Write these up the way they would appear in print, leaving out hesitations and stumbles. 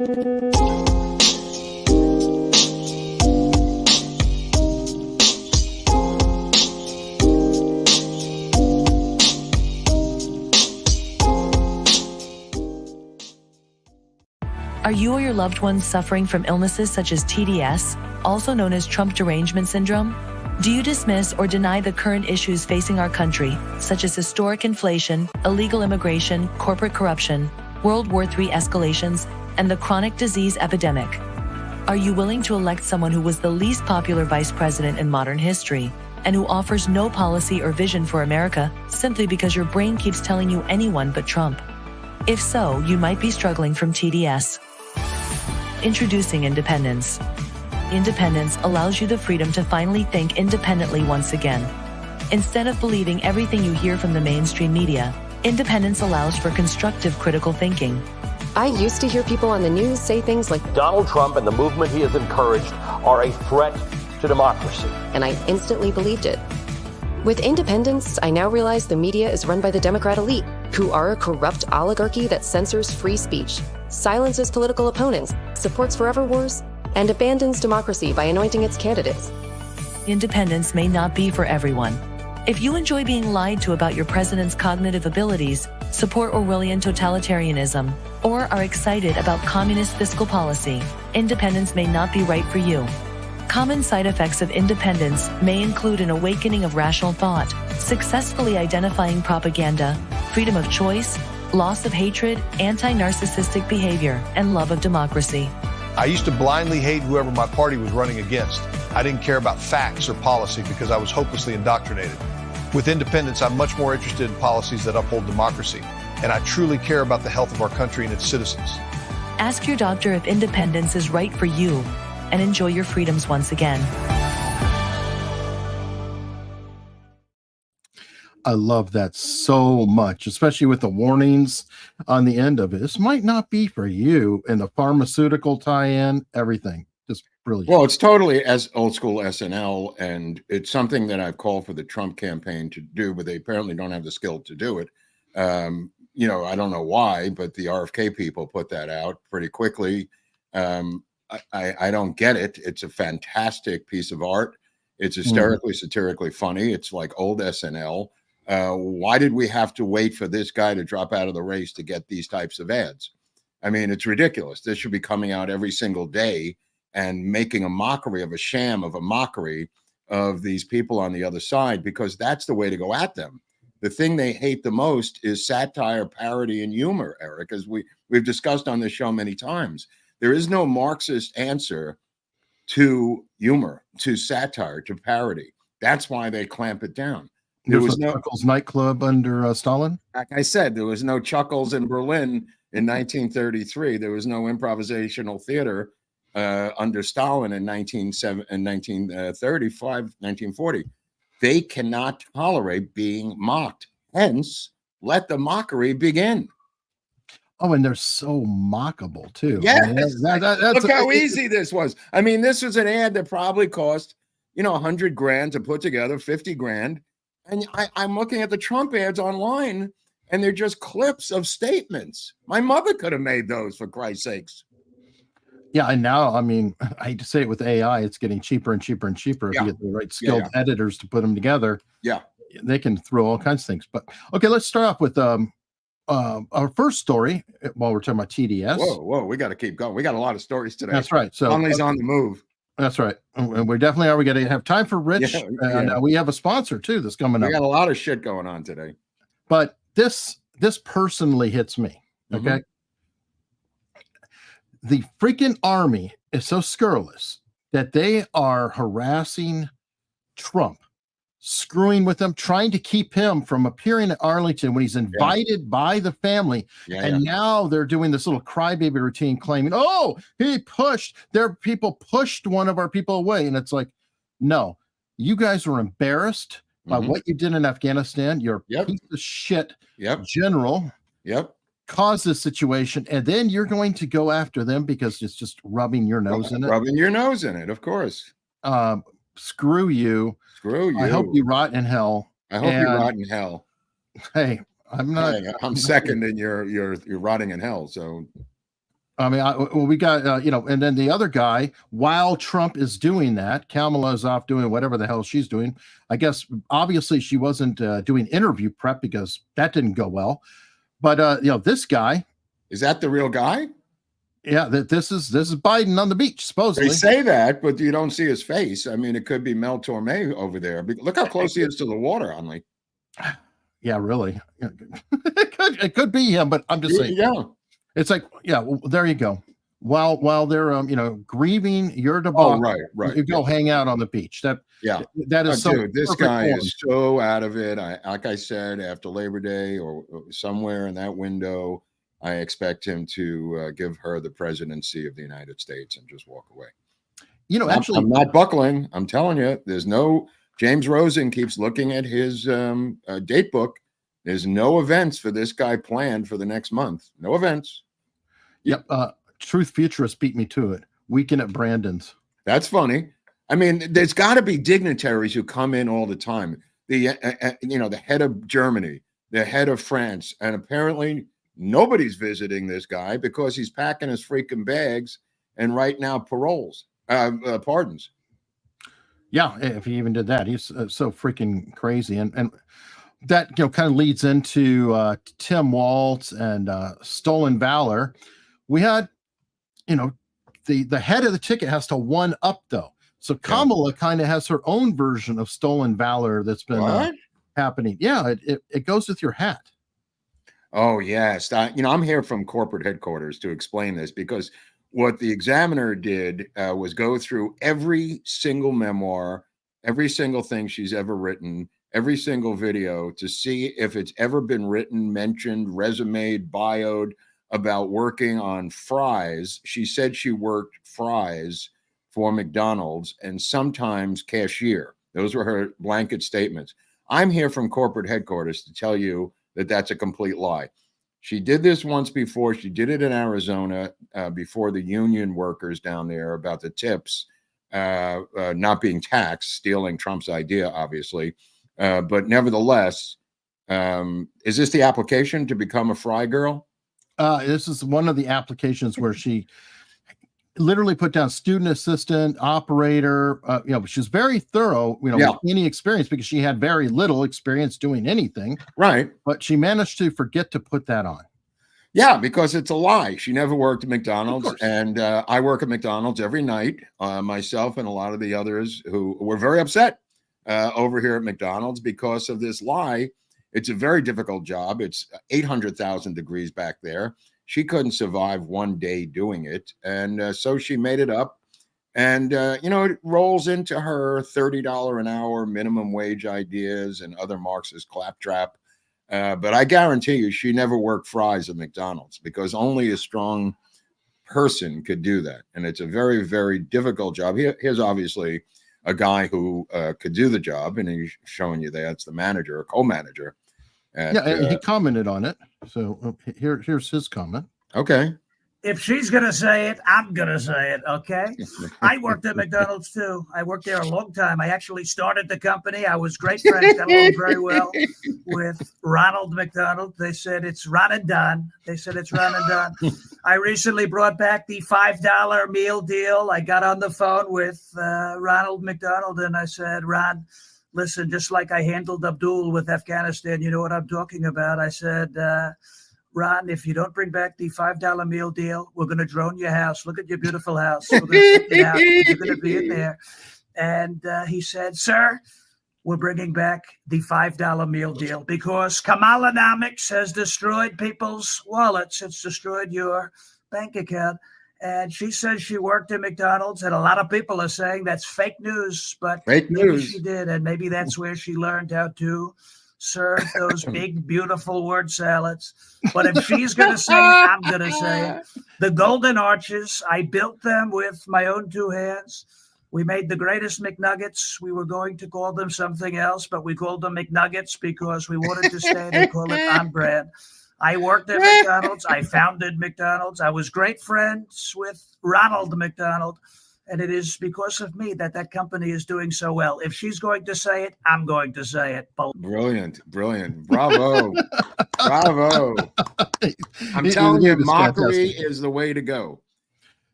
Are you or your loved ones suffering from illnesses such as TDS, also known as Trump derangement syndrome? Do you dismiss or deny the current issues facing our country, such as historic inflation, illegal immigration, corporate corruption, World War III escalations, and the chronic disease epidemic? Are you willing to elect someone who was the least popular vice president in modern history, and who offers no policy or vision for America, simply because your brain keeps telling you anyone but Trump? If so, you might be struggling from TDS. Introducing Independence. Independence allows you the freedom to finally think independently once again. Instead of believing everything you hear from the mainstream media, independence allows for constructive critical thinking. I used to hear people on the news say things like, Donald Trump and the movement he has encouraged are a threat to democracy. And I instantly believed it. With Independence, I now realize the media is run by the Democrat elite, who are a corrupt oligarchy that censors free speech, silences political opponents, supports forever wars, and abandons democracy by anointing its candidates. Independence may not be for everyone. If you enjoy being lied to about your president's cognitive abilities, support Orwellian totalitarianism, or are excited about communist fiscal policy, independence may not be right for you. Common side effects of independence may include an awakening of rational thought, successfully identifying propaganda, freedom of choice, loss of hatred, anti-narcissistic behavior, and love of democracy. I used to blindly hate whoever my party was running against. I didn't care about facts or policy because I was hopelessly indoctrinated. With independence, I'm much more interested in policies that uphold democracy, and I truly care about the health of our country and its citizens. Ask your doctor if independence is right for you, and enjoy your freedoms once again. I love that so much, especially with the warnings on the end of it. This might not be for you, and the pharmaceutical tie-in, everything. Just brilliant. Well, it's totally as old school SNL, and it's something that I've called for the Trump campaign to do, but they apparently don't have the skill to do it. You know, I don't know why, but the RFK people put that out pretty quickly. I don't get it. It's a fantastic piece of art. It's hysterically, satirically funny. It's like old SNL. Why did we have to wait for this guy to drop out of the race to get these types of ads? I mean, it's ridiculous. This should be coming out every single day and making a mockery of a sham of a mockery of these people on the other side, because that's the way to go at them. The thing they hate the most is satire, parody, and humor, Eric, as we've discussed on this show many times. There is no Marxist answer to humor, to satire, to parody. That's why they clamp it down. There was no Chuckles nightclub under Stalin. Like I said, there was no Chuckles in Berlin in 1933. There was no improvisational theater under Stalin in 1935, 1940. They cannot tolerate being mocked. Hence, let the mockery begin. Oh, and they're so mockable too. Yes. I mean, that's Look how easy this was. I mean, this was an ad that probably cost, you know, $100,000 to put together, $50,000. And I'm looking at the Trump ads online, and they're just clips of statements. My mother could have made those, for Christ's sakes. Yeah, and now, I mean, I hate to say it, with AI, it's getting cheaper and cheaper and cheaper. If you get the right skilled editors to put them together, they can throw all kinds of things. But okay, let's start off with our first story while we're talking about TDS. Whoa, we got to keep going. We got a lot of stories today. That's right. So Hunley's on the move. That's right. And we definitely are. We got to have time for Rich. And we have a sponsor too that's coming up. We got a lot of shit going on today. But this personally hits me. Okay. The freaking army is so scurrilous that they are harassing Trump, screwing with him, trying to keep him from appearing at Arlington when he's invited by the family. Now they're doing this little crybaby routine claiming, oh, their people pushed one of our people away. And it's like, no, you guys were embarrassed by what you did in Afghanistan. You're a piece of shit general. Caused this situation, and then you're going to go after them because it's just rubbing your nose in it. Rubbing your nose in it, of course. Screw you. Screw you. I hope you rot in hell. I hope you rot in hell. Hey, I'm not. Hey, I'm second in your rotting in hell. So I mean, we got, and then the other guy, while Trump is doing that, Kamala is off doing whatever the hell she's doing. I guess, obviously, she wasn't doing interview prep because that didn't go well. But, this guy. Is that the real guy? Yeah, this is Biden on the beach, supposedly. They say that, but you don't see his face. I mean, it could be Mel Torme over there. Look how close he is to the water, Hunley. Yeah, really. It could be him, but I'm just saying. Yeah. It's like, well, there you go. While they're grieving your debacle, right. You go hang out on the beach. That is so. Dude, this guy is so out of it. Like I said, after Labor Day or somewhere in that window, I expect him to give her the presidency of the United States and just walk away. Actually, I'm not buckling. I'm telling you, there's no. James Rosen keeps looking at his date book. There's no events for this guy planned for the next month. No events. Yep. Truth Futurist beat me to it. Weekend at Brandon's. That's funny. I mean, there's got to be dignitaries who come in all the time. The head of Germany, the head of France, and apparently nobody's visiting this guy because he's packing his freaking bags and right now pardons. Yeah, if he even did that, he's so freaking crazy, and that kind of leads into Tim Walz and stolen valor. We had, the head of the ticket has to one up though. So Kamala kind of has her own version of stolen valor that's been happening. Yeah, it goes with your hat. Oh yes, I'm here from corporate headquarters to explain this because what the Examiner did was go through every single memoir, every single thing she's ever written, every single video to see if it's ever been written, mentioned, resumed, bioed about working on fries. She said she worked fries for McDonald's and sometimes cashier. Those were her blanket statements. I'm here from corporate headquarters to tell you that that's a complete lie. She did this once before. She did it in Arizona before the union workers down there about the tips not being taxed, stealing Trump's idea, obviously. But nevertheless, is this the application to become a fry girl? This is one of the applications where she literally put down student assistant, operator. She's very thorough, with any experience because she had very little experience doing anything. Right. But she managed to forget to put that on. Yeah, because it's a lie. She never worked at McDonald's. And I work at McDonald's every night, myself and a lot of the others who were very upset over here at McDonald's because of this lie. It's a very difficult job. It's 800,000 degrees back there. She couldn't survive one day doing it. And so she made it up. And, it rolls into her $30 an hour minimum wage ideas and other Marxist claptrap. But I guarantee you she never worked fries at McDonald's because only a strong person could do that. And it's a very, very difficult job. Here's obviously a guy who could do the job, and he's showing you that's the manager or co-manager. He commented on it. So here's his comment. Okay. If she's going to say it, I'm going to say it, okay? I worked at McDonald's, too. I worked there a long time. I actually started the company. I was great friends, got along very well with Ronald McDonald. They said it's Ron and Don. I recently brought back the $5 meal deal. I got on the phone with Ronald McDonald, and I said, Ron, listen, just like I handled Abdul with Afghanistan, you know what I'm talking about. I said, Ron, if you don't bring back the $5 meal deal, we're going to drone your house. Look at your beautiful house. We're going to take it out. You're going to be in there. And he said, sir, we're bringing back the $5 meal deal because Kamalanomics has destroyed people's wallets. It's destroyed your bank account. And she says she worked at McDonald's, and a lot of people are saying that's fake news, but maybe she did, and maybe that's where she learned how to serve those big, beautiful word salads. But if she's going to say it, I'm going to say it. The Golden Arches, I built them with my own two hands. We made the greatest McNuggets. We were going to call them something else, but we called them McNuggets because we wanted to stay and call it on brand. I worked at McDonald's. I founded McDonald's. I was great friends with Ronald McDonald. And it is because of me that that company is doing so well. If she's going to say it, I'm going to say it. Brilliant. Bravo. Bravo. I'm telling you, mockery is the way to go.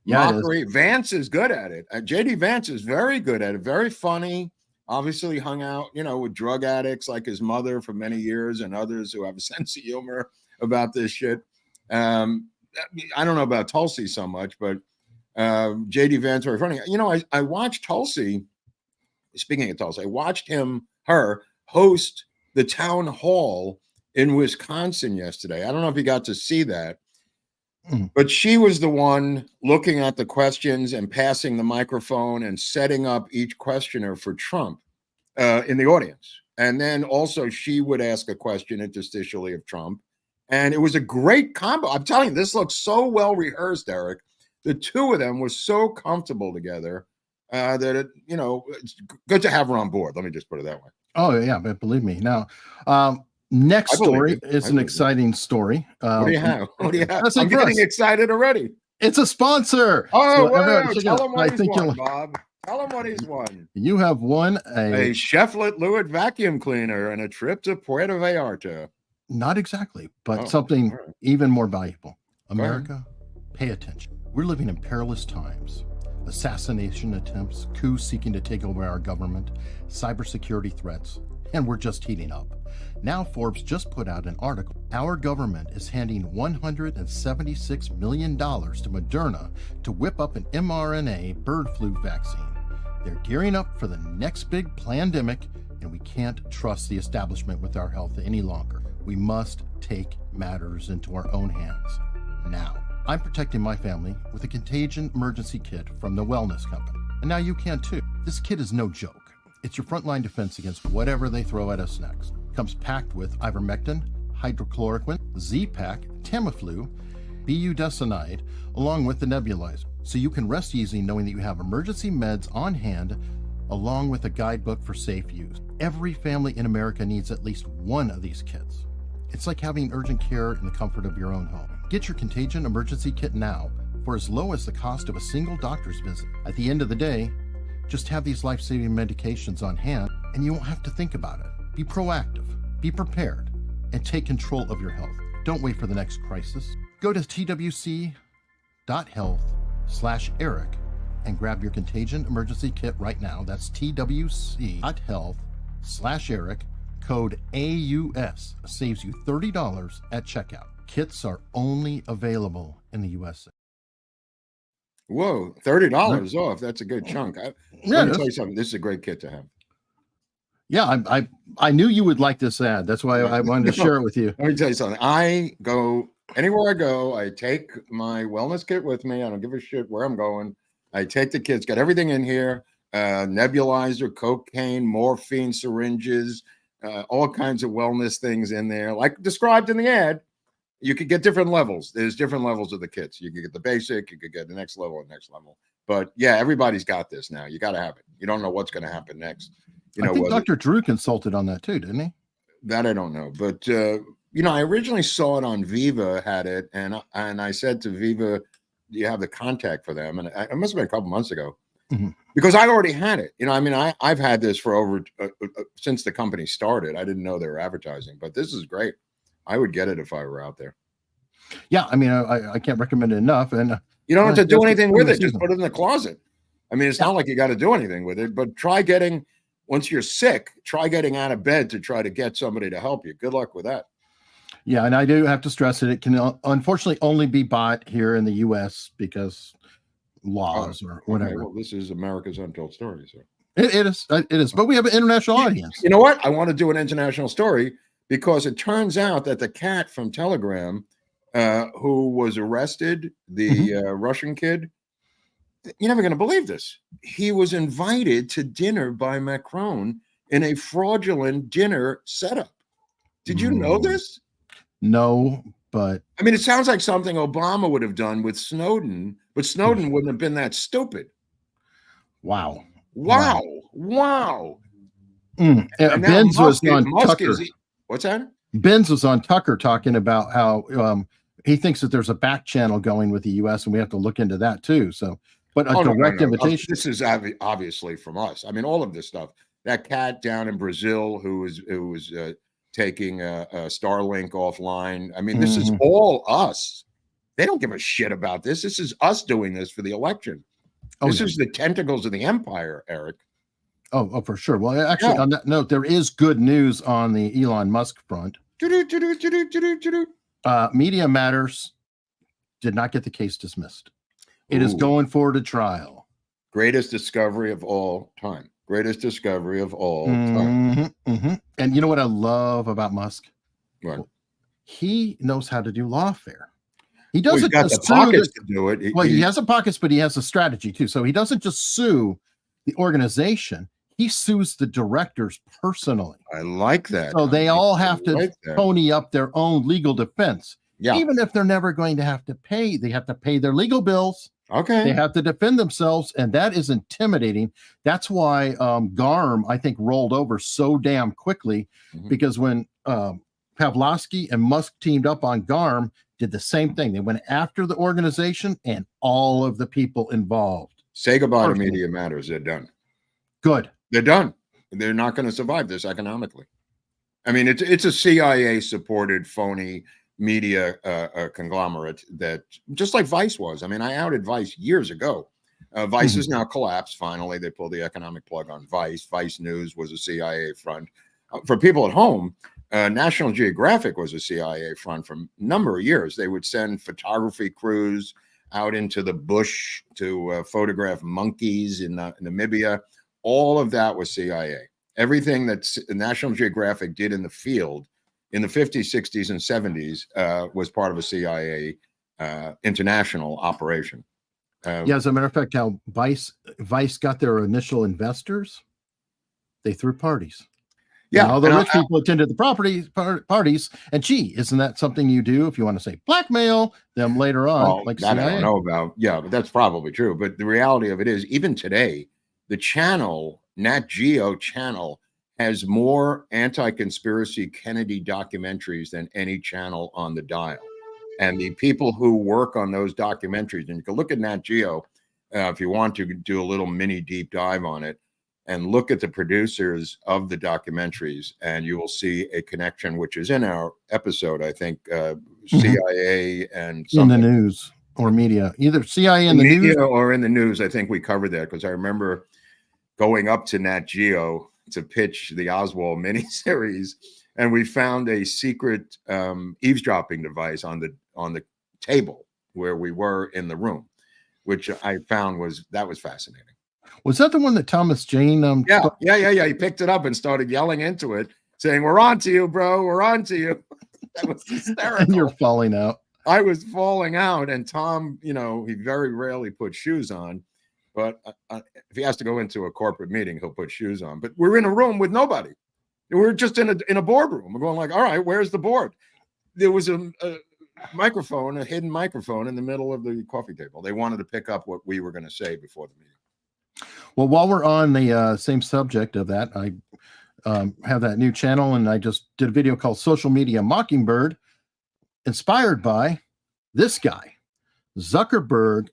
Yeah, mockery. Vance is good at it. JD Vance is very good at it. Very funny. Obviously hung out, with drug addicts like his mother for many years and others who have a sense of humor about this shit. I don't know about Tulsi so much, but JD Vance very funny. I watched Tulsi. Speaking of Tulsi, I watched her host the town hall in Wisconsin yesterday. I don't know if you got to see that, but she was the one looking at the questions and passing the microphone and setting up each questioner for Trump in the audience. And then also she would ask a question interstitially of Trump. And it was a great combo. I'm telling you, this looks so well rehearsed, Eric. The two of them were so comfortable together that it's good to have her on board. Let me just put it that way. Oh yeah, but believe me. Now, next story is an exciting story. What do you have? I'm getting excited already. It's a sponsor. Oh, tell him what he's won, Bob. Tell him what he's won. You have won a Cheflet Lewitt vacuum cleaner and a trip to Puerto Vallarta. Not exactly, but something even more valuable. America, pay attention. We're living in perilous times. Assassination attempts, coups seeking to take over our government, cybersecurity threats, and we're just heating up. Now Forbes just put out an article. Our government is handing $176 million to Moderna to whip up an mRNA bird flu vaccine. They're gearing up for the next big plandemic, and we can't trust the establishment with our health any longer. We must take matters into our own hands now. I'm protecting my family with a contagion emergency kit from the Wellness Company, and now you can too. This kit is no joke. It's your frontline defense against whatever they throw at us next. It comes packed with ivermectin, hydrochloroquine, Z-Pak, Tamiflu, budesonide, along with the nebulizer, so you can rest easy knowing that you have emergency meds on hand, along with a guidebook for safe use. Every family in America needs at least one of these kits. It's like having urgent care in the comfort of your own home. Get your contagion emergency kit now for as low as the cost of a single doctor's visit. At the end of the day, just have these life-saving medications on hand and you won't have to think about it. Be proactive, be prepared, and take control of your health. Don't wait for the next crisis. Go to twc.health/Eric and grab your contagion emergency kit right now. That's twc.health/Eric. Code AUS saves you $30 at checkout. Kits are only available in the USA. Whoa, $30 off. That's a good chunk. Let me tell you something. This is a great kit to have. Yeah, I knew you would like this ad. That's why I wanted to share it with you. Let me tell you something. I go anywhere I go. I take my wellness kit with me. I don't give a shit where I'm going. I take the kits, got everything in here, nebulizer, cocaine, morphine, syringes, all kinds of wellness things in there. Like described in the ad, you could get different levels. There's different levels of the kits. You could get the basic, you could get the next level and next level. But yeah, everybody's got this now. You got to have it. You don't know what's going to happen next. I think Dr. Drew consulted on that too, didn't he? That I don't know. But, I originally saw it on Viva had it. And I said to Viva, do you have the contact for them? And it must have been a couple months ago. Because I already had it. I've had this for over since the company started. I didn't know they were advertising, but this is great. I would get it if I were out there. Yeah, I can't recommend it enough. And you don't have to do anything with it. Just put it in the closet. It's not like you got to do anything with it, but once you're sick, try getting out of bed to try to get somebody to help you. Good luck with that. Yeah, and I do have to stress that it can unfortunately only be bought here in the U.S. because laws or whatever. Okay, well, this is America's Untold Story. So it is, but we have an international audience. You know what? I want to do an international story because it turns out that the cat from Telegram, who was arrested, the Russian kid, you're never going to believe this. He was invited to dinner by Macron in a fraudulent dinner setup. Did you know this? No, but it sounds like something Obama would have done with Snowden, but Snowden wouldn't have been that stupid. Wow. Benz was on Tucker. What's that? Benz was on Tucker talking about how he thinks that there's a back channel going with the U.S. and we have to look into that too. So but a direct invitation. This is obviously from us. I mean, all of this stuff. That cat down in Brazil who was taking Starlink offline. I mean, this is all us. They don't give a shit about this. This is us doing this for the election. This is the tentacles of the empire, Eric. Oh, for sure. Well, actually, on that note, there is good news on the Elon Musk front. Media Matters did not get the case dismissed. It is going forward to trial. Greatest discovery of all time. Greatest discovery of all time. And you know what I love about Musk? Right. He knows how to do lawfare. He doesn't got the pockets to do it. He has the pockets, but he has a strategy too. So he doesn't just sue the organization. He sues the directors personally. I like that. So they all have to pony up their own legal defense. Yeah. Even if they're never going to have to pay, they have to pay their legal bills. Okay. They have to defend themselves, and that is intimidating. That's why GARM, I think, rolled over so damn quickly, because when Pavlovsky and Musk teamed up on GARM, did the same thing. They went after the organization and all of the people involved. Say goodbye to Media Matters. They're done. Good. They're done. They're not going to survive this economically. I mean, it's a CIA-supported phony media conglomerate that, just like Vice was. I mean, I outed Vice years ago. Vice has now collapsed. Finally, they pulled the economic plug on Vice. Vice News was a CIA front. For people at home, National Geographic was a CIA front for a number of years. They would send photography crews out into the bush to photograph monkeys in Namibia. All of that was CIA. Everything that National Geographic did in the field in the 50s, 60s, and 70s was part of a CIA international operation. As a matter of fact, how Vice got their initial investors, they threw parties. Yeah, all the rich people attended the parties, and gee, isn't that something you do if you want to say blackmail them later on? Like that CIA? I don't know about. Yeah, but that's probably true. But the reality of it is, even today, the channel, Nat Geo channel, has more anti-conspiracy Kennedy documentaries than any channel on the dial. And the people who work on those documentaries, and you can look at Nat Geo if you want to do a little mini deep dive on it, and look at the producers of the documentaries, and you will see a connection, which is in our episode, I think, CIA and something. In the news or media, either CIA in the media news or in the news. I think we covered that because I remember going up to Nat Geo to pitch the Oswald miniseries, and we found a secret eavesdropping device on the table where we were in the room, which I found was fascinating. Was that the one that Thomas Jane? Yeah. He picked it up and started yelling into it, saying, "We're on to you, bro. We're on to you." That was hysterical. And you're falling out. I was falling out, and Tom, he very rarely puts shoes on, but if he has to go into a corporate meeting, he'll put shoes on. But we're in a room with nobody. We're just in a boardroom. We're going like, all right, where's the board? There was a microphone, a hidden microphone in the middle of the coffee table. They wanted to pick up what we were going to say before the meeting. Well, while we're on the same subject of that, I have that new channel, and I just did a video called Social Media Mockingbird, inspired by this guy. Zuckerberg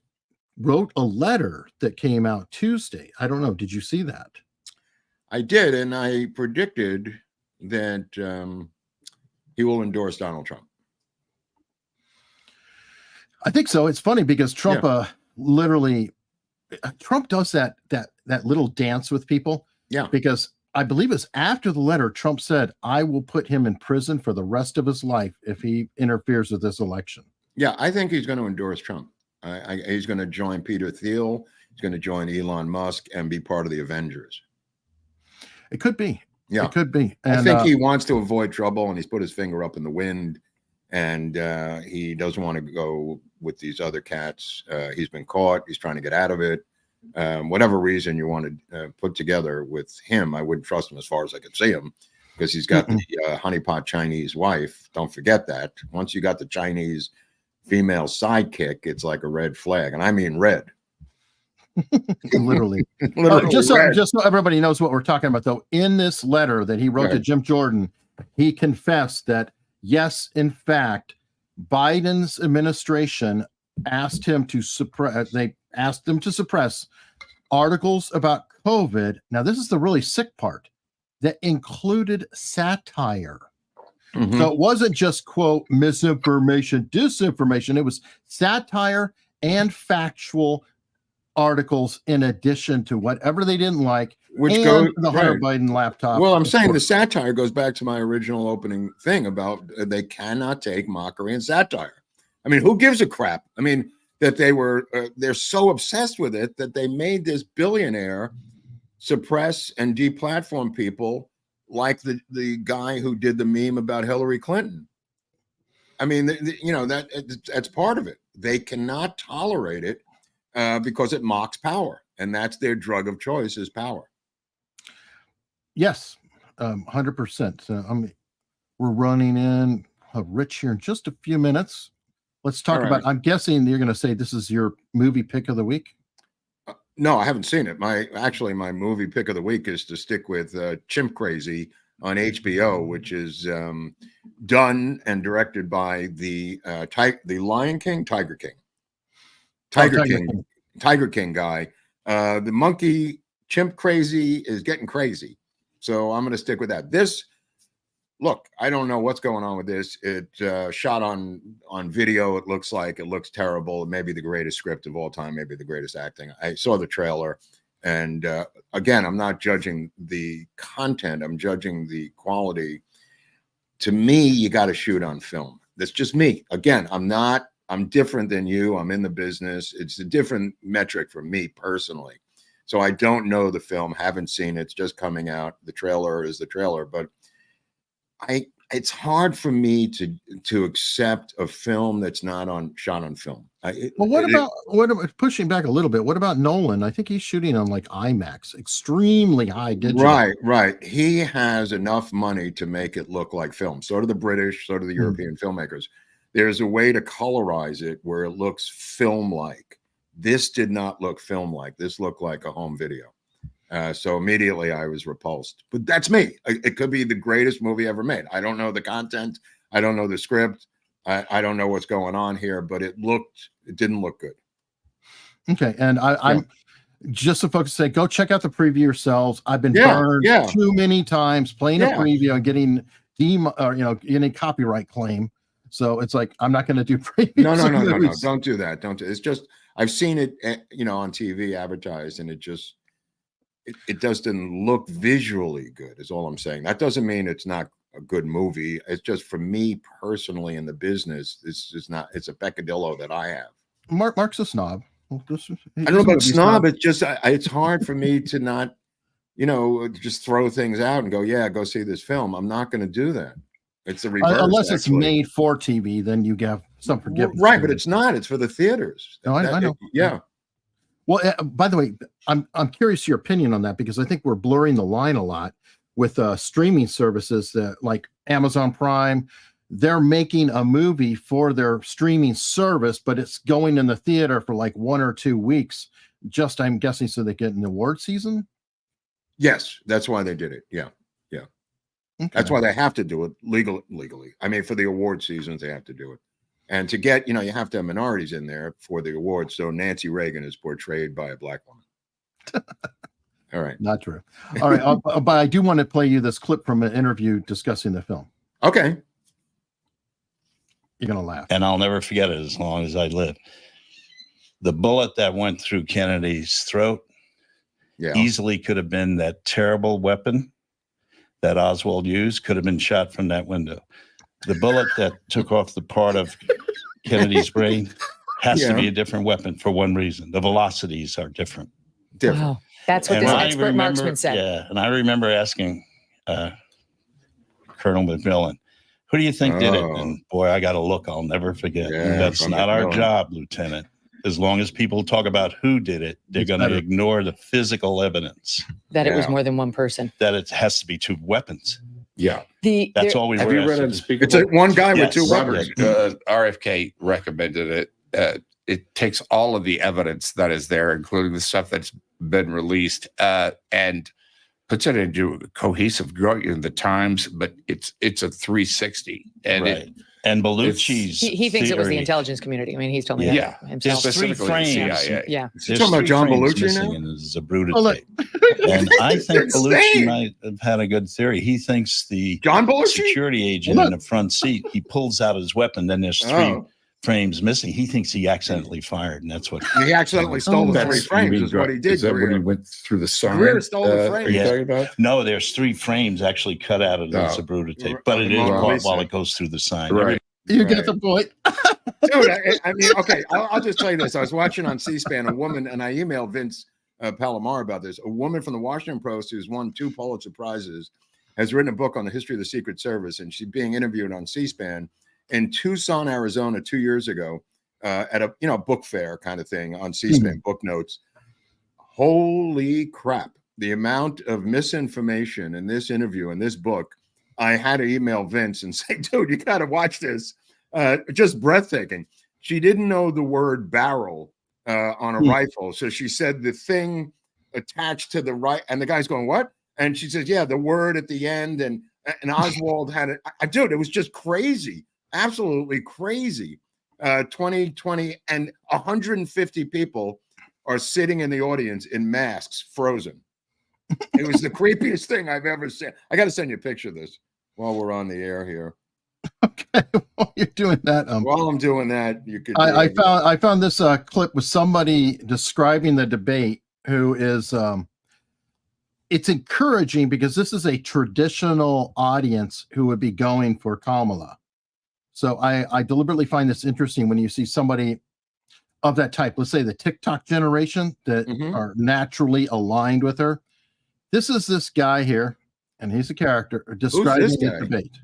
wrote a letter that came out Tuesday. I don't know. Did you see that? I did, and I predicted that he will endorse Donald Trump. I think so. It's funny because Trump literally... Trump does that little dance with people. Yeah. Because I believe it's after the letter, Trump said, I will put him in prison for the rest of his life if he interferes with this election. Yeah, I think he's going to endorse Trump. He's going to join Peter Thiel. He's going to join Elon Musk and be part of the Avengers. It could be. Yeah. It could be. And, I think he wants to avoid trouble, and he's put his finger up in the wind, and he doesn't want to go with these other cats. He's been caught. He's trying to get out of it. Whatever reason you want to put together with him, I wouldn't trust him as far as I could see him, because he's got the honeypot Chinese wife. Don't forget that. Once you got the Chinese female sidekick, it's like a red flag, and I mean red. Literally. Just so everybody knows what we're talking about, though, in this letter that he wrote to Jim Jordan, he confessed that yes, in fact, Biden's administration asked him to suppress. They asked him to suppress articles about COVID. Now, this is the really sick part that included satire. Mhm. So it wasn't just, quote, misinformation, disinformation. It was satire and factual articles in addition to whatever they didn't like, Which and goes the Hunter Biden laptop. Well, I'm saying the satire goes back to my original opening thing about they cannot take mockery and satire. I mean, who gives a crap? I mean, that they're so obsessed with it that they made this billionaire suppress and deplatform people like the guy who did the meme about Hillary Clinton. I mean, that's part of it. They cannot tolerate it because it mocks power, and that's their drug of choice is power. Yes, 100%. We're running in Rich here in just a few minutes. Let's talk about, I'm guessing you're going to say this is your movie pick of the week. No, I haven't seen it. My movie pick of the week is to stick with Chimp Crazy on HBO, which is done and directed by the Lion King, Tiger King guy. The monkey Chimp Crazy is getting crazy. So I'm going to stick with that. Look, I don't know what's going on with this. It shot on video. It looks terrible. It may be the greatest script of all time, maybe the greatest acting. I saw the trailer, and again, I'm not judging the content. I'm judging the quality. To me, you got to shoot on film. That's just me. Again, I'm different than you. I'm in the business. It's a different metric for me personally. So I don't know the film, haven't seen it. It's just coming out. The trailer is the trailer, but it's hard for me to accept a film that's not shot on film. What about pushing back a little bit? What about Nolan? I think he's shooting on like IMAX, extremely high digital. Right. He has enough money to make it look like film. So do the British, so do the European filmmakers. There's a way to colorize it where it looks film-like. This did not look film-like. This looked like a home video. So immediately I was repulsed. But that's me. It could be the greatest movie ever made. I don't know the content. I don't know the script. I don't know what's going on here, but it didn't look good. Okay. And I'm just so folks say, go check out the preview yourselves. I've been burned too many times playing a preview and getting getting copyright claim. So it's like, I'm not going to do previews. No. Don't do that. Don't do it. It's just, I've seen it, on TV advertised, and it just, it doesn't look visually good is all I'm saying. That doesn't mean it's not a good movie. It's just for me personally in the business, it's a peccadillo that I have. Mark's a snob. I don't know about snob. It's just, it's hard for me to not, just throw things out and go, go see this film. I'm not going to do that. It's the reverse. Unless it's made for TV, then you have some forgiveness. Right, but it's not. It's for the theaters. No, I know. Yeah. Well, by the way, I'm curious your opinion on that, because I think we're blurring the line a lot with streaming services that like Amazon Prime. They're making a movie for their streaming service, but it's going in the theater for like 1 or 2 weeks. Just, I'm guessing, so they get an award season. Yes, that's why they did it. Yeah. Okay. That's why they have to do it legally. I mean, for the award seasons, they have to do it. And to get, you have to have minorities in there for the awards. So Nancy Reagan is portrayed by a black woman. All right. Not true. All right. But I do want to play you this clip from an interview discussing the film. Okay. You're going to laugh. And I'll never forget it as long as I live. The bullet that went through Kennedy's throat easily could have been that terrible weapon that Oswald used, could have been shot from that window. The bullet that took off the part of Kennedy's brain has to be a different weapon for one reason. The velocities are different. Wow. That's what this expert marksman said. Yeah, and I remember asking Colonel McMillan, who do you think did it? And boy, I got a look I'll never forget. That's not our job, Lieutenant. As long as people talk about who did it, they're going to ignore the physical evidence. That it was more than one person. That it has to be 2 weapons. Yeah. That's all we have were. You read Unspeakable? It's one guy with 2 weapons. RFK recommended it. It takes all of the evidence that is there, including the stuff that's been released, and puts it into a cohesive, the Times, but it's a 360. And And Bellucci's he thinks it was the theory- intelligence community. I mean, he's told me Yeah. that himself. There's three Specifically the frames. CIA. Yeah. There's talking about three John frames Bellucci missing now? in his Zabruta Oh, look. tape. And I think It's Bellucci insane. might have had a good theory. He thinks the John Bellucci? security agent in the front seat, he pulls out his weapon, then there's three frames missing. He thinks he accidentally fired, and that's what He accidentally stole the three frames, is what he did. Is that when he Greer. went through the sign? Greer stole the frame. Are you Yeah. talking about? No, there's three frames actually cut out of the Oh. Zabruta tape, but it is Mona caught Lisa. while it goes through the sign. Right. You get the point. Dude, I mean, okay, I'll just tell you this. I was watching on C-SPAN a woman, and I emailed Vince Palomar about this. A woman from the Washington Post who's won 2 Pulitzer Prizes has written a book on the history of the Secret Service, and she's being interviewed on C-SPAN in Tucson, Arizona, 2 years ago at a book fair kind of thing on C-SPAN, book notes. Holy crap. The amount of misinformation in this interview, in this book, I had to email Vince and say, dude, you got to watch this. Just breathtaking. She didn't know the word barrel on a rifle. So she said the thing attached to the right, and the guy's going, what? And she says, yeah, the word at the end. And Oswald had it. Dude, it was just crazy. Absolutely crazy. 2020, and 150 people are sitting in the audience in masks, frozen. It was the creepiest thing I've ever seen. I got to send you a picture of this while we're on the air here. Okay, while you're doing that, while I'm doing that, you could. I found this clip with somebody describing the debate who is. It's encouraging because this is a traditional audience who would be going for Kamala. So I deliberately find this interesting when you see somebody of that type, let's say the TikTok generation that are naturally aligned with her. This is this guy here, and he's a character describing the debate.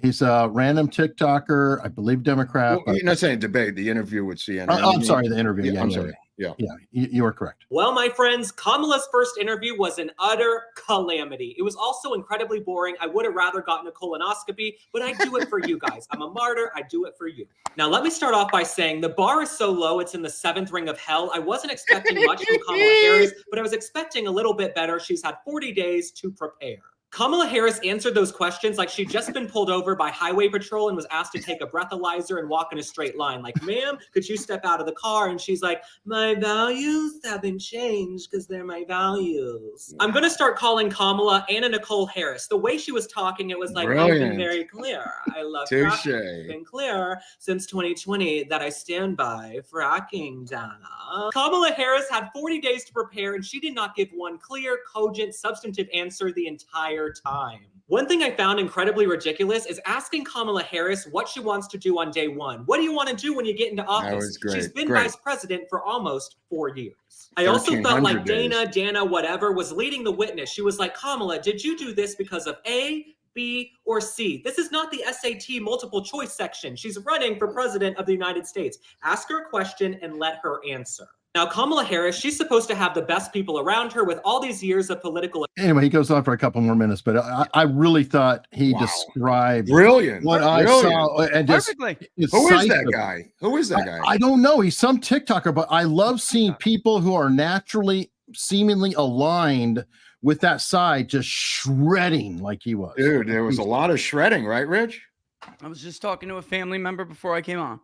He's a random TikToker, I believe Democrat. Well, you're not saying debate, the interview with CNN. I'm sorry, the interview. Yeah, I'm sorry. Yeah, you are correct. Well, my friends, Kamala's first interview was an utter calamity. It was also incredibly boring. I would have rather gotten a colonoscopy, but I do it for you guys. I'm a martyr. I do it for you. Now, let me start off by saying the bar is so low, it's in the 7th ring of hell. I wasn't expecting much from Kamala Harris, but I was expecting a little bit better. She's had 40 days to prepare. Kamala Harris answered those questions like she'd just been pulled over by highway patrol and was asked to take a breathalyzer and walk in a straight line. Like, ma'am, could you step out of the car? And she's like, my values haven't changed because they're my values. I'm going to start calling Kamala Anna Nicole Harris. The way she was talking, it was like, I've been very clear. I love fracking. It's been clear since 2020 that I stand by fracking, Dana. Kamala Harris had 40 days to prepare, and she did not give one clear, cogent, substantive answer the entire time. One thing I found incredibly ridiculous is asking Kamala Harris what she wants to do on day one. What do you want to do when you get into office? She's been vice president for almost 4 years. I also felt like Dana, whatever, was leading the witness. She was like, Kamala, did you do this because of A, B, or C? This is not the SAT multiple choice section. She's running for president of the United States. Ask her a question and let her answer. Now, Kamala Harris, she's supposed to have the best people around her with all these years of political. Anyway, he goes on for a couple more minutes, but I really thought he described what I saw. And perfectly. Who is that guy? Who is that guy? I don't know. He's some TikToker, but I love seeing people who are naturally, seemingly aligned with that side just shredding like he was. Dude, there was a lot of shredding, right, Rich? I was just talking to a family member before I came on.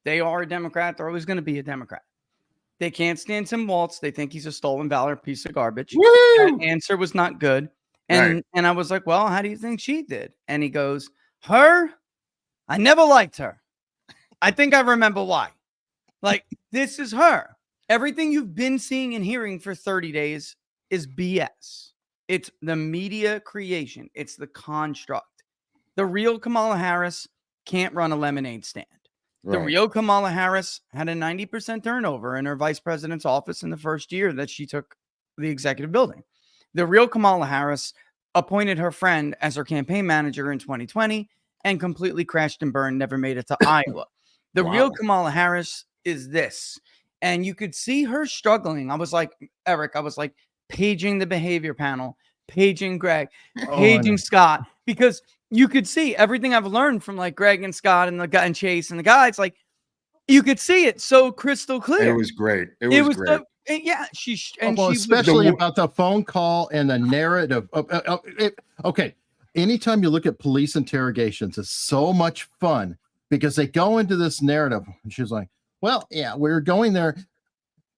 They are a Democrat. They're always going to be a Democrat. They can't stand Tim Walz. They think he's a stolen valor piece of garbage. Woo! That answer was not good. And I was like, well, how do you think she did? And he goes, her? I never liked her. I think I remember why. Like, this is her. Everything you've been seeing and hearing for 30 days is BS. It's the media creation. It's the construct. The real Kamala Harris can't run a lemonade stand. The real Kamala Harris had a 90% turnover in her vice president's office in the first year that she took the executive building. The real Kamala Harris appointed her friend as her campaign manager in 2020 and completely crashed and burned, never made it to Iowa. The real Kamala Harris is this. And you could see her struggling. I was like, Eric, I was like paging the behavior panel, paging Greg, paging Scott, because you could see everything I've learned from like Greg and Scott and the guy and Chase and the guys. Like, you could see it so crystal clear. It was great. It was great. Especially about the phone call and the narrative. Okay, anytime you look at police interrogations, it's so much fun because they go into this narrative. And she's like, well, yeah, we're going there.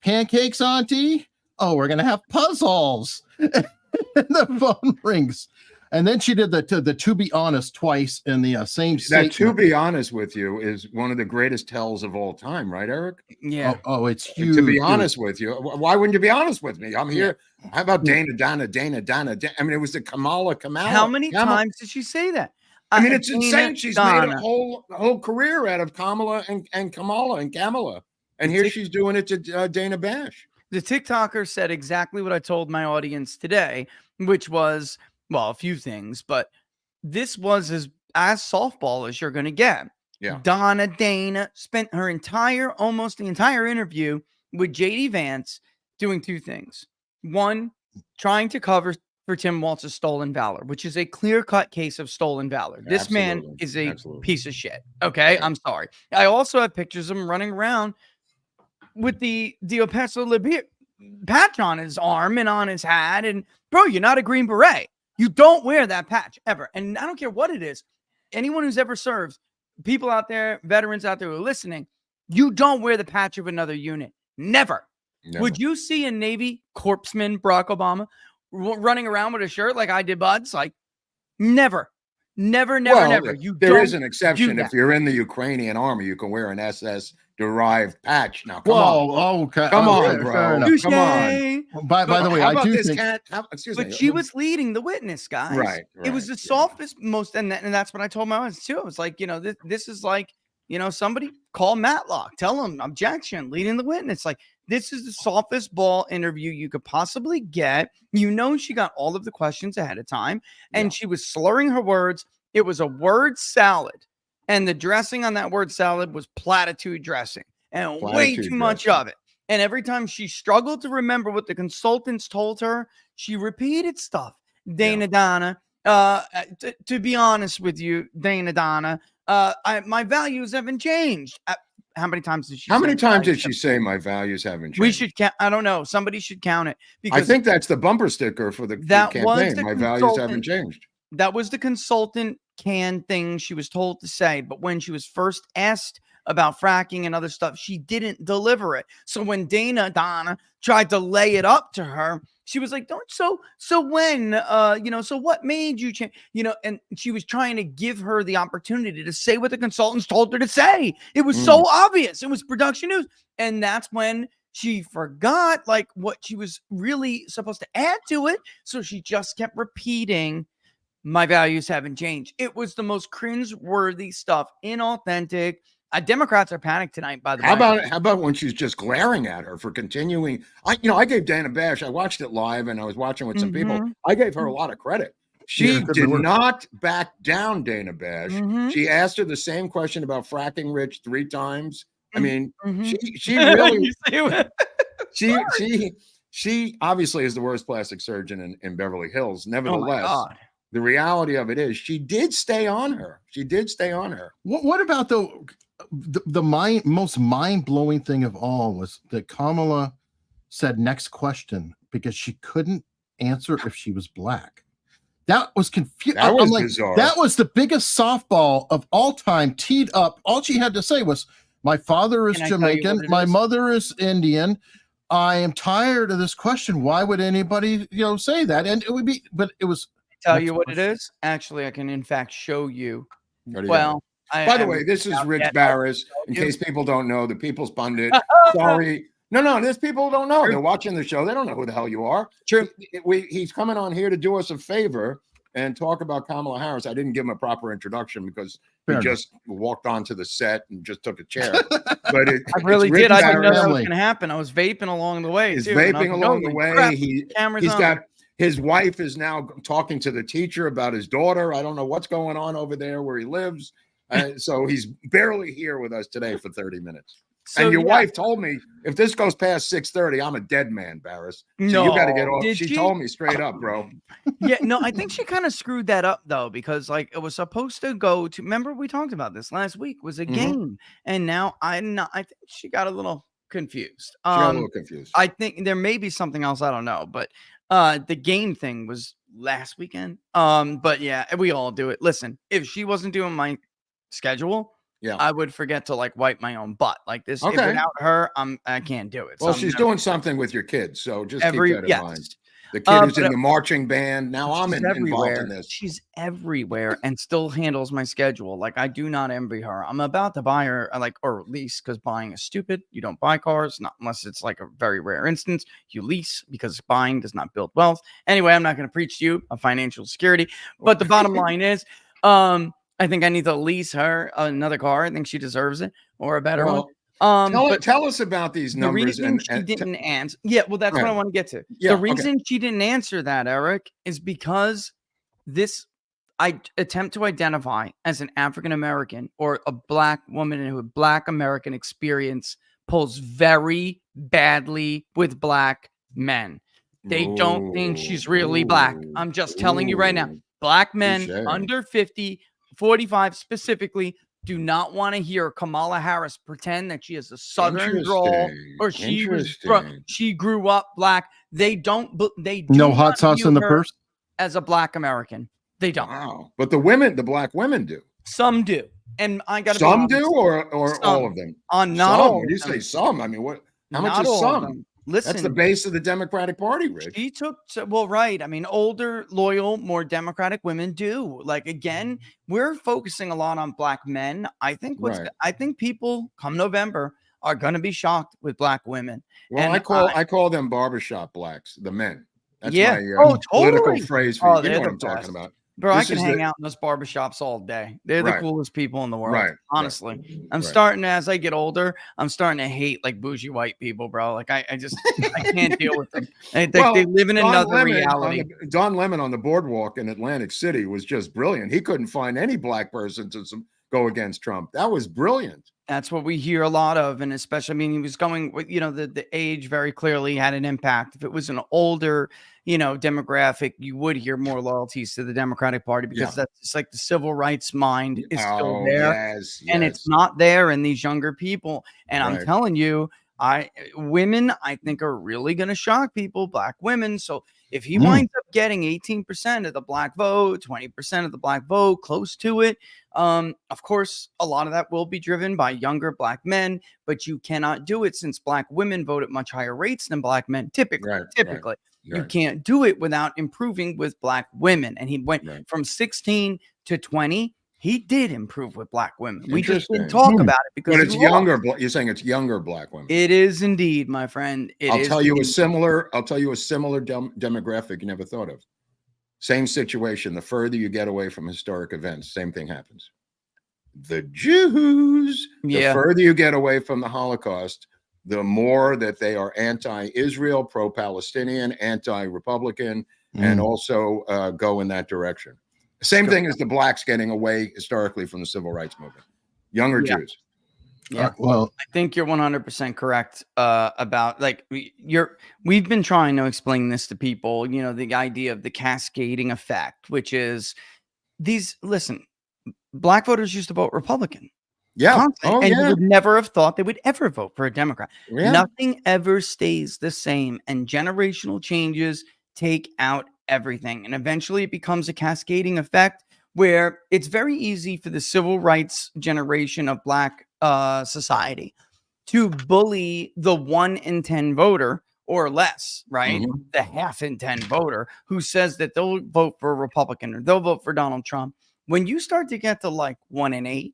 Pancakes, Auntie? Oh, we're going to have puzzles. And the phone rings. And then she did the to be honest twice in the same statement. That to be honest with you is one of the greatest tells of all time, right, Eric? Yeah. Oh, it's huge. To be honest with you, why wouldn't you be honest with me? I'm here. How about Dana? I mean, it was the Kamala. How many times did she say that? I mean, it's insane. She's made a whole career out of Kamala and Kamala and Kamala. And here she's doing it to Dana Bash. The TikToker said exactly what I told my audience today, which was, well, a few things, but this was as softball as you're going to get. Yeah. Dana spent her almost the entire interview with JD Vance doing two things. One, trying to cover for Tim Walz's stolen valor, which is a clear-cut case of stolen valor. This man is a piece of shit. Okay, I'm sorry. I also have pictures of him running around with the Opeso Libier patch on his arm and on his hat. And bro, you're not a Green Beret. You don't wear that patch ever. And I don't care what it is. Anyone who's ever served, people out there, veterans out there who are listening, you don't wear the patch of another unit. Never. Would you see a Navy corpsman, Barack Obama, running around with a shirt like I did Bud's? Like, never. Never. There is an exception. If you're in the Ukrainian army, you can wear an SS derived patch. Now, come on. Okay. Come on, bro. Come on. By the way, I do think. But she was leading the witness, guys. Right. It was the softest, most, and that's what I told my audience too. It was like, this is like, somebody call Matlock, tell him objection, leading the witness. Like, this is the softest ball interview you could possibly get. She got all of the questions ahead of time, and she was slurring her words. It was a word salad, and the dressing on that word salad was platitude dressing, and way too much of it. And every time she struggled to remember what the consultants told her, she repeated stuff. Dana, to be honest with you, Dana, my values haven't changed. How many times did she? How many times did she say my values haven't changed? We should count. I don't know. Somebody should count it. Because I think that's the bumper sticker for the campaign. My values haven't changed. That was the consultant thing she was told to say. But when she was first asked about fracking and other stuff, she didn't deliver it. So when Dana tried to lay it up to her, she was like, so what made you change? And she was trying to give her the opportunity to say what the consultants told her to say. It was so obvious. It was production news. And that's when she forgot like what she was really supposed to add to it. So she just kept repeating, my values haven't changed. It was the most cringe-worthy stuff, inauthentic. Democrats are panicked tonight, by the way. How about when she's just glaring at her for continuing? I gave Dana Bash, I watched it live and I was watching with some people. I gave her a lot of credit. She did not back down, Dana Bash. She asked her the same question about fracking Rich 3 times. I mean, she really, she obviously is the worst plastic surgeon in Beverly Hills. Nevertheless, the reality of it is she did stay on her. What about the most mind-blowing thing of all was that Kamala said next question because she couldn't answer if she was black. That was confusing. That was bizarre. That was the biggest softball of all time, teed up. All she had to say was, my father is Jamaican, my mother is Indian. I am tired of this question. Why would anybody, say that? And it would be, but it was. Tell you what it is. Actually, I can in fact show you. Well, by the way, this is Rich Baris. In case people don't know, the People's Pundit. Sorry. No, there's people who don't know. They're watching the show. They don't know who the hell you are. True. He's coming on here to do us a favor and talk about Kamala Harris. I didn't give him a proper introduction because he just walked onto the set and just took a chair. But I really did. I didn't know that was going to happen. I was vaping along the way. He's vaping along the way. He's got his wife is now talking to the teacher about his daughter. I don't know what's going on over there where he lives. So he's barely here with us today for 30 minutes. So, and your wife told me if this goes past 6:30, I'm a dead man, Baris. So you got to get off. She told me straight up, bro. Yeah, no, I think she kind of screwed that up though, because like it was supposed to go to. Remember we talked about this last week was a game, and now I think she got a little confused. She got a little confused. I think there may be something else. I don't know, but the game thing was last weekend. But yeah, we all do it. Listen, if she wasn't doing my schedule, I would forget to like wipe my own butt like this. If without her, I can't do it. Well, she's doing something with your kids, so just keep that in mind. The kid who's in the marching band. Now I'm involved in this. She's everywhere and still handles my schedule. Like, I do not envy her. I'm about to buy her, or lease, because buying is stupid. You don't buy cars, not unless it's like a very rare instance. You lease because buying does not build wealth. Anyway, I'm not going to preach to you of financial security, but the bottom line is, I think I need to lease her another car. I think she deserves it, or a better one. Tell us about these numbers. The reason she didn't answer. Yeah, well, that's what I want to get to. The reason she didn't answer that, Eric, is because I attempt to identify as an African American or a Black woman who had Black American experience pulls very badly with Black men. They don't think she's really Black. I'm just telling you right now. Black men under 50, 45 specifically, do not want to hear Kamala Harris pretend that she has a Southern drawl or she grew up Black. They do no hot sauce in the purse as a Black American. They don't. Wow. But the Black women do. Some do. And I got to some do or some. All of them. Not all. When you say some, I mean, what? How much is some? Listen, that's the base of the Democratic Party, Rich. She took right. I mean, older, loyal, more Democratic women do. Like, again, we're focusing a lot on Black men. I think I think people come November are going to be shocked with Black women. Well, and I call them barbershop blacks, the men. That's my political phrase for you know what I'm talking about. Bro, I can hang out in those barbershops all day. They're the coolest people in the world. Honestly. I'm starting to, as I get older, I'm starting to hate like bougie white people, bro. Like I can't deal with them. They live in another reality. Don Lemon on the boardwalk in Atlantic City was just brilliant. He couldn't find any Black person to go against Trump. That was brilliant. That's what we hear a lot of. And especially, I mean, he was going with, the age very clearly had an impact. If it was an older, demographic, you would hear more loyalties to the Democratic Party because that's just like the civil rights mind is still there. And it's not there in these younger people. And I'm telling you, women, I think, are really going to shock people, Black women. So if he winds up getting 18% of the Black vote, 20% of the Black vote, close to it, of course, a lot of that will be driven by younger Black men, but you cannot do it since Black women vote at much higher rates than Black men. Typically. You can't do it without improving with Black women. And he went from 16 to 20. He did improve with Black women. We just didn't talk about it because it's younger. You're saying it's younger Black women. It is indeed, my friend. I'll tell you a similar demographic you never thought of. Same situation. The further you get away from historic events, same thing happens. The Jews. The further you get away from the Holocaust, the more that they are anti-Israel, pro-Palestinian, anti-Republican, and also go in that direction. Same thing as the Blacks getting away historically from the civil rights movement. Younger Jews. Yeah, well, I think you're 100% correct about we've been trying to explain this to people, the idea of the cascading effect, which is Black voters used to vote Republican. Yeah. You would never have thought they would ever vote for a Democrat. Yeah. Nothing ever stays the same, and generational changes take out everything. And eventually it becomes a cascading effect where it's very easy for the civil rights generation of Black society to bully the 1 in 10 voter or less, right? The half in 10 voter who says that they'll vote for a Republican or they'll vote for Donald Trump. When you start to get to like 1 in 8,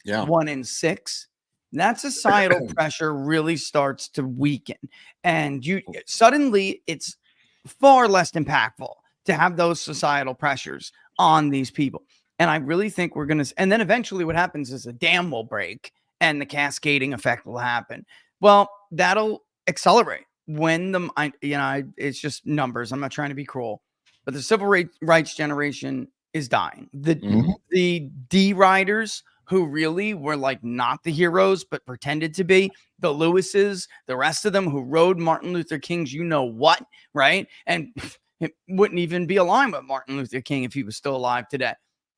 1 in 6, that societal pressure really starts to weaken. And suddenly it's far less impactful to have those societal pressures on these people. And I really think we're going to, and then eventually what happens is a dam will break and the cascading effect will happen. Well, that'll accelerate when it's just numbers. I'm not trying to be cruel, but the civil rights generation is dying. The D-riders who really were like not the heroes, but pretended to be, the Lewises, the rest of them who rode Martin Luther King's what, right? And it wouldn't even be aligned with Martin Luther King if he was still alive today.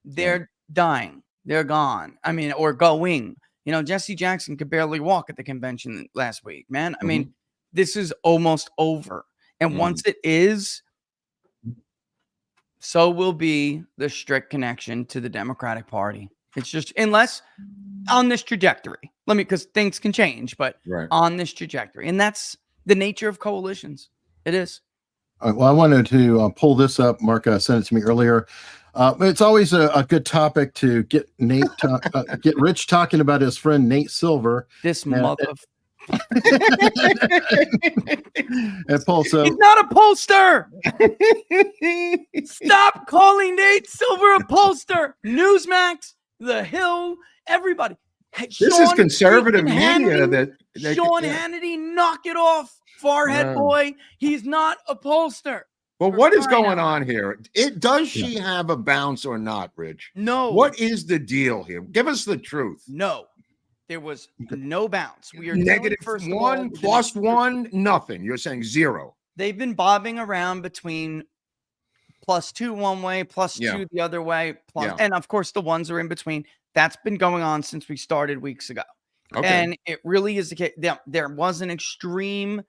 They're dying. They're gone. I mean, or going. Jesse Jackson could barely walk at the convention last week, man. I mean, this is almost over. And once it is, so will be the strict connection to the Democratic Party. It's just, unless on this trajectory, because things can change, but on this trajectory. And that's the nature of coalitions. It is. Well, I wanted to pull this up. Mark sent it to me earlier. It's always a good topic to get get Rich talking about his friend Nate Silver. This mother. And Paul, so he's not a pollster. Stop calling Nate Silver a pollster. Newsmax, The Hill, everybody. This is conservative media that Sean Hannity, knock it off, Farhead boy. He's not a pollster. Well, what is going on here? Does she have a bounce or not, Rich? No. What is the deal here? Give us the truth. No, there was no bounce. We are negative one, plus one, nothing. You're saying zero. They've been bobbing around between +2 one way, +2 the other way, and of course the ones are in between. That's been going on since we started weeks ago. Okay. And it really is the case. There was an extreme,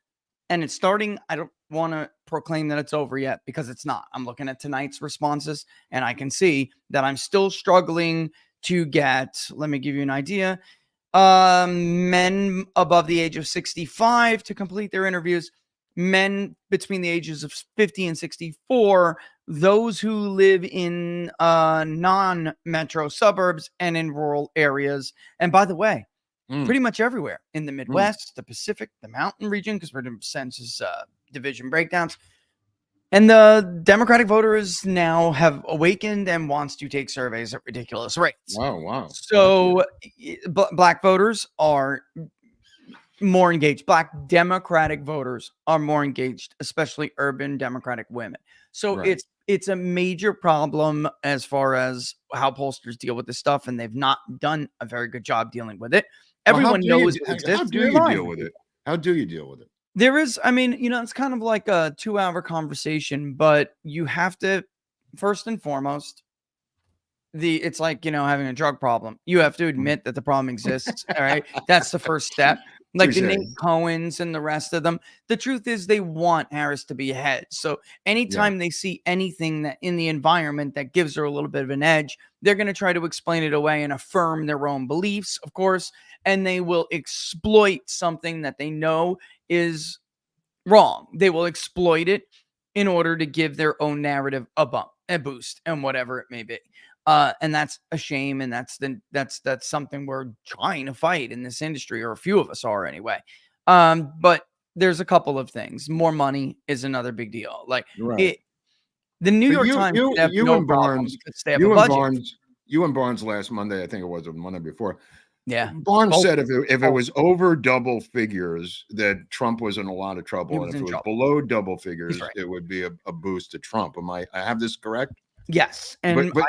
and it's starting. I don't want to proclaim that it's over yet, because it's not. I'm looking at tonight's responses, and I can see that I'm still struggling to get, let me give you an idea, men above the age of 65 to complete their interviews, men between the ages of 50 and 64, those who live in non-metro suburbs and in rural areas. And by the way, pretty much everywhere in the Midwest, the Pacific, the mountain region, because we're doing census division breakdowns. And the Democratic voters now have awakened and wants to take surveys at ridiculous rates. Wow. So black voters are more engaged. Black Democratic voters are more engaged, especially urban Democratic women. So it's a major problem as far as how pollsters deal with this stuff, and they've not done a very good job dealing with it. Everyone knows it exists. How do you deal with it? How do you deal with it? There is, it's kind of like a 2-hour conversation, but you have to, first and foremost, it's like, having a drug problem. You have to admit that the problem exists. All right. That's the first step. Like the Nate Cohens and the rest of them. The truth is they want Harris to be ahead. So anytime they see anything that in the environment that gives her a little bit of an edge, they're going to try to explain it away and affirm their own beliefs, of course, and they will exploit something that they know is wrong. They will exploit it in order to give their own narrative a bump, a boost, and whatever it may be. And that's a shame, and that's something we're trying to fight in this industry, or a few of us are anyway. But there's a couple of things. More money is another big deal. Like the New York Times, you and Barnes last Monday, I think it was the Monday before. Yeah, Barnes said if it was over double figures, that Trump was in a lot of trouble, and if it was below double figures, it would be a boost to Trump. I have this correct? Yes, and but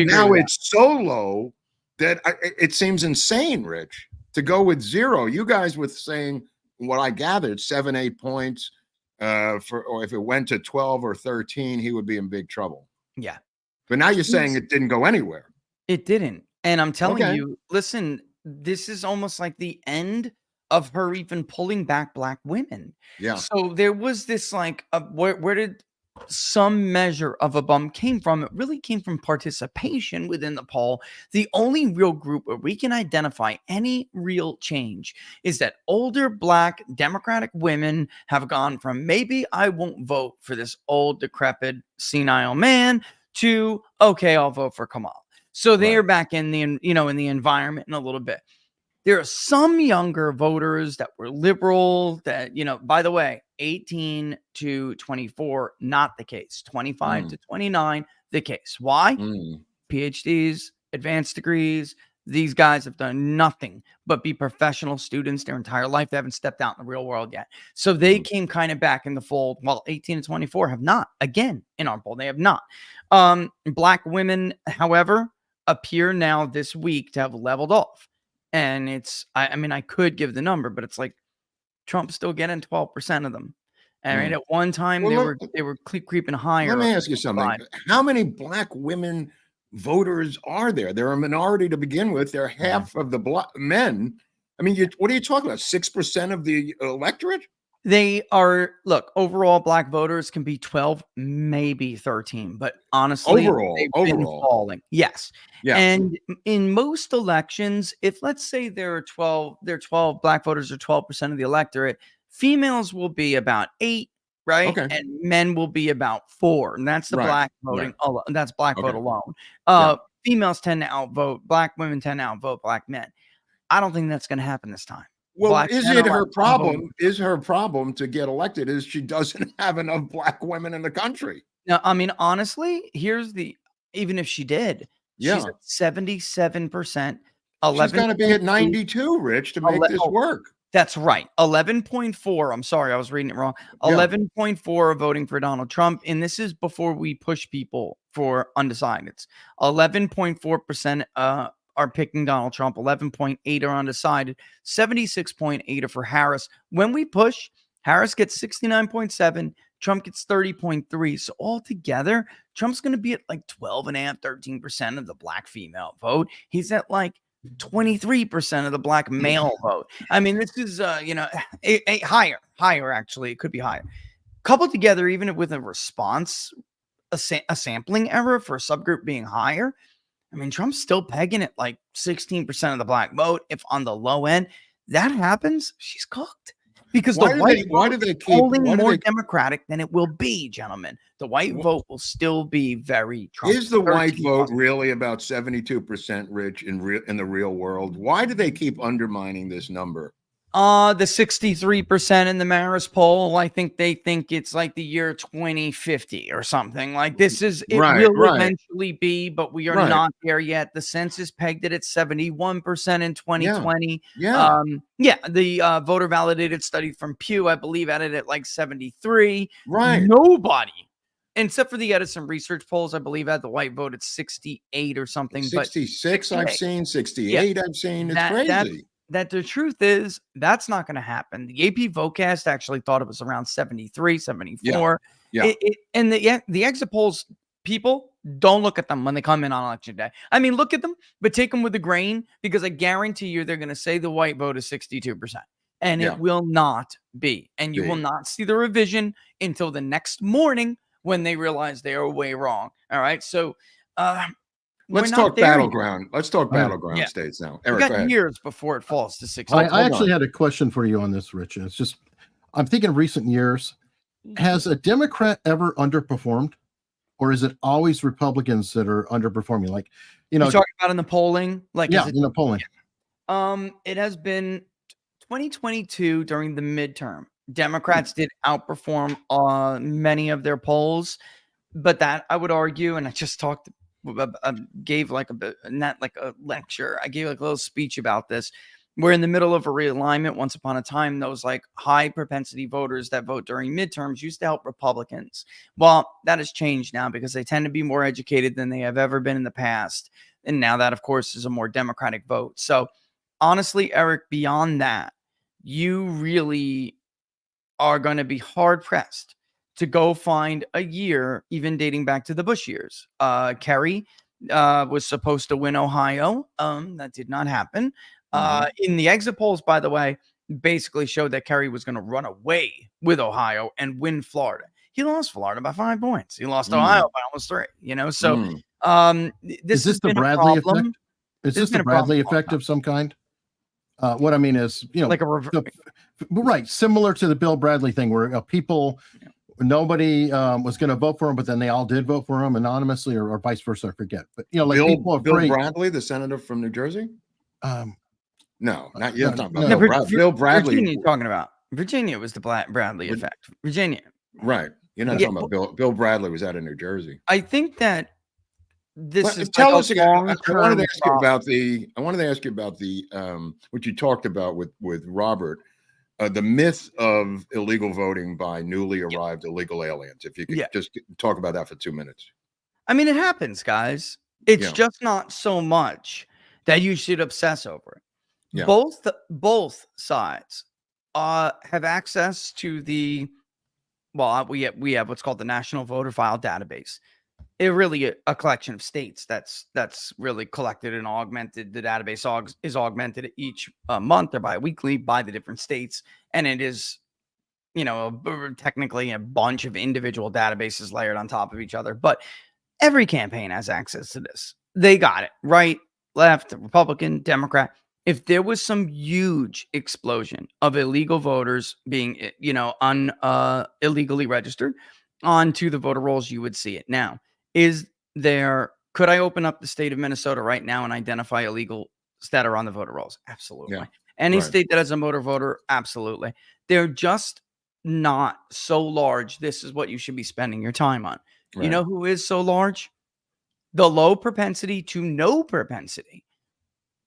now it's so low that it seems insane, Rich, to go with zero. You guys were saying, what I gathered, 7-8 points, or if it went to 12 or 13, he would be in big trouble. Yeah, but now you're saying it didn't go anywhere. It didn't, and I'm telling you, listen, this is almost like the end of her even pulling back black women. Yeah. So there was this where did some measure of a bump came from? It really came from participation within the poll. The only real group where we can identify any real change is that older black Democratic women have gone from maybe I won't vote for this old, decrepit, senile man to okay, I'll vote for Kamala. So they are back in the in the environment in a little bit. There are some younger voters that were liberal that, by the way, 18 to 24, not the case. 25 to 29, the case. Why? PhDs, advanced degrees. These guys have done nothing but be professional students their entire life. They haven't stepped out in the real world yet. So they came kind of back in the fold, while 18 to 24 have not. Again, in our poll, they have not. Black women, however, appear now this week to have leveled off. And it's, I could give the number, but it's like Trump's still getting 12% of them. And right, at one time they were creeping higher. Let me ask you something. How many black women voters are there? They're a minority to begin with. They're half of the black men. What are you talking about? 6% of the electorate? They are, look, overall black voters can be 12, maybe 13, but honestly, they've been falling. Yes. Yeah. And in most elections, if let's say there are 12 black voters are 12% of the electorate, females will be about 8, right? Okay. And men will be about 4. And that's the black voting. That's black vote alone. Females tend to outvote, black women tend to outvote black men. I don't think that's going to happen this time. Well, is it her problem? Is her problem to get elected is she doesn't have enough black women in the country? No, I mean, honestly, even if she did, she's at 77%. She's going to be at 92, Rich, to make this work. That's right. 11.4. I'm sorry, I was reading it wrong. 11.4 are voting for Donald Trump. And this is before we push people for undecideds. 11.4% are picking Donald Trump. 11.8 are undecided. 76.8 are for Harris. When we push, Harris gets 69.7. Trump gets 30.3. So altogether, Trump's going to be at like 12.5, 13% of the black female vote. He's at like 23% of the black male vote. I mean, this is, higher, actually. It could be higher. Coupled together, even with a response, a sampling error for a subgroup being higher, I mean, Trump's still pegging it like 16% of the black vote. If on the low end that happens, she's cooked. Because the white vote is polling more Democratic than it will be, gentlemen. The white vote will still be very Trump. Is the white vote really about 72%, Rich, in the real world? Why do they keep undermining this number? The 63% in the Baris poll, I think they think it's like the year 2050 or something. Like this is, it will eventually be, but we are not there yet. The census pegged it at 71% in 2020. The voter validated study from Pew, I believe, had it at like 73. Nobody, except for the Edison research polls, I believe, had the white vote at 68 or something. 66 I've seen, 68 I've seen. It's crazy. That the truth is that's not going to happen. The AP Vocast actually thought it was around 73, 74. And the exit polls, people don't look at them when they come in on election day. I mean, look at them, but take them with a grain, because I guarantee you they're going to say the white vote is 62%. And it will not be. And you will not see the revision until the next morning when they realize they are way wrong. All right. So, let's talk battleground. Let's talk battleground states now. Eric, we got years before it falls to 60. I actually had a question for you on this, Rich. It's just, I'm thinking of recent years. Has a Democrat ever underperformed, or is it always Republicans that are underperforming? Like, you're talking about in the polling, like in the polling. It has been 2022 during the midterm. Democrats did outperform many of their polls, but that I would argue, and I just gave like not like a lecture. I gave like a little speech about this. We're in the middle of a realignment. Once upon a time, those like high propensity voters that vote during midterms used to help Republicans. Well, that has changed now because they tend to be more educated than they have ever been in the past. And now that, of course, is a more Democratic vote. So honestly, Eric, beyond that, you really are going to be hard pressed to go find a year, even dating back to the Bush years. Kerry was supposed to win Ohio. That did not happen. In the exit polls, by the way, basically showed that Kerry was going to run away with Ohio and win Florida. He lost Florida by 5 points. He lost Ohio by almost 3. So is this the Bradley effect? Is this the Bradley effect of some kind? What I mean is, like a similar to the Bill Bradley thing, where people. Nobody was going to vote for him, but then they all did vote for him anonymously, or vice versa. I forget. But Bill Bradley, the senator from New Jersey. No, not yet. Bill Bradley. Virginia, you're talking about Virginia was the Bradley effect. Virginia, right? You're not talking about Bill Bradley was out of New Jersey. I think that this is. Tell us again. I wanted to ask you about the what you talked about with Robert. The myth of illegal voting by newly arrived illegal aliens. If you could just talk about that for 2 minutes. I mean, it happens, guys. It's just not so much that you should obsess over it. Both sides have access to the, we have what's called the National Voter File Database. It really a collection of states that's really collected and augmented. The database is augmented each month or bi-weekly by the different states, and it is technically a bunch of individual databases layered on top of each other, but every campaign has access to this. They got it. Right, left, Republican, Democrat. If there was some huge explosion of illegal voters being, illegally registered onto the voter rolls, you would see it. Now, could I open up the state of Minnesota right now and identify illegals that are on the voter rolls? Absolutely. Yeah. Any state that has a motor voter, absolutely. They're just not so large. This is what you should be spending your time on. Right. You know who is so large? The low propensity to no propensity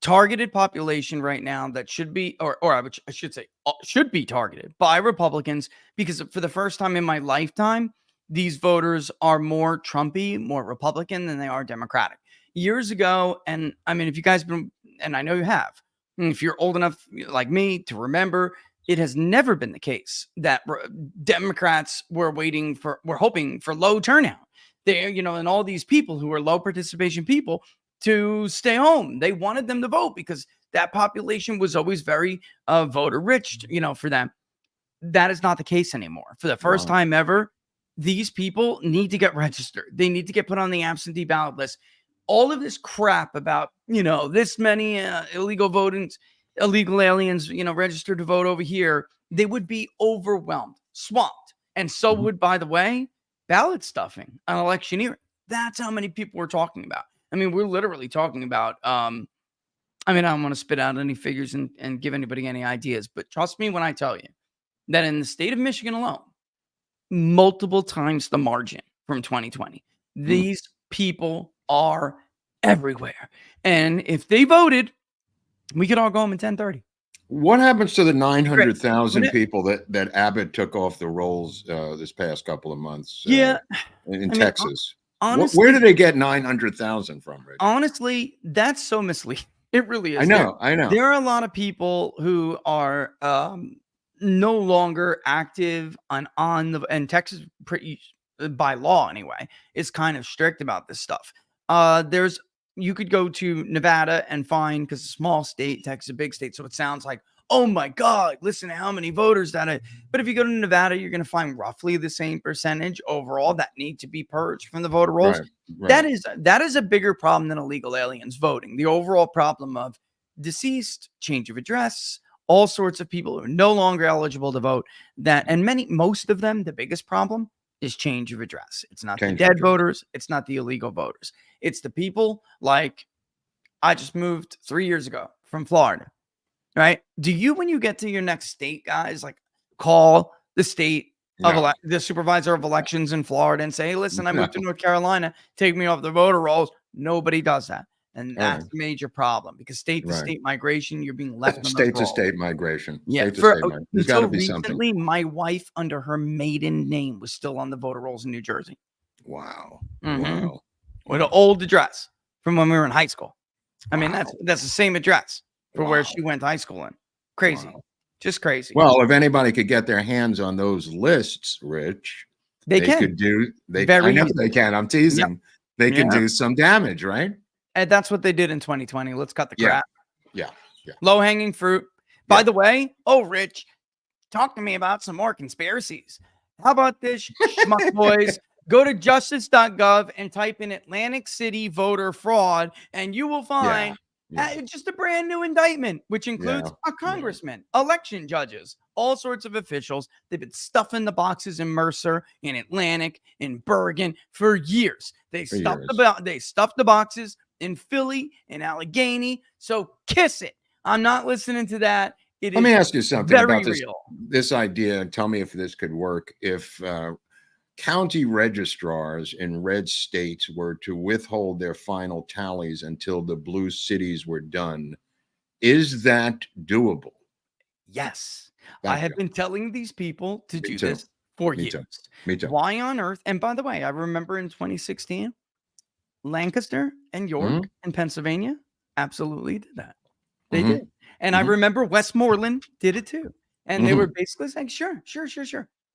targeted population right now that should be, or I should say, should be targeted by Republicans, because for the first time in my lifetime, these voters are more Trumpy, more Republican than they are Democratic. Years ago, and I mean, if you guys been, and I know you have, if you're old enough like me to remember, it has never been the case that Democrats were hoping for low turnout. They, and all these people who are low participation people to stay home. They wanted them to vote because that population was always very voter rich, for them. That is not the case anymore. For the first time ever, these people need to get registered. They need to get put on the absentee ballot list. All of this crap about, this many illegal aliens, registered to vote over here, they would be overwhelmed, swamped. And so would, by the way, ballot stuffing on electioneering. That's how many people we're talking about. I mean, we're literally talking about, I don't want to spit out any figures and give anybody any ideas, but trust me when I tell you that in the state of Michigan alone, multiple times the margin from 2020, these people are everywhere. And if they voted, we could all go home at 10:30. What happens to the 900,000 people that Abbott took off the rolls this past couple of months in Texas? Honestly, where did they get 900,000 from, Rich? Honestly, that's so misleading. It really is. I know. There are a lot of people who are no longer active and Texas, pretty by law anyway, is kind of strict about this stuff. You could go to Nevada and find, because it's a small state, Texas, a big state, so it sounds like, oh my God, listen to how many voters but if you go to Nevada, you're going to find roughly the same percentage overall that need to be purged from the voter rolls. Right. That is a bigger problem than illegal aliens voting. The overall problem of deceased, change of address, all sorts of people who are no longer eligible to vote, most of them, the biggest problem is change of address. It's not the dead voters. It's not the illegal voters. It's the people like, I just moved 3 years ago from Florida, right? Do you, when you get to your next state, guys, like call the state of the supervisor of elections in Florida and say, hey, listen, I moved to North Carolina, take me off the voter rolls? Nobody does that. And that's a major problem, because state to state migration, you're being left state to state migration. Yeah. There's got to be recently, something. my wife under her maiden name was still on the voter rolls in New Jersey. Wow. Wow. With an old address from when we were in high school. I mean, that's the same address for where she went to high school in. Crazy. Just crazy. Well, if anybody could get their hands on those lists, Rich, they can. Could do. I know they can. I'm teasing. Yep. They can do some damage, right? And that's what they did in 2020. Let's cut the crap. Yeah. Low hanging fruit. By the way, Rich, talk to me about some more conspiracies. How about this, schmuck boys? Go to justice.gov and type in Atlantic City voter fraud, and you will find just a brand new indictment, which includes a congressman, election judges, all sorts of officials. They've been stuffing the boxes in Mercer, in Atlantic, in Bergen for years. They stuffed the boxes in Philly, in Allegheny. So kiss it. I'm not listening to that. Let me ask you something about this idea, and tell me if this could work. If county registrars in red states were to withhold their final tallies until the blue cities were done, is that doable? Yes. I have been telling these people to do this for years. Me too. Why on earth? And by the way, I remember in 2016, Lancaster and York and Pennsylvania absolutely did that. They did. And I remember Westmoreland did it too. And they were basically saying, sure.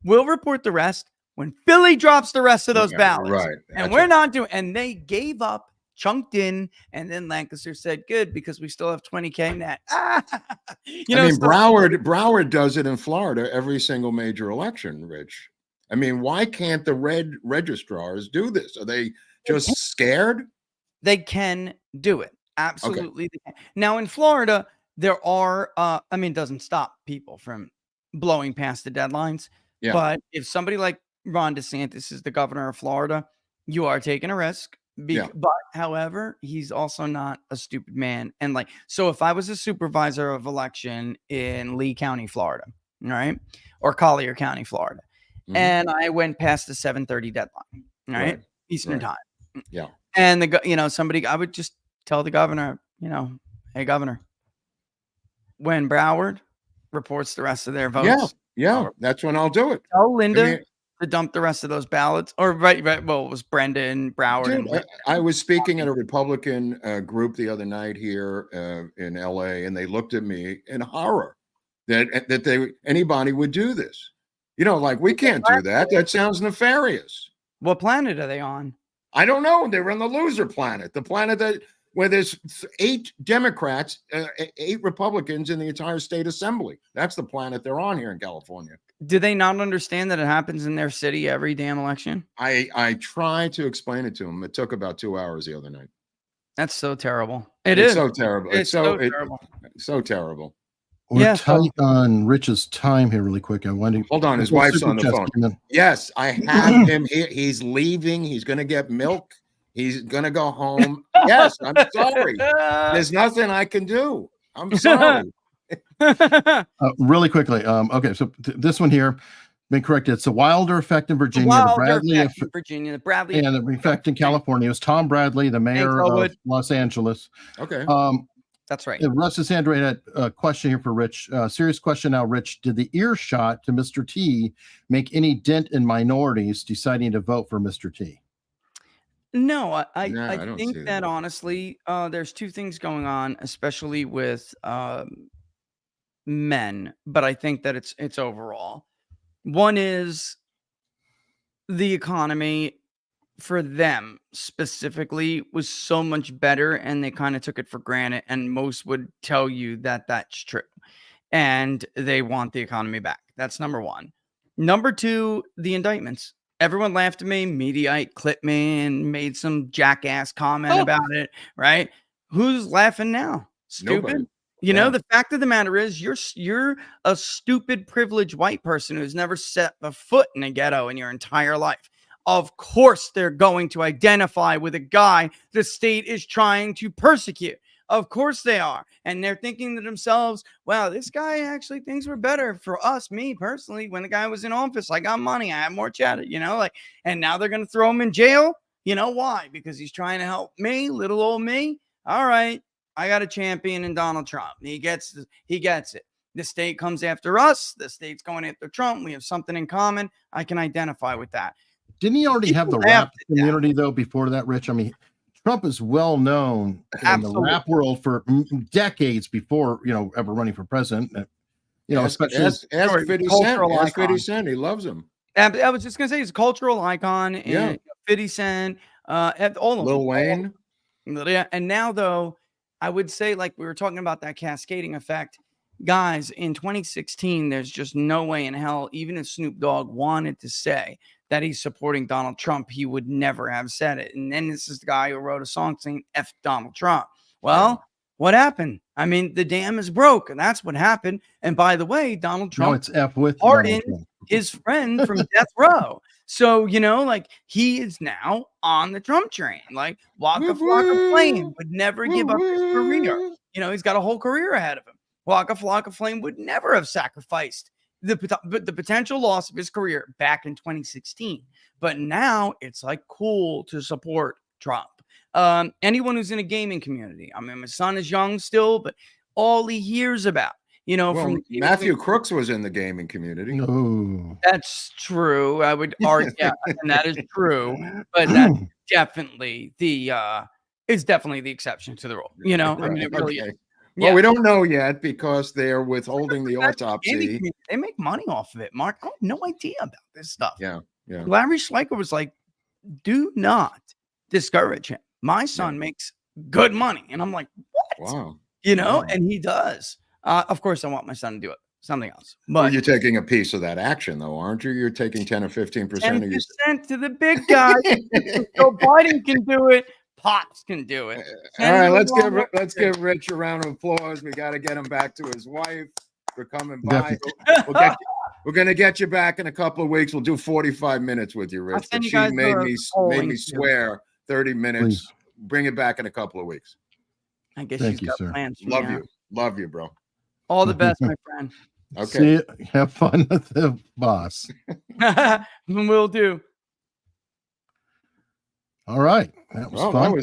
We'll report the rest when Philly drops the rest of those ballots. Right. And we're not doing, and they gave up chunked in, and then Lancaster said, "Good, because we still have 20K net." You know, I mean, Broward does it in Florida every single major election, Rich. I mean, why can't the red registrars do this? Are they just scared? They can do it. Absolutely. Okay. Now in Florida, there are, I mean, it doesn't stop people from blowing past the deadlines. Yeah. But if somebody like Ron DeSantis is the governor of Florida, you are taking a risk. But however, he's also not a stupid man. And like, so if I was a supervisor of election in Lee County, Florida, right, or Collier County, Florida, and I went past the 7:30 deadline, right, Eastern time. Yeah. And somebody, I would just tell the governor, hey, governor, when Broward reports the rest of their votes, that's when I'll do it. Tell Linda to dump the rest of those ballots. Or right. Well, it was Brendan Broward. Dude, I was speaking at a Republican group the other night here in LA, and they looked at me in horror that anybody would do this. Like, we can't do that. That sounds nefarious. What planet are they on? I don't know. They're on the loser planet, the planet where there's 8 Democrats, 8 Republicans in the entire state assembly. That's the planet they're on here in California. Do they not understand that it happens in their city every damn election? I tried to explain it to them. It took about 2 hours the other night. That's so terrible. It's so terrible. It's so terrible. So terrible. We're tight on Rich's time here really quick. I wonder. Hold on. His wife's on the phone. Yes, I have him here. He's leaving. He's going to get milk. He's going to go home. Yes, I'm sorry. There's nothing I can do. I'm sorry. Really quickly. Okay, so this one here, been corrected. It's the Wilder effect in Virginia, the Bradley effect, and the effect in California. It was Tom Bradley, the mayor of Los Angeles. Okay. That's right. Russ Sandra had a question here for Rich. Serious question now, Rich. Did the earshot to Mr. T make any dent in minorities deciding to vote for Mr. T? No, I think that honestly, there's 2 things going on, especially with men, but I think that it's overall. One is the economy for them specifically was so much better, and they kind of took it for granted, and most would tell you that that's true, and they want the economy back. That's number 1. Number 2, the indictments. Everyone laughed at me, Mediaite clipped me and made some jackass comment about it, right? Who's laughing now? Stupid. Nobody. You know, the fact of the matter is you're a stupid privileged white person who's never set a foot in a ghetto in your entire life. Of course, they're going to identify with a guy the state is trying to persecute. Of course they are. And they're thinking to themselves, wow, this guy actually thinks we're better for us. Me personally, when the guy was in office, I got money. I had more chatter, and now they're going to throw him in jail. You know why? Because he's trying to help me, little old me. All right. I got a champion in Donald Trump. He gets it. The state comes after us. The state's going after Trump. We have something in common. I can identify with that. Didn't he already have the rap community, though, before that, Rich? I mean, Trump is well known in the rap world for decades before, ever running for president. Especially as 50 Cent. 50 Cent. He loves him. I was just going to say he's a cultural icon. And 50 Cent, all of Lil Wayne. Yeah. And now, though, I would say, like we were talking about that cascading effect, guys, in 2016, there's just no way in hell, even if Snoop Dogg wanted to say that he's supporting Donald Trump, he would never have said it. And then this is the guy who wrote a song saying F Donald Trump. Well, what happened? I mean, the dam is broke, and that's what happened. And by the way, Donald Trump pardoned his friend from death row. So, he is now on the Trump train. Like, Waka Flocka Flame would never give up his career. He's got a whole career ahead of him. Waka Flocka Flame would never have sacrificed the potential loss of his career back in 2016. But now it's like cool to support Trump. Anyone who's in a gaming community. I mean, my son is young still, but all he hears about, from Matthew Crooks was in the gaming community. Oh. That's true. I would argue, and that is true. But that's definitely the exception to the rule. I mean, it really is. Well, we don't know yet because they're withholding the autopsy. They make money off of it, Mark. I have no idea about this stuff. Yeah. Larry Schleicher was like, do not discourage him. My son makes good money. And I'm like, what? Wow. You know, and he does. Of course, I want my son to do it. Something else. But well, you're taking a piece of that action, though, aren't you? You're taking 10 or 15% of your 10% to the big guys. Joe Biden can do it. Pops can do it. All right, let's give Rich a round of applause. We got to get him back to his wife for coming by. We're going to get you back in a couple of weeks. We'll do 45 minutes with you, Rich. But she made me swear 30 minutes. Please. Bring it back in a couple of weeks. I guess she's got plans. Love you, bro. All the best, my friend. Okay. Have fun with the boss. Will do. All right. That was fun.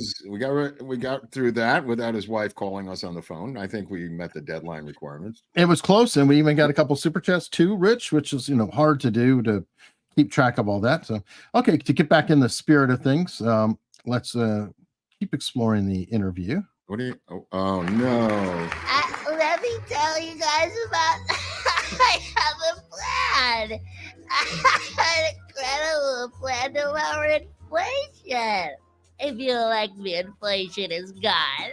We got through that without his wife calling us on the phone. I think we met the deadline requirements. It was close, and we even got a couple super chats too, Rich, which is hard to do to keep track of all that. So okay, to get back in the spirit of things, let's keep exploring the interview. What do you oh no. Let me tell you guys about I have a plan. An incredible plan to lower inflation. If you like me, inflation is gone.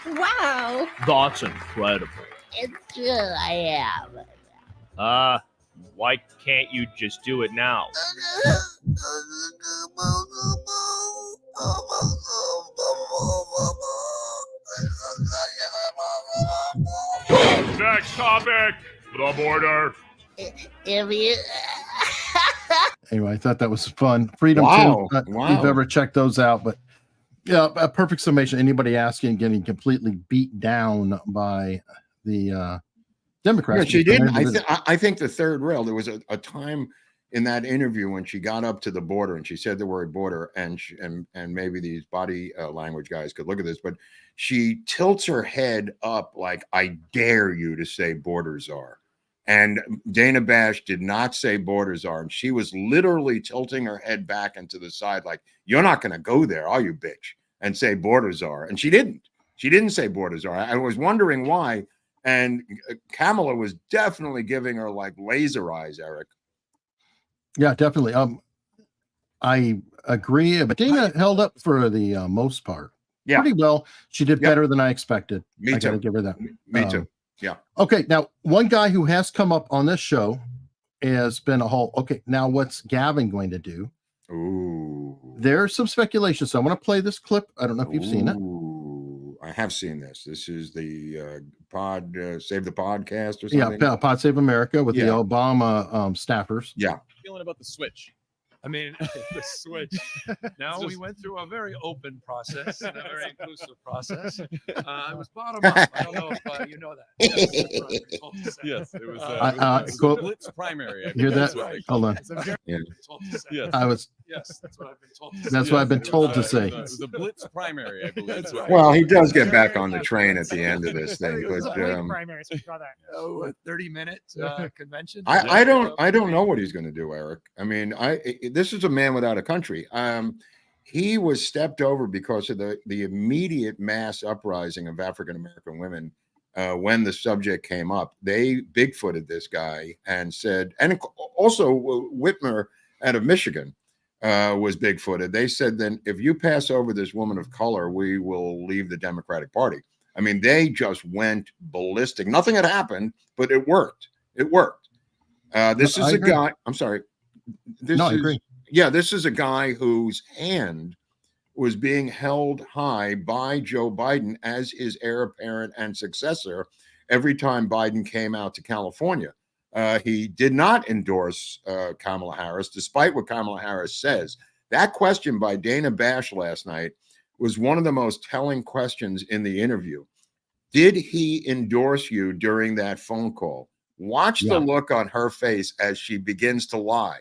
Wow. That's incredible. It's true, I am. Why can't you just do it now? Next topic, the border. If you... Anyway, I thought that was fun. Freedom wow. If you've ever checked those out, but yeah, a perfect summation. Anybody asking, getting completely beat down by the Democrats. Yeah, she didn't. I think the third rail, there was a time in that interview when she got up to the border and she said the word border, and maybe these body language guys could look at this, but she tilts her head up like, I dare you to say borders are. And Dana Bash did not say borders are. And she was literally tilting her head back and to the side like, you're not going to go there, are you, bitch? And say borders are. And she didn't. She didn't say borders are. I was wondering why. And Kamala was definitely giving her like laser eyes, Eric. Yeah, definitely. I agree. But Dana held up for the most part. Yeah. Pretty well. She did better than I expected. Me too. I gotta give her that. Me too. Yeah. Okay. Now, one guy who has come up on this show has been a whole. Okay. Now, what's Gavin going to do? Ooh. There's some speculation. So I want to play this clip. I don't know if you've seen it. I have seen this. This is the Pod Save the Podcast or something. Yeah, Pod Save America with the Obama staffers. Yeah. Feeling about the switch. I mean, the switch. Now we went through a very open process and a very inclusive process. It was bottom up. I don't know if you know that. Yes, it was a blitz primary. Hear that? Hold on. Yes. I was. Yes, that's what I've been told. That's what I've been told to say. It was a blitz primary, I believe. Well, he does get back on the train at the end of this thing, but 30-minute convention. I don't know what he's going to do, Eric. I mean, this is a man without a country. He was stepped over because of the immediate mass uprising of African American women when the subject came up. They Bigfooted this guy and said, and also Whitmer out of Michigan was Bigfooted. They said, then if you pass over this woman of color, we will leave the Democratic Party. I mean, they just went ballistic. Nothing had happened, but it worked. It worked. This is a guy. I'm sorry. I agree. Yeah, this is a guy whose hand was being held high by Joe Biden as his heir apparent and successor every time Biden came out to California. He did not endorse Kamala Harris, despite what Kamala Harris says. That question by Dana Bash last night was one of the most telling questions in the interview. Did he endorse you during that phone call? Watch the look on her face as she begins to lie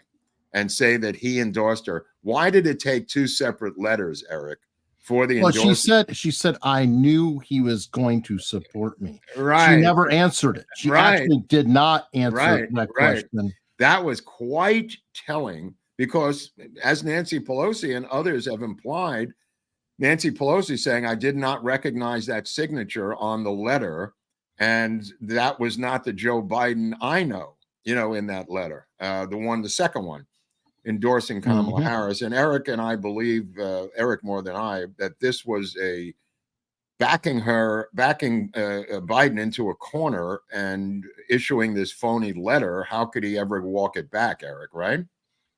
and say that he endorsed her. Why did it take two separate letters, Eric, for the endorsement? She said, I knew he was going to support me. Right. She never answered it. She actually did not answer that question. That was quite telling because, as Nancy Pelosi and others have implied, Nancy Pelosi saying, I did not recognize that signature on the letter, and that was not the Joe Biden I know, in that letter, the second one. endorsing Kamala Harris. And Eric and I believe, Eric more than I, that this was a backing Biden into a corner and issuing this phony letter. How could he ever walk it back, Eric? Right?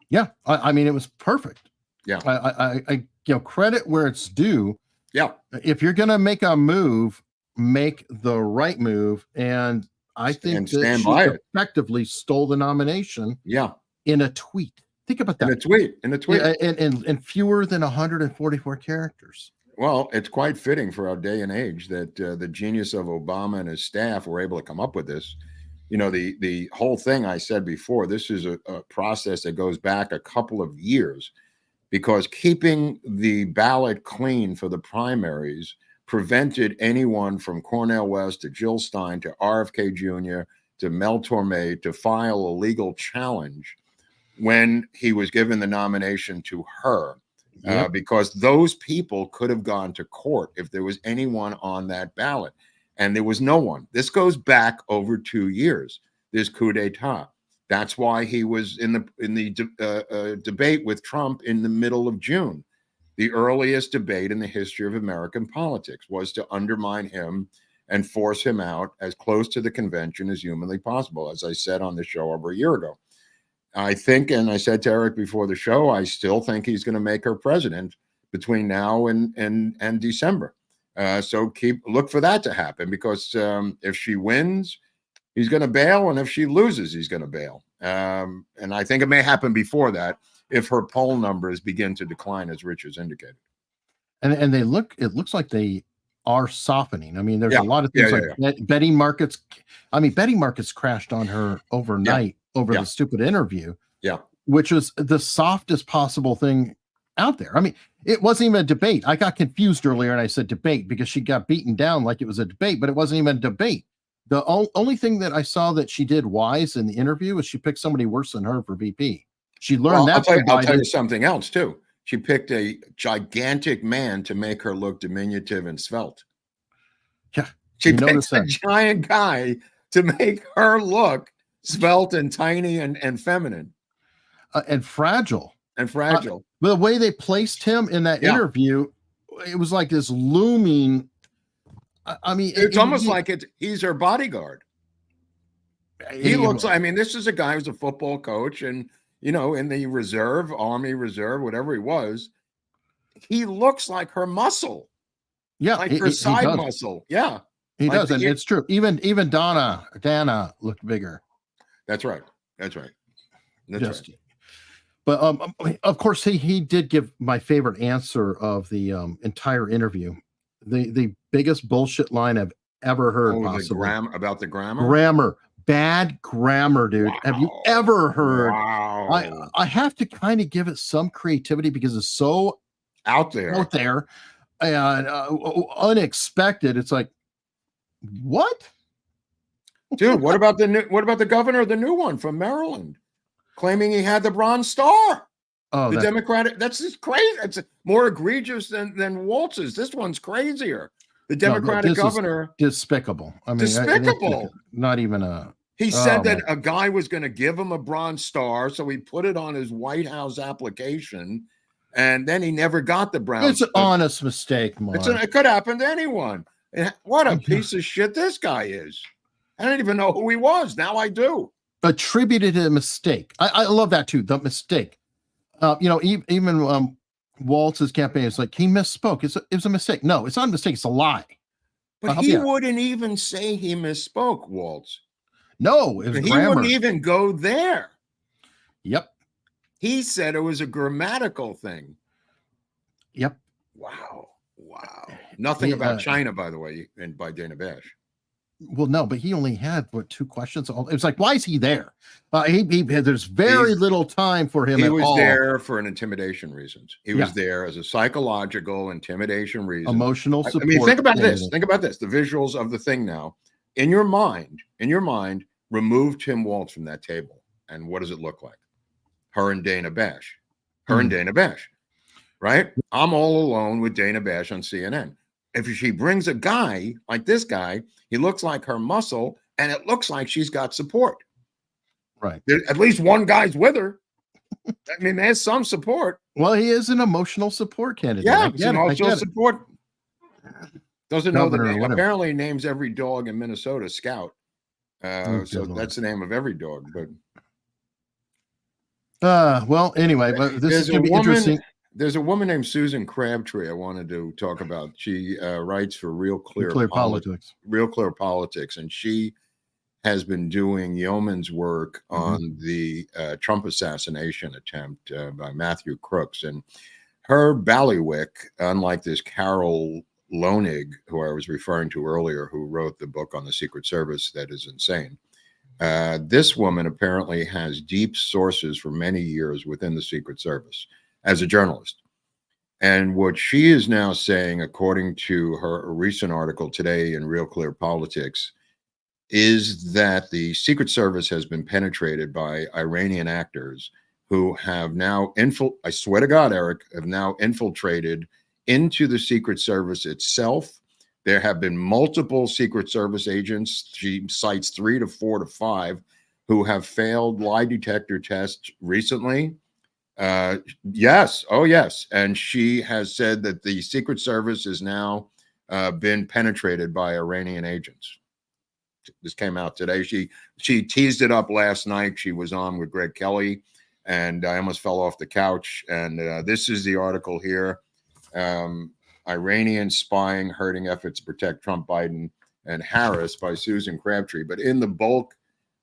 Yeah, I mean, it was perfect. Yeah, I credit where it's due. Yeah, if you're gonna make a move, make the right move, and I think that she effectively stole the nomination. Yeah, in a tweet. Think about that. In a tweet, and fewer than 144 characters. Well, it's quite fitting for our day and age that the genius of Obama and his staff were able to come up with this. You know, the whole thing I said before, this is a process that goes back a couple of years, because keeping the ballot clean for the primaries prevented anyone from Cornel West to Jill Stein to RFK Jr. to Mel Torme to file a legal challenge when he was given the nomination to her. Because those people could have gone to court if there was anyone on that ballot, and there was no one. This goes back over 2 years, this coup d'etat. That's why he was in the debate with Trump in the middle of June. The earliest debate in the history of American politics was to undermine him and force him out as close to the convention as humanly possible, as I said on the show over a year ago. I think, and I said to Eric before the show, I still think he's going to make her president between now and December. So look for that to happen, because if she wins, he's going to bail, and if she loses, he's going to bail. And I think it may happen before that if her poll numbers begin to decline, as Rich has indicated. And it looks like they are softening. I mean, there's a lot of things betting markets. I mean, betting markets crashed on her overnight over the stupid interview. Yeah. Which was the softest possible thing out there. I mean, it wasn't even a debate. I got confused earlier and I said debate because she got beaten down like it was a debate, but it wasn't even a debate. The only thing that I saw that she did wise in the interview was she picked somebody worse than her for VP. She learned that. I'll tell you something else too. She picked a gigantic man to make her look diminutive and svelte. Yeah. She picked a giant guy to make her look svelte and tiny and feminine. And fragile. The way they placed him in that interview, it was like this looming. I mean, it's almost like he's her bodyguard. He looks like, I mean, this is a guy who's a football coach and, you know, in the reserve, Army Reserve, whatever he was, he looks like her muscle. Yeah. Like her side muscle. Yeah. He does. And it's true. Even Dana looked bigger. That's right. That's right. But of course, he did give my favorite answer of the entire interview. The biggest bullshit line I've ever heard. About the grammar? Grammar. Bad grammar, dude. Wow. Have you ever heard? Wow. I have to kind of give it some creativity because it's so out there and unexpected. It's like, what? Dude, what about the governor of the new one from Maryland claiming he had the Bronze Star? Oh, the Democratic, that's just crazy. It's more egregious than Walz's. This one's crazier. The Democratic governor. Despicable. I mean, despicable. Not even a. He said that a guy was going to give him a Bronze Star, so he put it on his White House application, and then he never got the Bronze. It's an honest mistake, Mark. It could happen to anyone. What a piece of shit this guy is. I don't even know who he was. Now I do. Attributed a mistake. I love that too. The mistake. You know, even Walz's campaign is like he misspoke. It was a mistake. No, it's not a mistake. It's a lie. But he wouldn't even say he misspoke, Walz. No, he wouldn't even go there. Yep. He said it was a grammatical thing. Yep. Wow. Nothing about China, by the way, and by Dana Bash. Well, no, but he only had 2 questions. It was like, why is he there? There's very little time for him. He was there for an intimidation reasons. He was there as a psychological intimidation reason. Emotional support. I mean, think about this. Think about this. The visuals of the thing now. In your mind, remove Tim Walz from that table. And what does it look like? Her and Dana Bash. And Dana Bash. Right? I'm all alone with Dana Bash on CNN. If she brings a guy like this guy, he looks like her muscle, and it looks like she's got support. Right. At least one guy's with her. I mean, there's some support. Well, he is an emotional support candidate. Yeah, it's emotional support. Doesn't know the Governor or name. whatever. Apparently names every dog in Minnesota Scout. Oh, So good Lord. that's the name of every dog. But well, anyway, but this is going to be interesting. There's a woman named Susan Crabtree I wanted to talk about. She writes for Real Clear Politics. Real Clear Politics, and she has been doing yeoman's work on the Trump assassination attempt by Matthew Crooks. And her ballywick, unlike this Carol Loenig, who I was referring to earlier, who wrote the book on the Secret Service that is insane. This woman apparently has deep sources for many years within the Secret Service as a journalist. And what she is now saying, according to her recent article today in Real Clear Politics, is that the Secret Service has been penetrated by Iranian actors who have now, I swear to God, Eric, have now infiltrated into the Secret Service itself. There have been multiple Secret Service agents, she cites 3 to 4 to 5, who have failed lie detector tests recently. Yes. Oh, yes. And she has said that the Secret Service has now been penetrated by Iranian agents. This came out today. She teased it up last night. She was on with Greg Kelly, and I almost fell off the couch. And this is the article here. Iranian spying hurting efforts to protect Trump, Biden, and Harris by Susan Crabtree. But in the bulk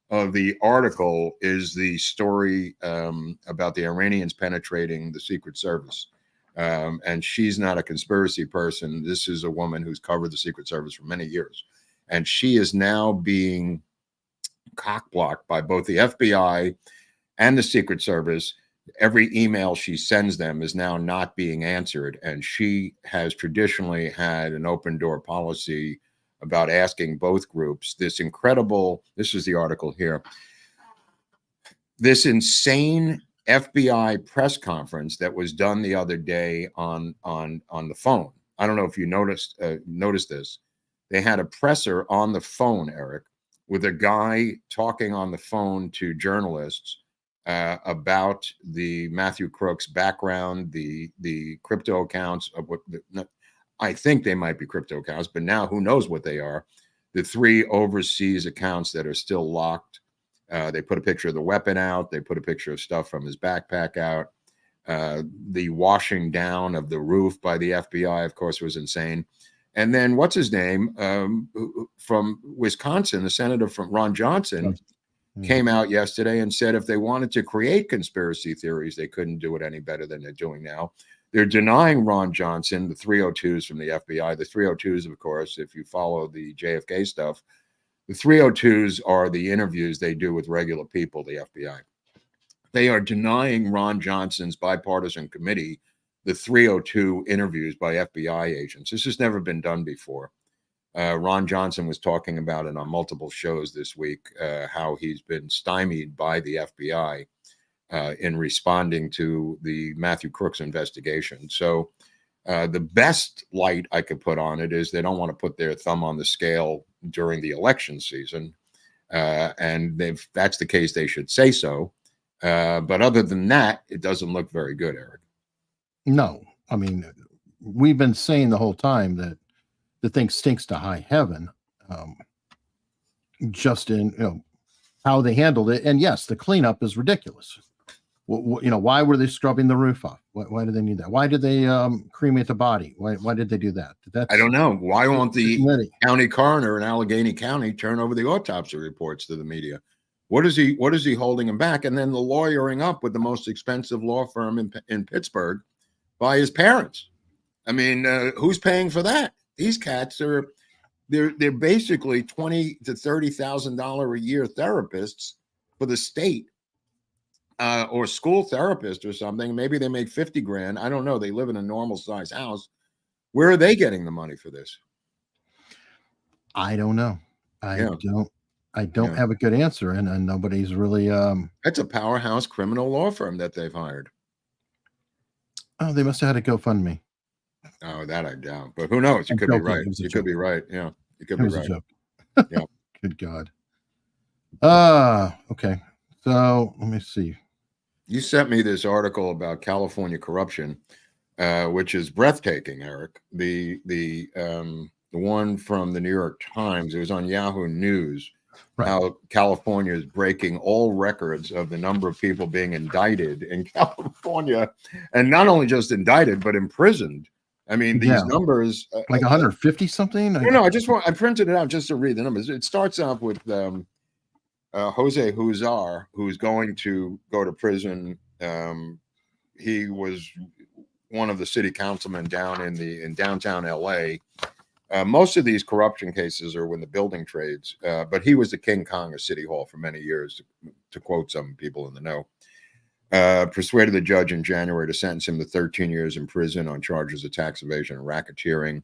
of the article is the story about the Iranians penetrating the Secret Service. And she's not a conspiracy person. This is a woman who's covered the Secret Service for many years. And she is now being cock-blocked by both the FBI and the Secret Service. Every email she sends them is now not being answered. And she has traditionally had an open door policy about asking both groups this incredible, this is the article here, this insane FBI press conference that was done the other day on the phone. I don't know if you noticed this. They had a presser on the phone, Eric, with a guy talking on the phone to journalists about the Matthew Crooks background, the crypto accounts of what I think they might be crypto accounts, but now who knows what they are. The 3 overseas accounts that are still locked. They put a picture of the weapon out. They put a picture of stuff from his backpack out. The washing down of the roof by the FBI, of course, was insane. And then what's his name from Wisconsin, the senator from Ron Johnson, came out yesterday and said if they wanted to create conspiracy theories, they couldn't do it any better than they're doing now. They're denying Ron Johnson the 302s from the FBI. The 302s, of course, if you follow the JFK stuff, the 302s are the interviews they do with regular people, the FBI. They are denying Ron Johnson's bipartisan committee the 302 interviews by FBI agents. This has never been done before. Ron Johnson was talking about it on multiple shows this week, how he's been stymied by the FBI in responding to the Matthew Crooks investigation. So the best light I could put on it is they don't want to put their thumb on the scale during the election season. And if that's the case, they should say so. But other than that, it doesn't look very good, Eric. No, I mean, we've been saying the whole time that the thing stinks to high heaven, just in how they handled it. And yes, the cleanup is ridiculous. Why were they scrubbing the roof off? Why did they need that? Why did they cremate the body? Why did they do that? I don't know. Why won't the county coroner in Allegheny County turn over the autopsy reports to the media? What is he holding him back? And then the lawyering up with the most expensive law firm in Pittsburgh by his parents. I mean, who's paying for that? These cats they're basically $20,000 to $30,000 a year therapists for the state, or school therapist or something. Maybe they make 50 grand. I don't know. They live in a normal size house. Where are they getting the money for this? I don't know. I don't have a good answer, and nobody's really. That's a powerhouse criminal law firm that they've hired. Oh, they must have had a GoFundMe. Oh, that I doubt. But who knows? You could be right. You could be right. Yeah, you could be right. Yeah. Good God. Okay. So let me see. You sent me this article about California corruption, which is breathtaking, Eric. The one from the New York Times, it was on Yahoo News, right. How California is breaking all records of the number of people being indicted in California, and not only just indicted, but imprisoned. I mean, these numbers, like 150 something. No, I printed it out just to read the numbers. It starts off with Jose Huzar, who's going to go to prison. He was one of the city councilmen down in downtown LA. Most of these corruption cases are in the building trades, but he was the King Kong of City Hall for many years, to quote some people in the know. Persuaded the judge in January to sentence him to 13 years in prison on charges of tax evasion and racketeering.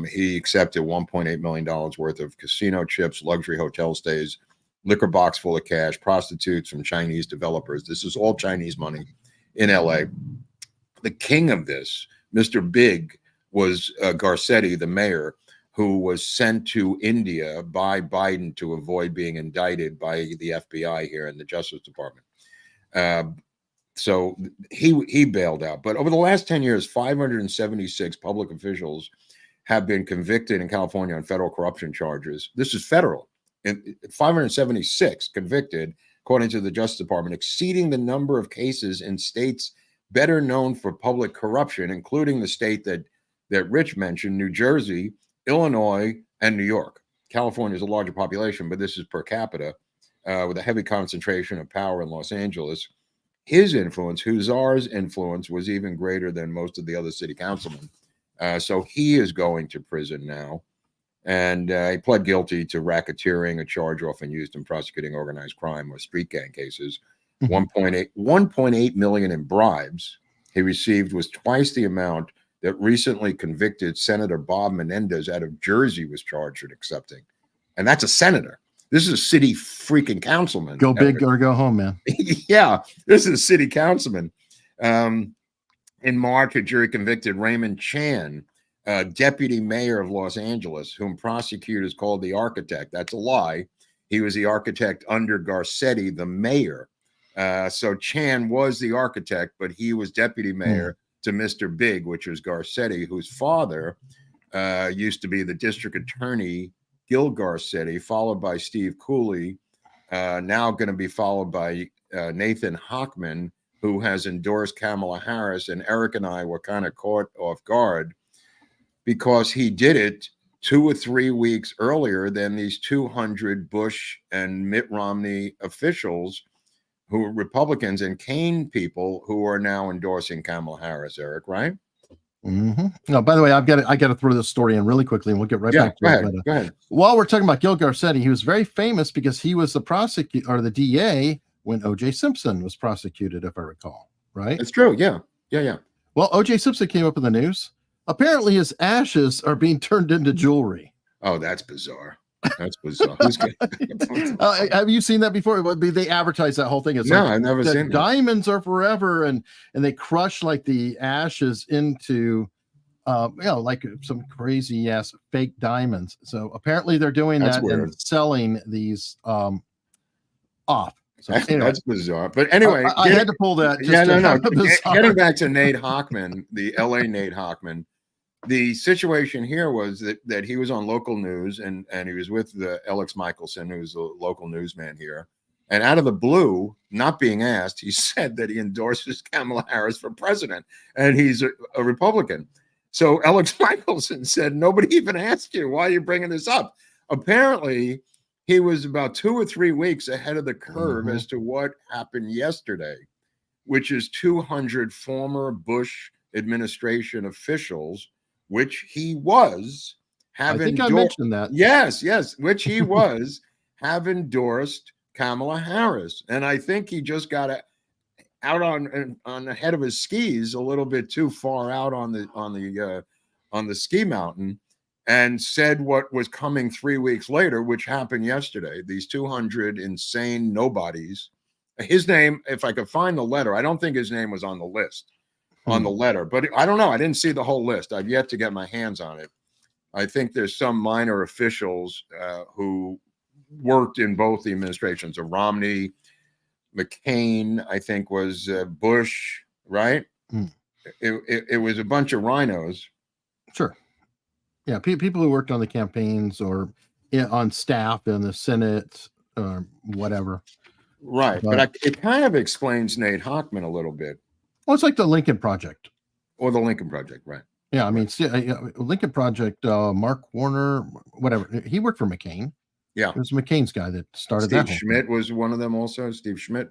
He accepted $1.8 million worth of casino chips, luxury hotel stays, liquor box full of cash, prostitutes from Chinese developers. This is all Chinese money in LA. The king of this, Mr. Big, was Garcetti, the mayor, who was sent to India by Biden to avoid being indicted by the FBI here in the Justice Department. So he bailed out. But over the last 10 years, 576 public officials have been convicted in California on federal corruption charges. This is federal. 576 convicted, according to the Justice Department, exceeding the number of cases in states better known for public corruption, including the state that Rich mentioned, New Jersey, Illinois, and New York. California is a larger population, but this is per capita, with a heavy concentration of power in Los Angeles. His influence, Huzar's influence, was even greater than most of the other city councilmen. So he is going to prison now. And he pled guilty to racketeering, a charge often used in prosecuting organized crime or street gang cases. 1.8 million in bribes he received was twice the amount that recently convicted Senator Bob Menendez out of Jersey was charged with accepting. And that's a senator. This is a city freaking councilman. Go big or go home, man. Yeah, this is a city councilman. In March, a jury convicted Raymond Chan, deputy mayor of Los Angeles, whom prosecutors called the architect. That's a lie. He was the architect under Garcetti, the mayor. So Chan was the architect, but he was deputy mayor to Mr. Big, which was Garcetti, whose father used to be the district attorney, Gil Garcetti, followed by Steve Cooley, now going to be followed by Nathan Hochman, who has endorsed Kamala Harris. And Eric and I were kind of caught off guard because he did it 2 or 3 weeks earlier than these 200 Bush and Mitt Romney officials who are Republicans and Kane people who are now endorsing Kamala Harris, Eric, right? No, by the way, I got to throw this story in really quickly and we'll get right back to it. Go ahead. While we're talking about Gil Garcetti, he was very famous because he was the prosecutor or the DA when OJ Simpson was prosecuted, if I recall, right? It's true. Yeah. Well, OJ Simpson came up in the news. Apparently his ashes are being turned into jewelry. Oh, that's bizarre. That's bizarre. Have you seen that before? They advertise that whole thing. It's no, I've never seen that. Diamonds are forever, and they crush like the ashes into, like some crazy ass fake diamonds. So apparently they're doing that and selling these off. So anyway, that's bizarre. But anyway, I had to pull that. Getting back to Nate Hochman, the LA Nate Hochman. The situation here was that he was on local news and he was with the Alex Michelson, who's a local newsman here. And out of the blue, not being asked, he said that he endorses Kamala Harris for president and he's a Republican. So Alex Michelson said, nobody even asked you. Why are you bringing this up? Apparently, he was about 2 or 3 weeks ahead of the curve as to what happened yesterday, which is 200 former Bush administration officials, which he was, have I think I mentioned that. Yes, which he was, have endorsed Kamala Harris. And I think he just got out on the head of his skis a little bit too far out on the ski mountain and said what was coming 3 weeks later, which happened yesterday. These 200 insane nobodies. His name, if I could find the letter, I don't think his name was on the list. On the letter, but I don't know. I didn't see the whole list. I've yet to get my hands on it. I think there's some minor officials who worked in both the administrations of Romney, McCain, I think, was Bush, right? It was a bunch of rhinos. Sure. Yeah, people who worked on the campaigns or on staff in the Senate or whatever. Right, but it kind of explains Nate Hochman a little bit. Well, it's like the Lincoln Project. Or the Lincoln Project, right. Yeah, I mean, Lincoln Project, Mark Warner, whatever. He worked for McCain. Yeah. It was McCain's guy that started Steve that. Steve Schmidt was one of them also. Steve Schmidt.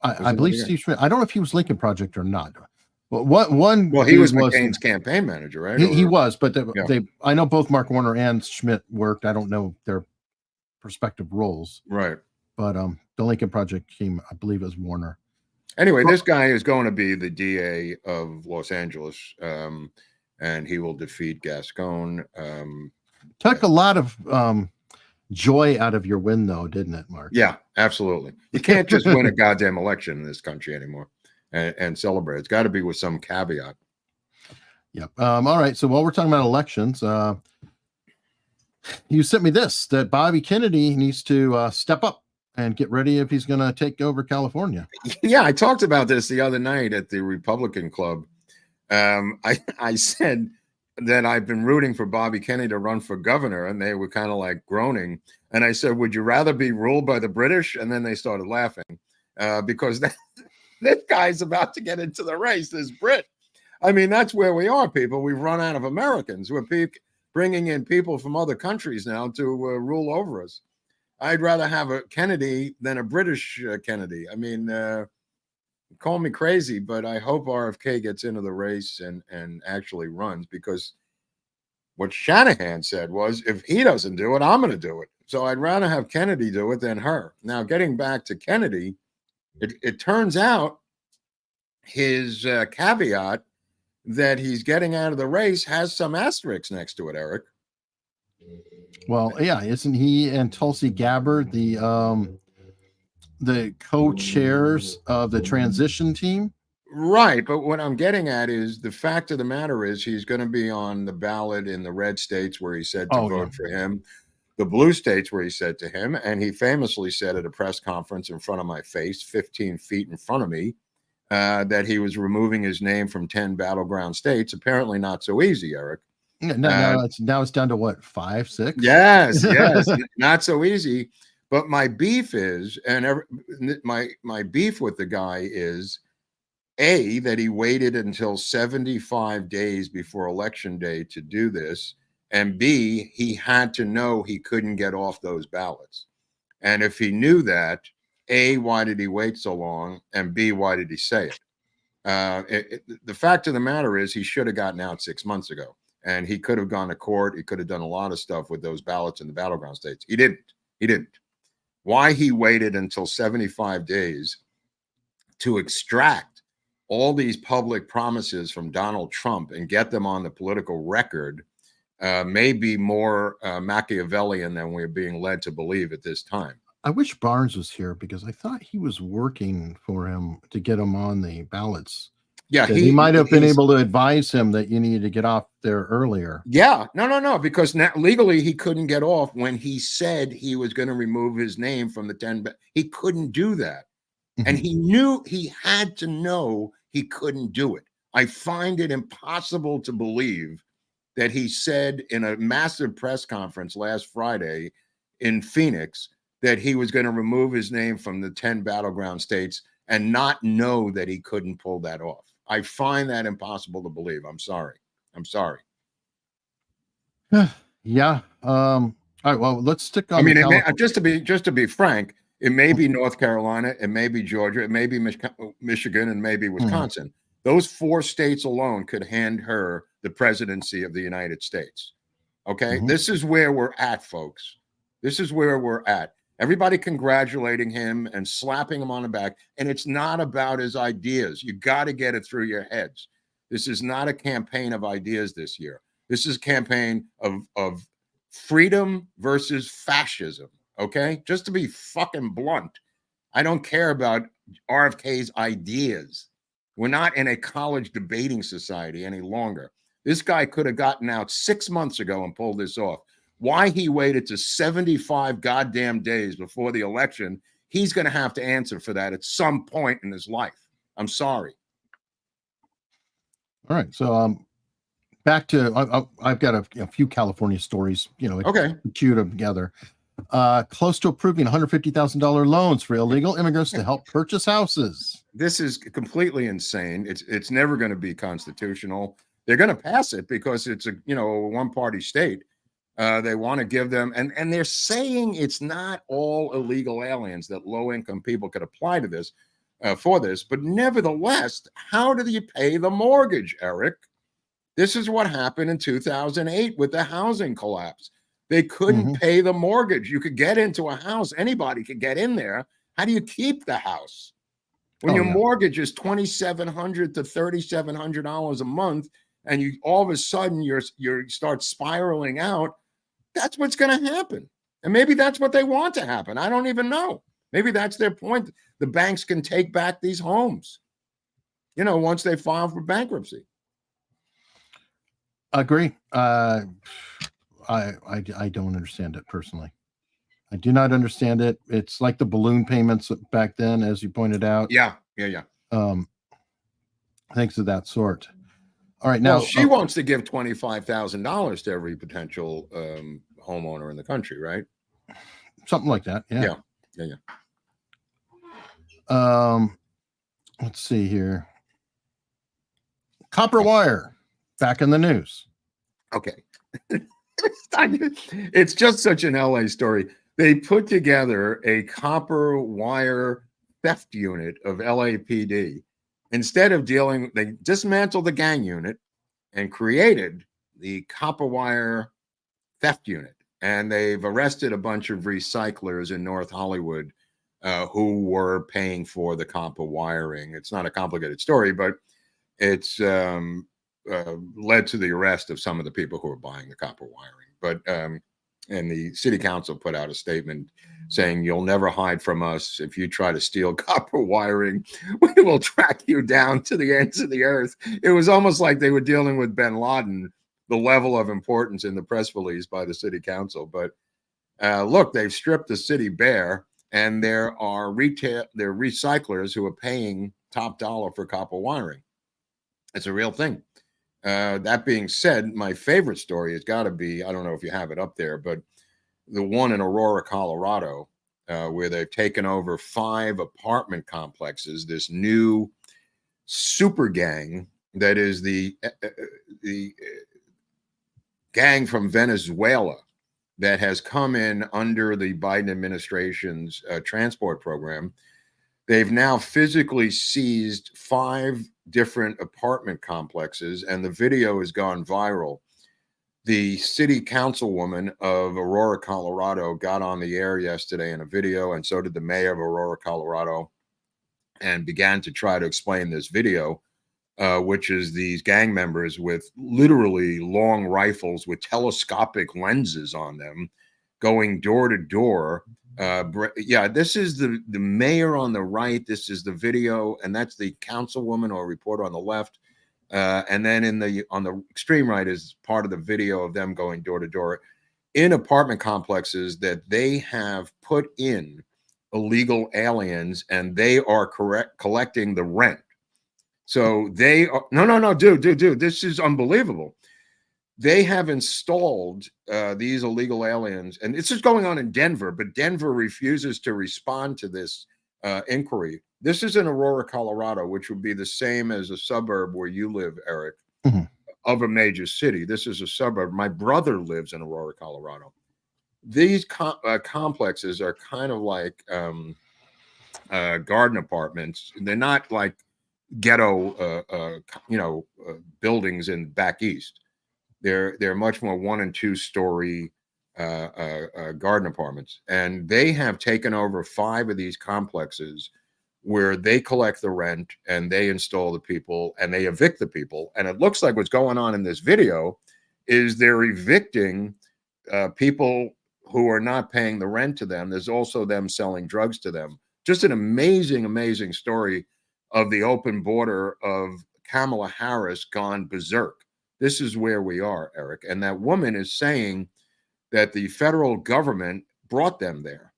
I believe Steve Schmidt. I don't know if he was Lincoln Project or not. Well, he was McCain's campaign manager, right? He was, but I know both Mark Warner and Schmidt worked. I don't know their respective roles. Right. But the Lincoln Project team, I believe, is Warner. Anyway, this guy is going to be the DA of Los Angeles, and he will defeat Gascon. Took a lot of joy out of your win, though, didn't it, Mark? Yeah, absolutely. You can't just win a goddamn election in this country anymore and celebrate. It's got to be with some caveat. Yep. All right. So while we're talking about elections, you sent me this, that Bobby Kennedy needs to step up and get ready if he's going to take over California. Yeah, I talked about this the other night at the Republican Club. I said that I've been rooting for Bobby Kennedy to run for governor, and they were kind of like groaning. And I said, would you rather be ruled by the British? And then they started laughing because this guy's about to get into the race, this Brit. I mean, that's where we are, people. We've run out of Americans. We're bringing in people from other countries now to rule over us. I'd rather have a Kennedy than a British Kennedy. I mean, call me crazy, but I hope RFK gets into the race and actually runs, because what Shanahan said was, if he doesn't do it, I'm going to do it. So I'd rather have Kennedy do it than her. Now, getting back to Kennedy, it turns out his caveat that he's getting out of the race has some asterisks next to it, Eric. Well, yeah, isn't he and Tulsi Gabbard the co-chairs of the transition team? Right, but what I'm getting at is the fact of the matter is he's going to be on the ballot in the red states where he said to vote for him, the blue states where he said to him, and he famously said at a press conference in front of my face, 15 feet in front of me, that he was removing his name from 10 battleground states. Apparently not so easy, Eric. No, it's down to what, 5, 6? Yes, not so easy. But my beef is, my beef with the guy is, A, that he waited until 75 days before election day to do this, and B, he had to know he couldn't get off those ballots. And if he knew that, A, why did he wait so long? And B, why did he say it? The fact of the matter is he should have gotten out 6 months ago. And he could have gone to court. He could have done a lot of stuff with those ballots in the battleground states. He didn't. Why he waited until 75 days to extract all these public promises from Donald Trump and get them on the political record may be more Machiavellian than we're being led to believe at this time. I wish Barnes was here, because I thought he was working for him to get him on the ballots. Yeah, he might have been able to advise him that you needed to get off there earlier. Yeah, no, because now, legally he couldn't get off when he said he was going to remove his name from the 10. He couldn't do that. And he knew, he had to know he couldn't do it. I find it impossible to believe that he said in a massive press conference last Friday in Phoenix that he was going to remove his name from the 10 battleground states and not know that he couldn't pull that off. I find that impossible to believe. I'm sorry. Yeah. All right. Well, let's stick on. I mean, just to be frank, it may be North Carolina, it may be Georgia, it may be Michigan, and maybe Wisconsin. Those 4 states alone could hand her the presidency of the United States. Okay, this is where we're at, folks. This is where we're at. Everybody congratulating him and slapping him on the back. And it's not about his ideas. You got to get it through your heads. This is not a campaign of ideas this year. This is a campaign of freedom versus fascism. Okay? Just to be fucking blunt, I don't care about RFK's ideas. We're not in a college debating society any longer. This guy could have gotten out 6 months ago and pulled this off. Why he waited to 75 goddamn days before the election, he's going to have to answer for that at some point in his life. I'm sorry. All right. So back to I've got a few California stories, okay, queued them together. Close to approving $150,000 loans for illegal immigrants to help purchase houses. This is completely insane. It's never going to be constitutional. They're going to pass it because it's a one-party state. They want to give them, and they're saying it's not all illegal aliens, that low-income people could apply to this for this. But nevertheless, how do you pay the mortgage, Eric? This is what happened in 2008 with the housing collapse. They couldn't pay the mortgage. You could get into a house. Anybody could get in there. How do you keep the house? When your mortgage is $2,700 to $3,700 a month, and you all of a sudden you start spiraling out, that's what's going to happen. And maybe that's what they want to happen. I don't even know. Maybe that's their point. The banks can take back these homes, once they file for bankruptcy. Agree. I don't understand it personally. I do not understand it. It's like the balloon payments back then, as you pointed out. Yeah. Things of that sort. All right, now she wants to give $25,000 to every potential homeowner in the country, right? Something like that. Yeah. Let's see here. Copper wire back in the news. Okay. It's just such an LA story. They put together a copper wire theft unit of LAPD. Instead of they dismantled the gang unit and created the copper wire theft unit. And they've arrested a bunch of recyclers in North Hollywood who were paying for the copper wiring. It's not a complicated story, but it's led to the arrest of some of the people who are buying the copper wiring. But and the city council put out a statement saying, "You'll never hide from us. If you try to steal copper wiring, we will track you down to the ends of the earth." It was almost like they were dealing with bin Laden, the level of importance in the press release by the city council. But look, they've stripped the city bare, and there are recyclers who are paying top dollar for copper wiring. It's a real thing. That being said, my favorite story has got to be, I don't know if you have it up there, but the one in Aurora, Colorado, where they've taken over 5 apartment complexes, this new super gang that is the gang from Venezuela that has come in under the Biden administration's transport program. They've now physically seized 5 different apartment complexes, and the video has gone viral. The city councilwoman of Aurora, Colorado, got on the air yesterday in a video, and so did the mayor of Aurora, Colorado, and began to try to explain this video, which is these gang members with literally long rifles with telescopic lenses on them going door to door. This is the mayor on the right. This is the video, and that's the councilwoman or reporter on the left. And then on the extreme right is part of the video of them going door to door in apartment complexes that they have put in illegal aliens, and they are collecting the rent. So they are no, dude, this is unbelievable. They have installed these illegal aliens, and this is going on in Denver, but Denver refuses to respond to this inquiry. This is in Aurora, Colorado, which would be the same as a suburb where you live, Eric, of a major city. This is a suburb. My brother lives in Aurora, Colorado. These complexes are kind of like garden apartments. They're not like ghetto, buildings in back east. They're much more 1- and 2-story garden apartments, and they have taken over 5 of these complexes where they collect the rent and they install the people and they evict the people. And it looks like what's going on in this video is they're evicting people who are not paying the rent to them. There's also them selling drugs to them. Just an amazing, amazing story of the open border of Kamala Harris gone berserk. This is where we are, Eric. And that woman is saying that the federal government brought them there.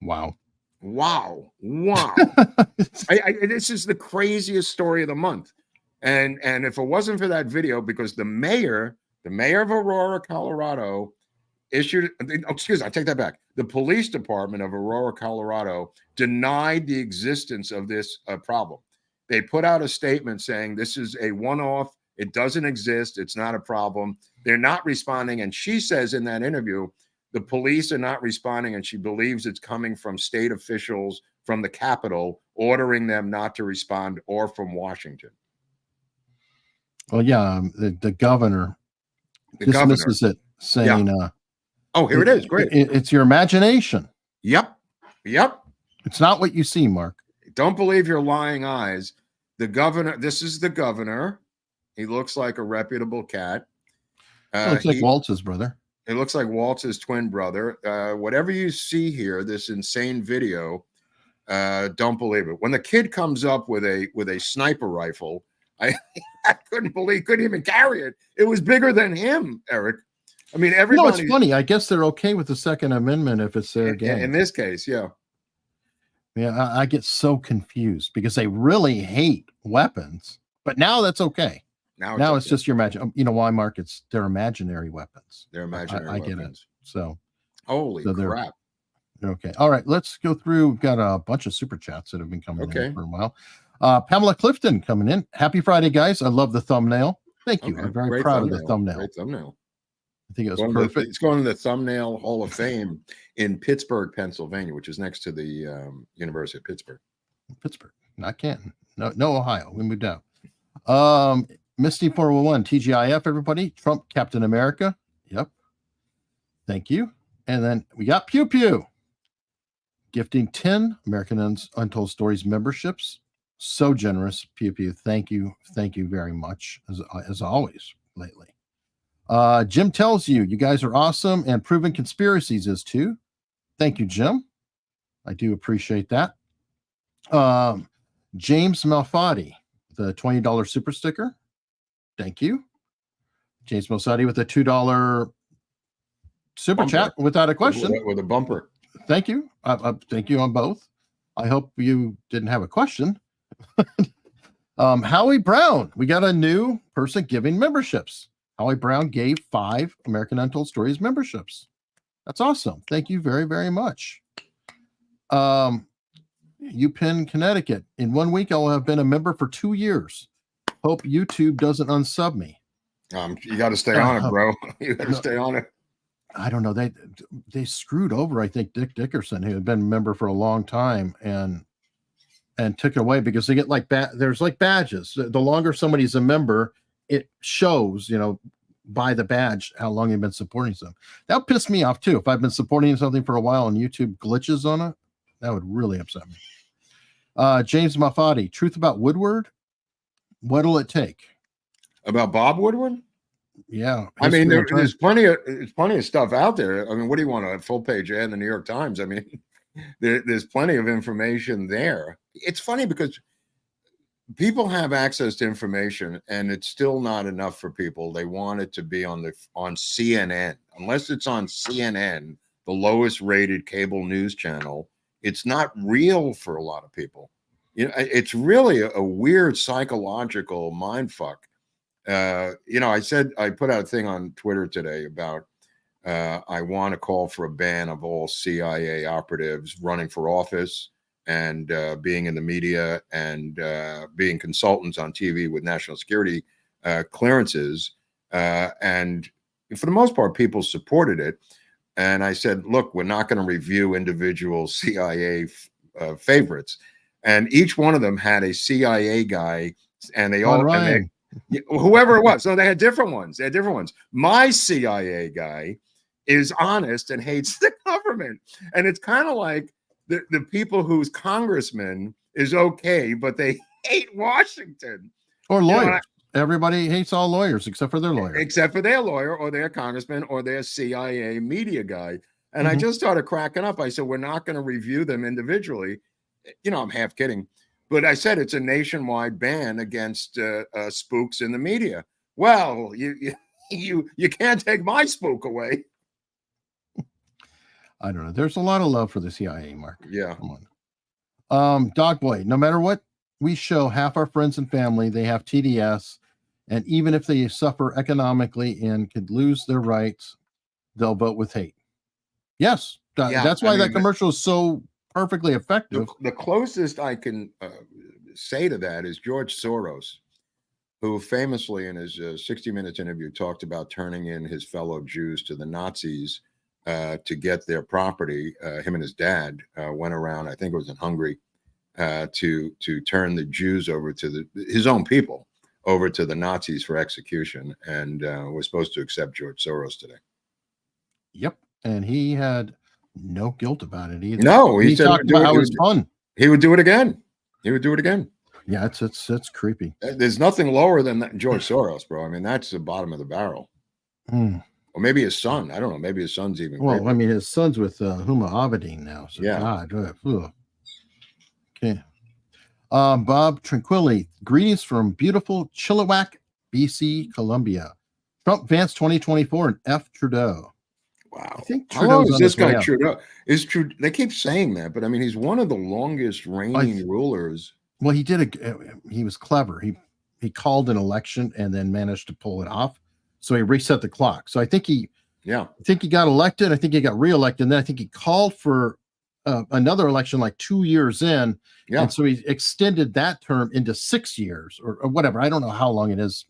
Wow. Wow. This is the craziest story of the month. And if it wasn't for that video, because the mayor of Aurora, Colorado, I take that back. The police department of Aurora, Colorado denied the existence of this problem. They put out a statement saying this is a one-off. It doesn't exist. It's not a problem. They're not responding. And she says in that interview, the police are not responding, and she believes it's coming from state officials from the Capitol ordering them not to respond, or from Washington. Well, yeah, the governor dismisses it, saying, "Oh, here it is. Great. It's your imagination." Yep. It's not what you see, Mark. Don't believe your lying eyes. The governor. This is the governor. He looks like a reputable cat. Looks like Walz's brother. It looks like Walz's twin brother. Whatever you see here, this insane video, don't believe it. When the kid comes up with a sniper rifle, I couldn't even carry it. It was bigger than him, Eric. I mean, everybody. No, it's funny. I guess they're okay with the Second Amendment if it's their game. In this case, yeah. Yeah, I get so confused because they really hate weapons, but now that's okay. Now it's just your imagine. You know why, Mark? It's their imaginary weapons. They're imaginary weapons. I get it. So, holy crap. Okay. All right. Let's go through. We've got a bunch of super chats that have been coming in for a while. Pamela Clifton coming in. Happy Friday, guys. I love the thumbnail. Thank you. I'm very proud of the thumbnail. Great thumbnail. I think it was perfect. It's going to the Thumbnail Hall of Fame in Pittsburgh, Pennsylvania, which is next to the University of Pittsburgh. Pittsburgh, not Canton. No, Ohio. We moved out. Misty 401, TGIF, everybody. Trump, Captain America. Yep. Thank you. And then we got Pew Pew gifting 10 American Untold Stories memberships. So generous, Pew Pew. Thank you. Thank you very much, as always, lately. Jim tells you guys are awesome, and Proven Conspiracies is too. Thank you, Jim. I do appreciate that. James Malfatti, the $20 super sticker. Thank you. James Malfatti with a $2 super chat without a question. With a bumper. Thank you. Thank you on both. I hope you didn't have a question. Howie Brown, we got a new person giving memberships. Howie Brown gave 5 American Untold Stories memberships. That's awesome. Thank you very, very much. UPenn, Connecticut. In 1 week, I will have been a member for 2 years. Hope YouTube doesn't unsub me. You got to stay on it, bro. You got to stay on it. I don't know. They screwed over, I think, Dick Dickerson, who had been a member for a long time, and took it away because they get like there's like badges. The longer somebody's a member, it shows, by the badge how long you've been supporting them. That pissed me off too. If I've been supporting something for a while and YouTube glitches on it, that would really upset me. James Malfatti, truth about Woodward. What'll it take? About Bob Woodward? Yeah. I mean, there's plenty of stuff out there. I mean, what do you want, a full page ad in the New York Times? I mean, there's plenty of information there. It's funny because people have access to information, and it's still not enough for people. They want it to be on CNN. Unless it's on CNN, the lowest rated cable news channel, it's not real for a lot of people. It's really a weird psychological mind fuck. I put out a thing on Twitter today about I want to call for a ban of all CIA operatives running for office and being in the media and being consultants on TV with national security clearances. And for the most part, people supported it. And I said, look, we're not going to review individual CIA favorites. And each one of them had a CIA guy, and they all, whoever it was. So they had different ones. My CIA guy is honest and hates the government. And it's kind of like the people whose congressman is okay, but they hate Washington. Or lawyers. Everybody hates all lawyers except for their lawyer. Except for their lawyer or their congressman or their CIA media guy. And I just started cracking up. I said, we're not going to review them individually. I'm half kidding. But I said it's a nationwide ban against spooks in the media. Well, you can't take my spook away. I don't know. There's a lot of love for the CIA, Mark. Yeah. Come on. Dog Boy, no matter what we show half our friends and family, they have TDS. And even if they suffer economically and could lose their rights, they'll vote with hate. Yes. That's why that commercial is so perfectly effective. The closest I can say to that is George Soros, who famously in his 60 Minutes interview talked about turning in his fellow Jews to the Nazis to get their property. Him and his dad went around, I think it was in Hungary, to turn the Jews over to his own people, over to the Nazis for execution. And we're supposed to accept George Soros today. Yep. And he had no guilt about it either. No, he said talked about how it was fun. He would do it again. He would do it again. Yeah, it's creepy. There's nothing lower than that, George Soros, bro. I mean, that's the bottom of the barrel. Or maybe his son. I don't know. Maybe his son's even. Well, creepier. I mean, his son's with Huma Abedin now. So Yeah. God. Okay. Bob Tranquilli, greetings from beautiful Chilliwack, BC, Columbia. Trump Vance 2024 and F Trudeau. Wow. I think How long Trudeau's is on this his way guy out. Trudeau? Is Trudeau? They keep saying that, but I mean, he's one of the longest reigning rulers. Well, he was clever. He called an election and then managed to pull it off. So he reset the clock. So I think he got elected. I think he got reelected. And then I think he called for another election like 2 years in. Yeah. And so he extended that term into 6 years or whatever. I don't know how long it is.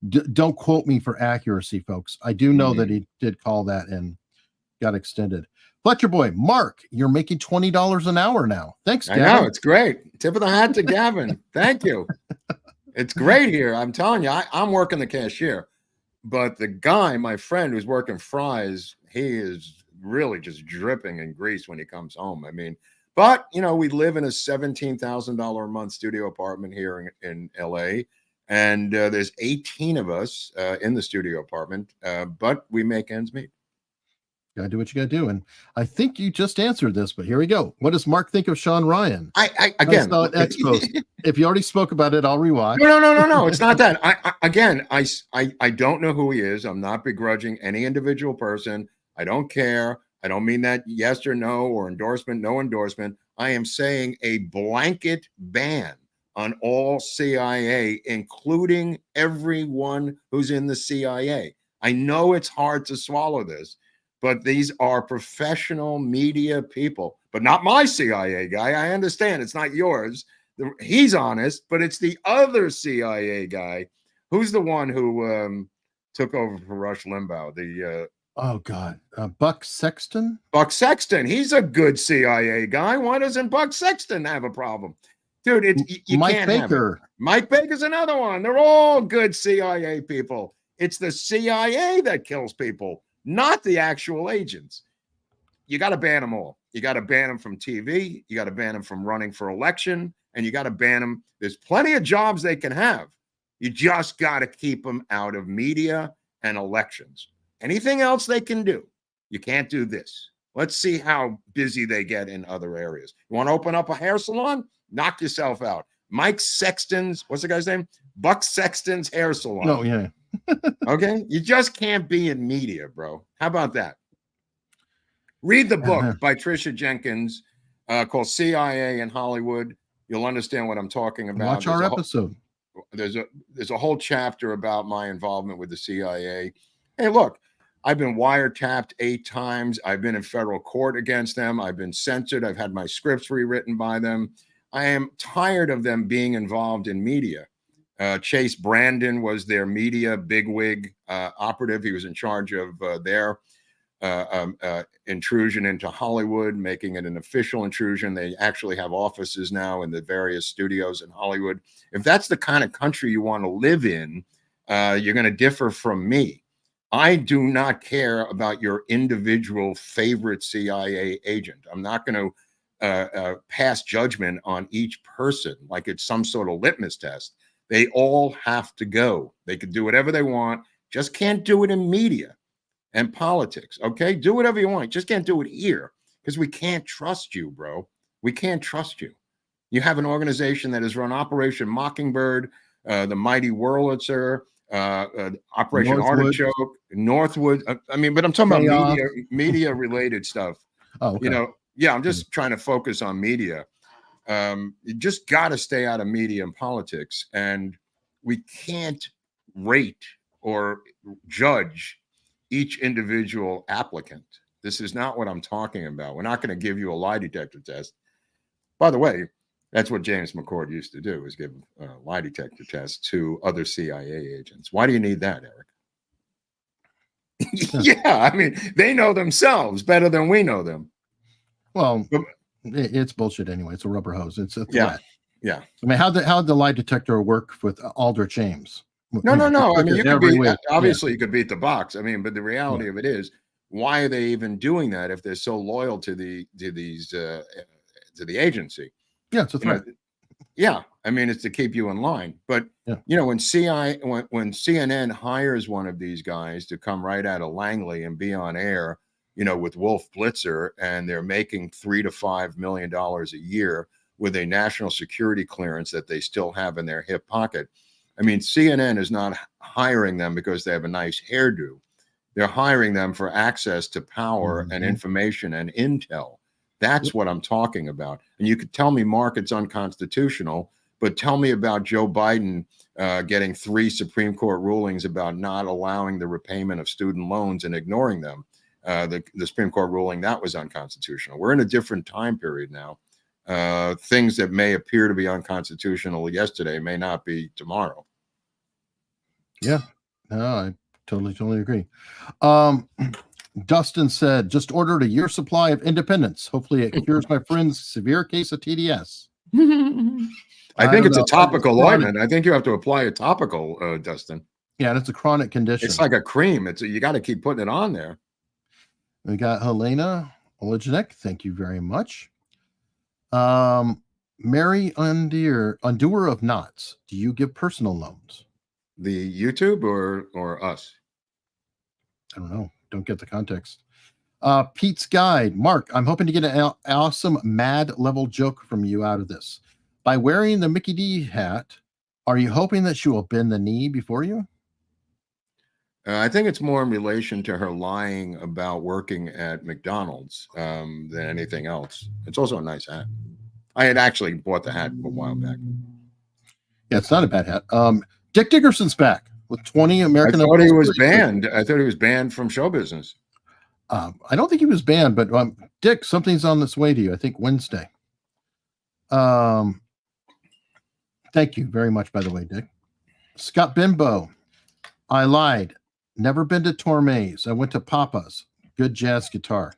Don't quote me for accuracy, folks. I do know that he did call that and got extended. Fletcher Boy, Mark, you're making $20 an hour now. Thanks, Gavin. I know, it's great. Tip of the hat to Gavin. Thank you. It's great here. I'm telling you, I'm working the cashier. But the guy, my friend who's working fries, he is really just dripping in grease when he comes home. I mean, but, you know, we live in a $17,000 a month studio apartment here in LA. And there's 18 of us in the studio apartment, but we make ends meet. Gotta do what you gotta do. And I think you just answered this, but here we go. What does Mark think of Sean Ryan? Again, if you already spoke about it, I'll rewatch. No. It's not that. I don't know who he is. I'm not begrudging any individual person. I don't care. I don't mean that yes or no or endorsement, no endorsement. I am saying a blanket ban on all CIA, including everyone who's in the CIA. I know it's hard to swallow this, but these are professional media people, but not my CIA guy. I understand it's not yours. He's honest, but it's the other CIA guy. Who's the one who took over for Rush Limbaugh? Oh God, Buck Sexton. Buck Sexton. He's a good CIA guy. Why doesn't Buck Sexton have a problem? Dude, you Mike can't have Baker. it. Mike Baker's another one. They're all good CIA people. It's the CIA that kills people, not the actual agents. You got to ban them all. You got to ban them from TV. You got to ban them from running for election. And you got to ban them. There's plenty of jobs they can have. You just got to keep them out of media and elections. Anything else they can do, you can't do this. Let's see how busy they get in other areas. You want to open up a hair salon? Knock yourself out. Mike Sexton's, what's the guy's name? Buck Sexton's hair salon. Oh, yeah. Okay? You just can't be in media, bro. How about that? Read the book by Tricia Jenkins called CIA in Hollywood. You'll understand what I'm talking about. Watch our episode. There's a whole chapter about my involvement with the CIA. Hey, look, I've been wiretapped 8 times. I've been in federal court against them. I've been censored. I've had my scripts rewritten by them. I am tired of them being involved in media. Chase Brandon was their media bigwig operative. He was in charge of their intrusion into Hollywood, making it an official intrusion. They actually have offices now in the various studios in Hollywood. If that's the kind of country you want to live in, you're going to differ from me. I do not care about your individual favorite CIA agent. I'm not going to pass judgment on each person like it's some sort of litmus test. They all have to go. They can do whatever they want. Just can't do it in media and politics. Okay, do whatever you want. Just can't do it here because we can't trust you, bro. We can't trust you. You have an organization that has run Operation Mockingbird, the Mighty Wurlitzer, Operation Artichoke, Northwood. I mean, but I'm talking about media related stuff. Oh, okay. You know, I'm just trying to focus on media. You just got to stay out of media and politics, and we can't rate or judge each individual applicant. This is not what I'm talking about. We're not going to give you a lie detector test. By the way, that's what James McCord used to do, is give lie detector tests to other CIA agents. Why do you need that, Eric? Yeah, I mean, they know themselves better than we know them. Well, it's bullshit anyway. It's a rubber hose. It's a threat. Yeah. I mean, how'd the lie detector work with Aldrich Ames? No. I mean, you could be, obviously you could beat the box. I mean, but the reality of it is, why are they even doing that if they're so loyal to the agency? Yeah, it's a threat. Yeah, I mean, it's to keep you in line. But you know, when CNN hires one of these guys to come right out of Langley and be on air, you know, with Wolf Blitzer, and they're making $3 to $5 million a year with a national security clearance that they still have in their hip pocket. I mean, CNN is not hiring them because they have a nice hairdo. They're hiring them for access to power and information and intel. That's what I'm talking about. And you could tell me, Mark, it's unconstitutional, but tell me about Joe Biden getting 3 Supreme Court rulings about not allowing the repayment of student loans and ignoring them. The Supreme Court ruling, that was unconstitutional. We're in a different time period now. Things that may appear to be unconstitutional yesterday may not be tomorrow. Yeah, no, I totally agree. Dustin said, just ordered a year supply of Independence. Hopefully it cures my friend's severe case of TDS. I think it's a topical ointment. I think you have to apply a topical, Dustin. Yeah, and it's a chronic condition. It's like a cream. You got to keep putting it on there. We got Helena Olijanek. Thank you very much. Mary Undoer of Knots. Do you give personal loans? The YouTube or us? I don't know. Don't get the context. Pete's Guide. Mark, I'm hoping to get an awesome mad level joke from you out of this. By wearing the Mickey D hat, are you hoping that she will bend the knee before you? I think it's more in relation to her lying about working at McDonald's than anything else. It's also a nice hat. I had actually bought the hat a while back. Yeah, it's not a bad hat. Dick Dickerson's back with 20 American. I thought he was banned. I thought he was banned from show business. I don't think he was banned, but Dick, something's on this way to you. I think Wednesday. Thank you very much, by the way, Dick. Scott Bimbo. I lied. Never been to Torme's. I went to Papa's. Good jazz guitar.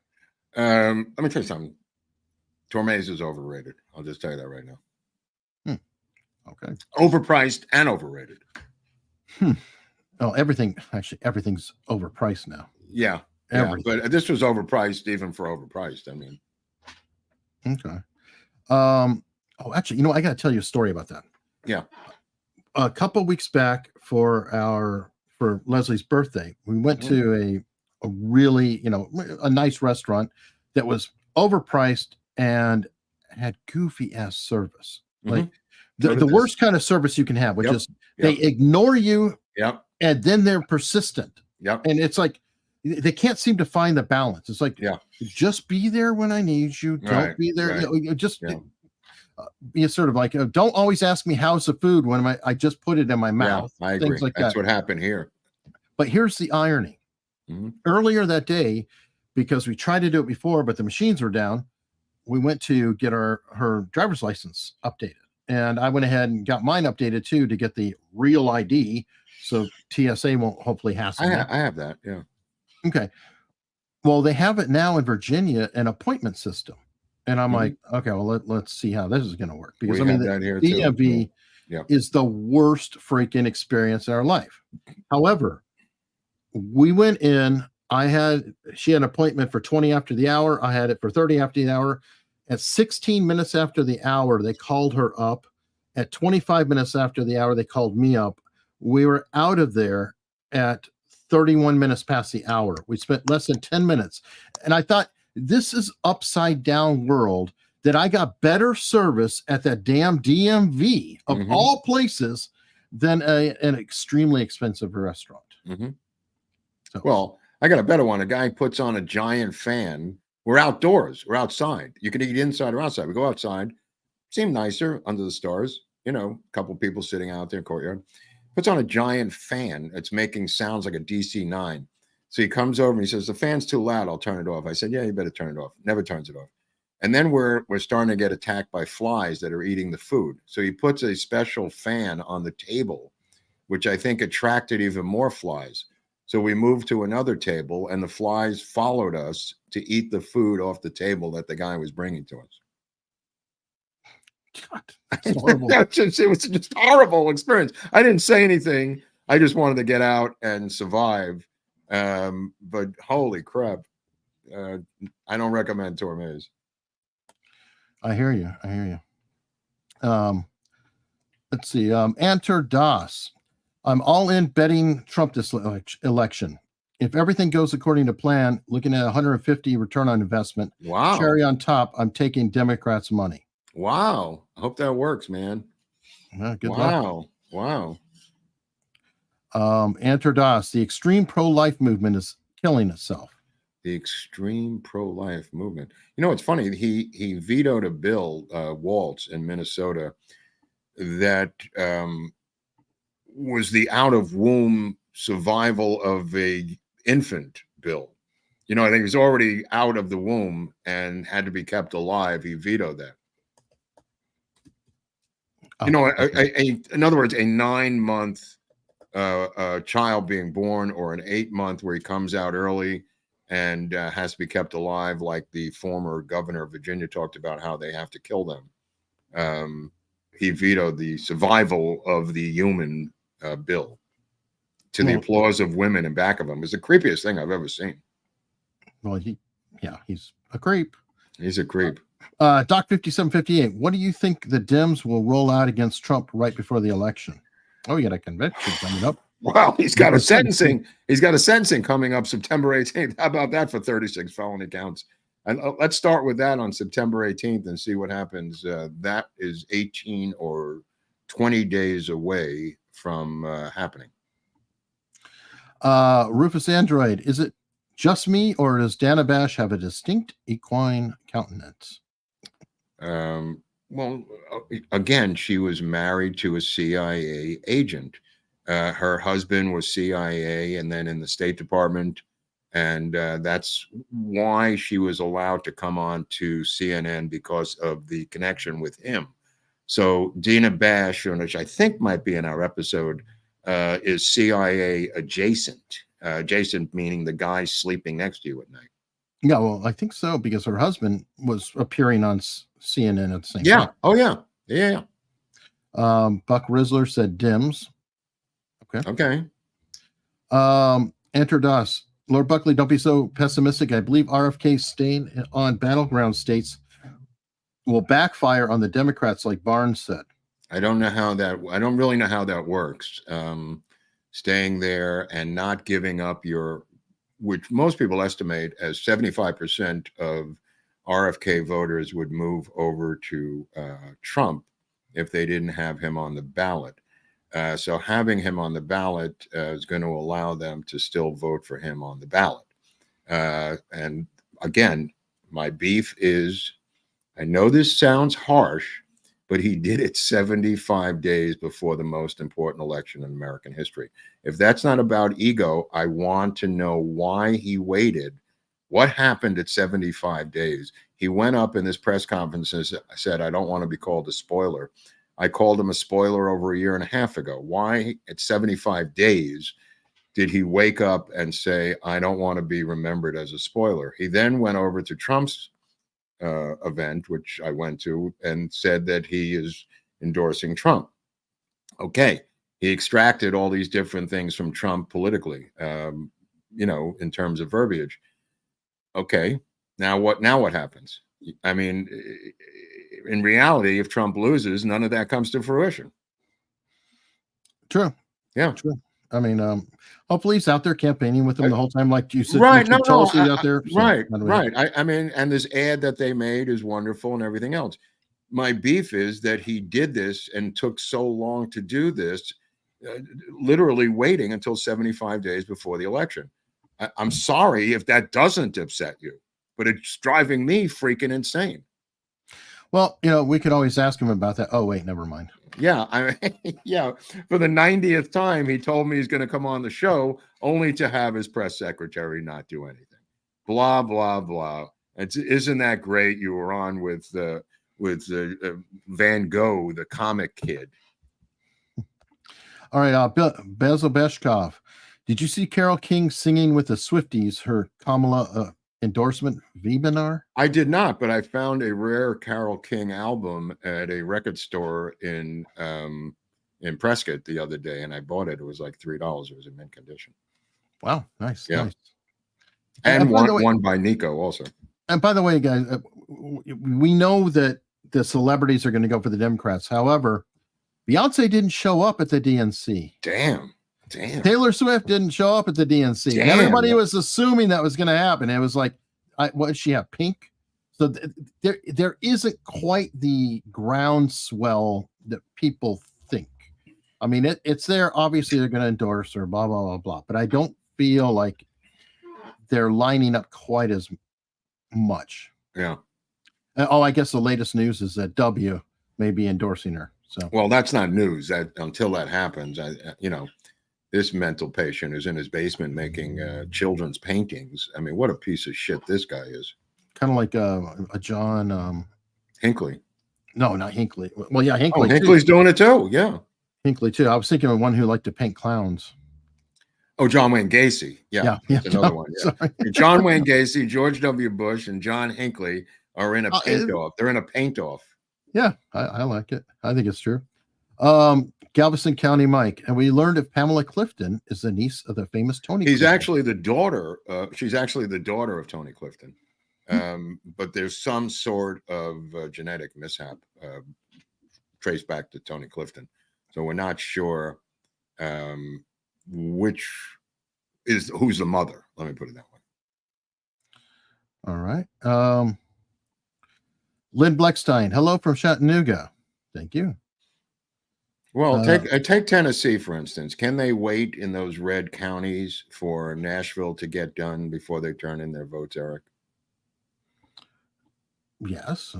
Let me tell you something. Torme's is overrated. I'll just tell you that right now. Okay. Overpriced and overrated. Oh, everything's overpriced now. Yeah. But this was overpriced even for overpriced. I mean. Okay. Actually, I got to tell you a story about that. Yeah. A couple of weeks back for Leslie's birthday, we went to a really, a nice restaurant that was overpriced and had goofy ass service. Like the worst kind of service you can have, which is they ignore you. Yep. And then they're persistent. Yep. And it's like, they can't seem to find the balance. It's like, just be there when I need you. Don't be there. Right. Be sort of like, don't always ask me how's the food when I just put it in my mouth. I agree. Things like That's that. what happened here. But here's the irony. Earlier that day, because we tried to do it before, but the machines were down, we went to get her driver's license updated. And I went ahead and got mine updated too to get the real ID. So TSA won't hopefully hassle me. I have that. Yeah. Okay. Well, they have it now in Virginia, an appointment system. And I'm like, okay, well, let's see how this is going to work. Because the DMV is the worst freaking experience in our life. However, we went in, she had an appointment for 20 after the hour. I had it for 30 after the hour. At 16 minutes after the hour, they called her up. At 25 minutes after the hour, they called me up. We were out of there at 31 minutes past the hour. We spent less than 10 minutes. And I thought, this is upside down world that I got better service at that damn DMV of all places than an extremely expensive restaurant. So. Well, I got a better one. A guy puts on a giant fan We're outdoors. We're outside. You can eat inside or outside. We go outside. Seemed nicer under the stars. You know, a couple people sitting out there in the courtyard. Puts on a giant fan. It's making sounds like a DC-9. So he comes over and he says, the fan's too loud. I'll turn it off. I said, yeah, you better turn it off. Never turns it off. And then we're starting to get attacked by flies that are eating the food. So he puts a special fan on the table, which I think attracted even more flies. So we moved to another table and the flies followed us to eat the food off the table that the guy was bringing to us. God, that's horrible. It was just a horrible experience. I didn't say anything. I just wanted to get out and survive. But holy crap. I don't recommend tourmays. I hear you. I hear you. Let's see. Anter Das. I'm all in betting Trump this election. If everything goes according to plan, looking at 150 return on investment. Wow. Cherry on top, I'm taking Democrats' money. Wow. I hope that works, man. Good luck. Wow. Anter Das, the extreme pro-life movement is killing itself. The extreme pro-life movement. You know, it's funny. He vetoed a bill, Walz in Minnesota, that was the out-of-womb survival of a infant bill. You know, I think he was already out of the womb and had to be kept alive. He vetoed that. You know, in other words, a 9-month child being born, or an 8-month where he comes out early and has to be kept alive, like the former governor of Virginia talked about how they have to kill them. He vetoed the survival of the human bill, to the applause of women in back of him. It was the creepiest thing I've ever seen. Well, he's a creep. He's a creep. Doc 5758, what do you think the Dems will roll out against Trump right before the election? Oh, you got a conviction coming up. Well, he's got a sentencing. He's got a sentencing coming up September 18th. How about that for 36 felony counts? And let's start with that on September 18th and see what happens. That is 18 or 20 days away from happening. Rufus Android, is it just me, or does Dana Bash have a distinct equine countenance? Well, again, she was married to a CIA agent. Her husband was CIA and then in the State Department. And that's why she was allowed to come on to CNN, because of the connection with him. So Dana Bash, which I think might be in our episode, is CIA adjacent. Adjacent meaning the guy sleeping next to you at night. Yeah, well, I think so, because her husband was appearing on CNN at the same time. Oh, yeah. Yeah. Buck Rizzler said Dems. Okay. Enter Das. Lord Buckley, don't be so pessimistic. I believe RFK staying on battleground states will backfire on the Democrats, like Barnes said. I don't really know how that works. Staying there and not giving up which most people estimate as 75% of RFK voters would move over to Trump if they didn't have him on the ballot. So having him on the ballot is going to allow them to still vote for him on the ballot. And again, my beef is, I know this sounds harsh, but he did it 75 days before the most important election in American history. If that's not about ego, I want to know why he waited. What happened at 75 days? He went up in this press conference and said, I don't want to be called a spoiler. I called him a spoiler over a year and a half ago. Why at 75 days did he wake up and say, I don't want to be remembered as a spoiler? He then went over to Trump's event, which I went to, and said that he is endorsing Trump. Okay. He extracted all these different things from Trump politically, in terms of verbiage. Okay. Now what happens? I mean, in reality, if Trump loses, none of that comes to fruition. True. Yeah. True. I mean, hopefully he's out there campaigning with them the whole time, like you said. Right. No, out there. So, right. I mean, and this ad that they made is wonderful and everything else. My beef is that he did this and took so long to do this, literally waiting until 75 days before the election. I'm sorry if that doesn't upset you. but it's driving me freaking insane. Well, we could always ask him about that. Oh, wait, never mind. Yeah, yeah. For the 90th time, he told me he's going to come on the show, only to have his press secretary not do anything. Blah blah blah. Isn't that great? You were on with Van Gogh, the comic kid. All right, Basil Beshkov. Did you see Carole King singing with the Swifties her Kamala endorsement webinar? I did not, but I found a rare Carole King album at a record store in Prescott the other day, and I bought it. It was like $3. It was in mint condition. Wow, nice. Yeah. Nice. And one by Nico also. And by the way, guys, we know that the celebrities are going to go for the Democrats. However, Beyonce didn't show up at the DNC. Damn. Taylor Swift didn't show up at the DNC. Damn. And everybody was assuming that was going to happen. It was like, what did she have? Pink? So there isn't quite the groundswell that people think. I mean, it's there. Obviously, they're going to endorse her, blah, blah, blah, blah. But I don't feel like they're lining up quite as much. Yeah. I guess the latest news is that W may be endorsing her. So, well, that's not news. That until that happens, this mental patient is in his basement making children's paintings. I mean, what a piece of shit this guy is. Kind of like a John Hinckley. No, not Hinckley. Well, yeah, Hinckley. Oh, Hinckley's doing it too. Yeah, Hinckley too. I was thinking of one who liked to paint clowns. Oh, John Wayne Gacy. Yeah, that's another one. Yeah. John Wayne Gacy, George W. Bush, and John Hinckley are in a paint-off. They're in a paint-off. Yeah, I like it. I think it's true. Galveston County Mike, and we learned if Pamela Clifton is the niece of the famous Tony Clifton. Actually the daughter. She's actually the daughter of Tony Clifton. But there's some sort of genetic mishap traced back to Tony Clifton. So we're not sure who's the mother. Let me put it that way. All right. Lynn Bleckstein, hello from Chattanooga. Thank you. Well, take Tennessee, for instance. Can they wait in those red counties for Nashville to get done before they turn in their votes, Eric? Yes.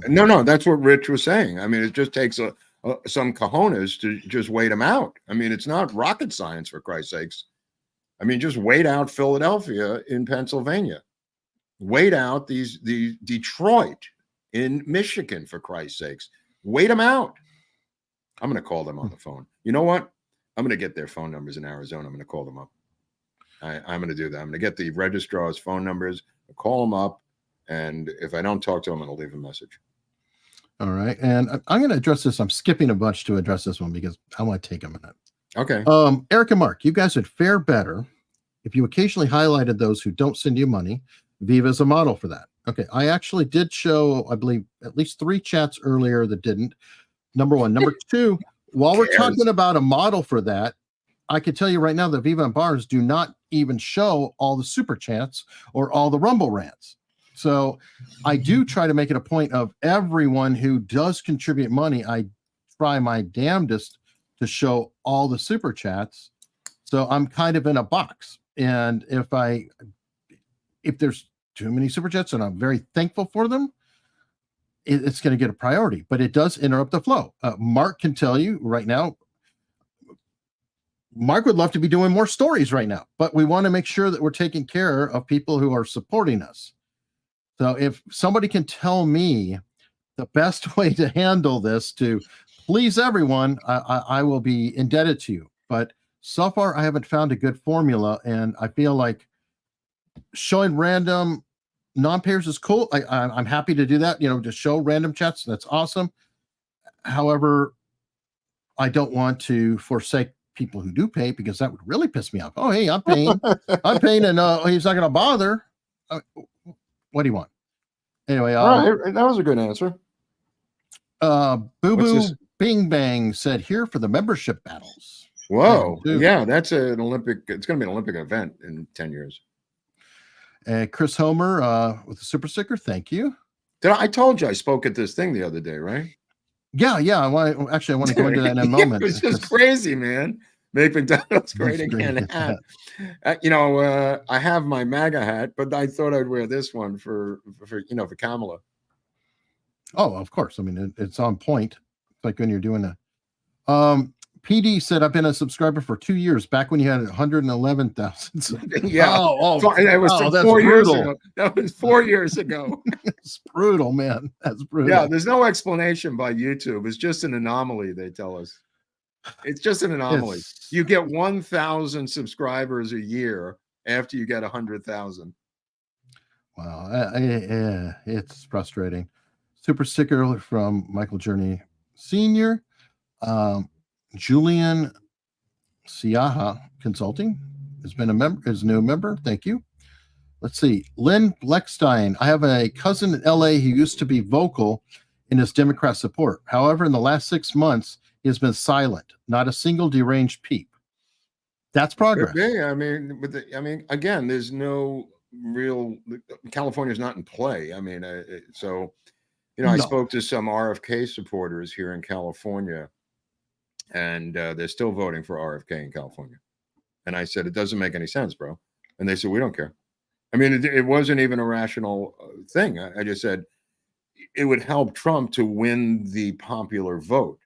No, that's what Rich was saying. I mean, it just takes some cojones to just wait them out. I mean, it's not rocket science, for Christ's sakes. I mean, just wait out Philadelphia in Pennsylvania. Wait out the Detroit in Michigan, for Christ's sakes. Wait them out. I'm going to call them on the phone. You know what? I'm going to get their phone numbers in Arizona. I'm going to call them up. I'm going to do that. I'm going to get the registrar's phone numbers, call them up, and if I don't talk to them, I'm going to leave a message. All right. And I'm going to address this. I'm skipping a bunch to address this one because I want to take a minute. Okay. Eric and Mark, you guys would fare better if you occasionally highlighted those who don't send you money. Viva is a model for that. Okay. I actually did show, I believe, at least 3 chats earlier that didn't. Number one. Number two, while we're talking about a model for that, I can tell you right now that Viva and Baris do not even show all the super chats or all the Rumble rants. So I do try to make it a point of everyone who does contribute money. I try my damnedest to show all the super chats. So I'm kind of in a box. And if there's too many super chats, and I'm very thankful for them, it's going to get a priority, but it does interrupt the flow. Mark can tell you right now, Mark would love to be doing more stories right now, but we want to make sure that we're taking care of people who are supporting us. So if somebody can tell me the best way to handle this to please everyone, I will be indebted to you. But so far, I haven't found a good formula, and I feel like showing random non-payers is cool. I'm happy to do that, to show random chats. That's awesome. However, I don't want to forsake people who do pay because that would really piss me off. Oh, hey, I'm paying. I'm paying, and he's not going to bother. What do you want? Anyway. All right, that was a good answer. Boo Boo Bing Bang said, here for the membership battles. Whoa. Yeah, that's an Olympic. It's going to be an Olympic event in 10 years. Chris Homer with the super sticker. Thank you. I told you I spoke at this thing the other day, right? Yeah. I want to go into that in a moment. It was just crazy, man. Make McDonald's great again hat. I have my MAGA hat, but I thought I'd wear this one for Kamala. Oh, of course. I mean, it's on point. It's like when you're doing a PD said, I've been a subscriber for 2 years, back when you had 111,000. Yeah. That was 4 years ago. That was 4 years ago. It's brutal, man. That's brutal. Yeah, there's no explanation by YouTube. It's just an anomaly, they tell us. It's just an anomaly. You get 1,000 subscribers a year after you get 100,000. Wow. It's frustrating. Super sticker from Michael Journey Sr. Julian Siaha Consulting has been is a new member. Thank you. Let's see. Lynn Bleckstein. I have a cousin in LA who used to be vocal in his Democrat support. However, in the last 6 months, he has been silent. Not a single deranged peep. That's progress. I mean, again, there's no real. California's not in play. I mean, I spoke to some RFK supporters here in California, and they're still voting for RFK in California. And I said, it doesn't make any sense, bro. And they said, we don't care. I mean, it wasn't even a rational thing. I just said it would help Trump to win the popular vote,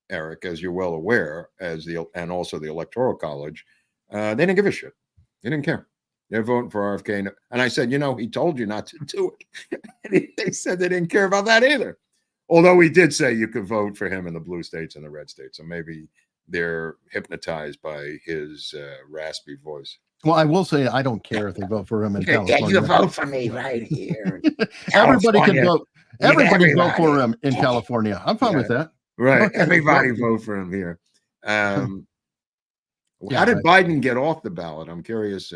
Eric, as you're well aware, and also the Electoral College. They didn't give a shit. They didn't care. They're voting for RFK. And I said, he told you not to do it. And they said they didn't care about that either. Although he did say you could vote for him in the blue states and the red states. So maybe they're hypnotized by his raspy voice. Well, I will say I don't care if they vote for him in California. You vote for me right here. Everybody can vote. Everybody vote for him in California. I'm fine with that. Right. Everybody vote for him here. How did Biden get off the ballot? I'm curious.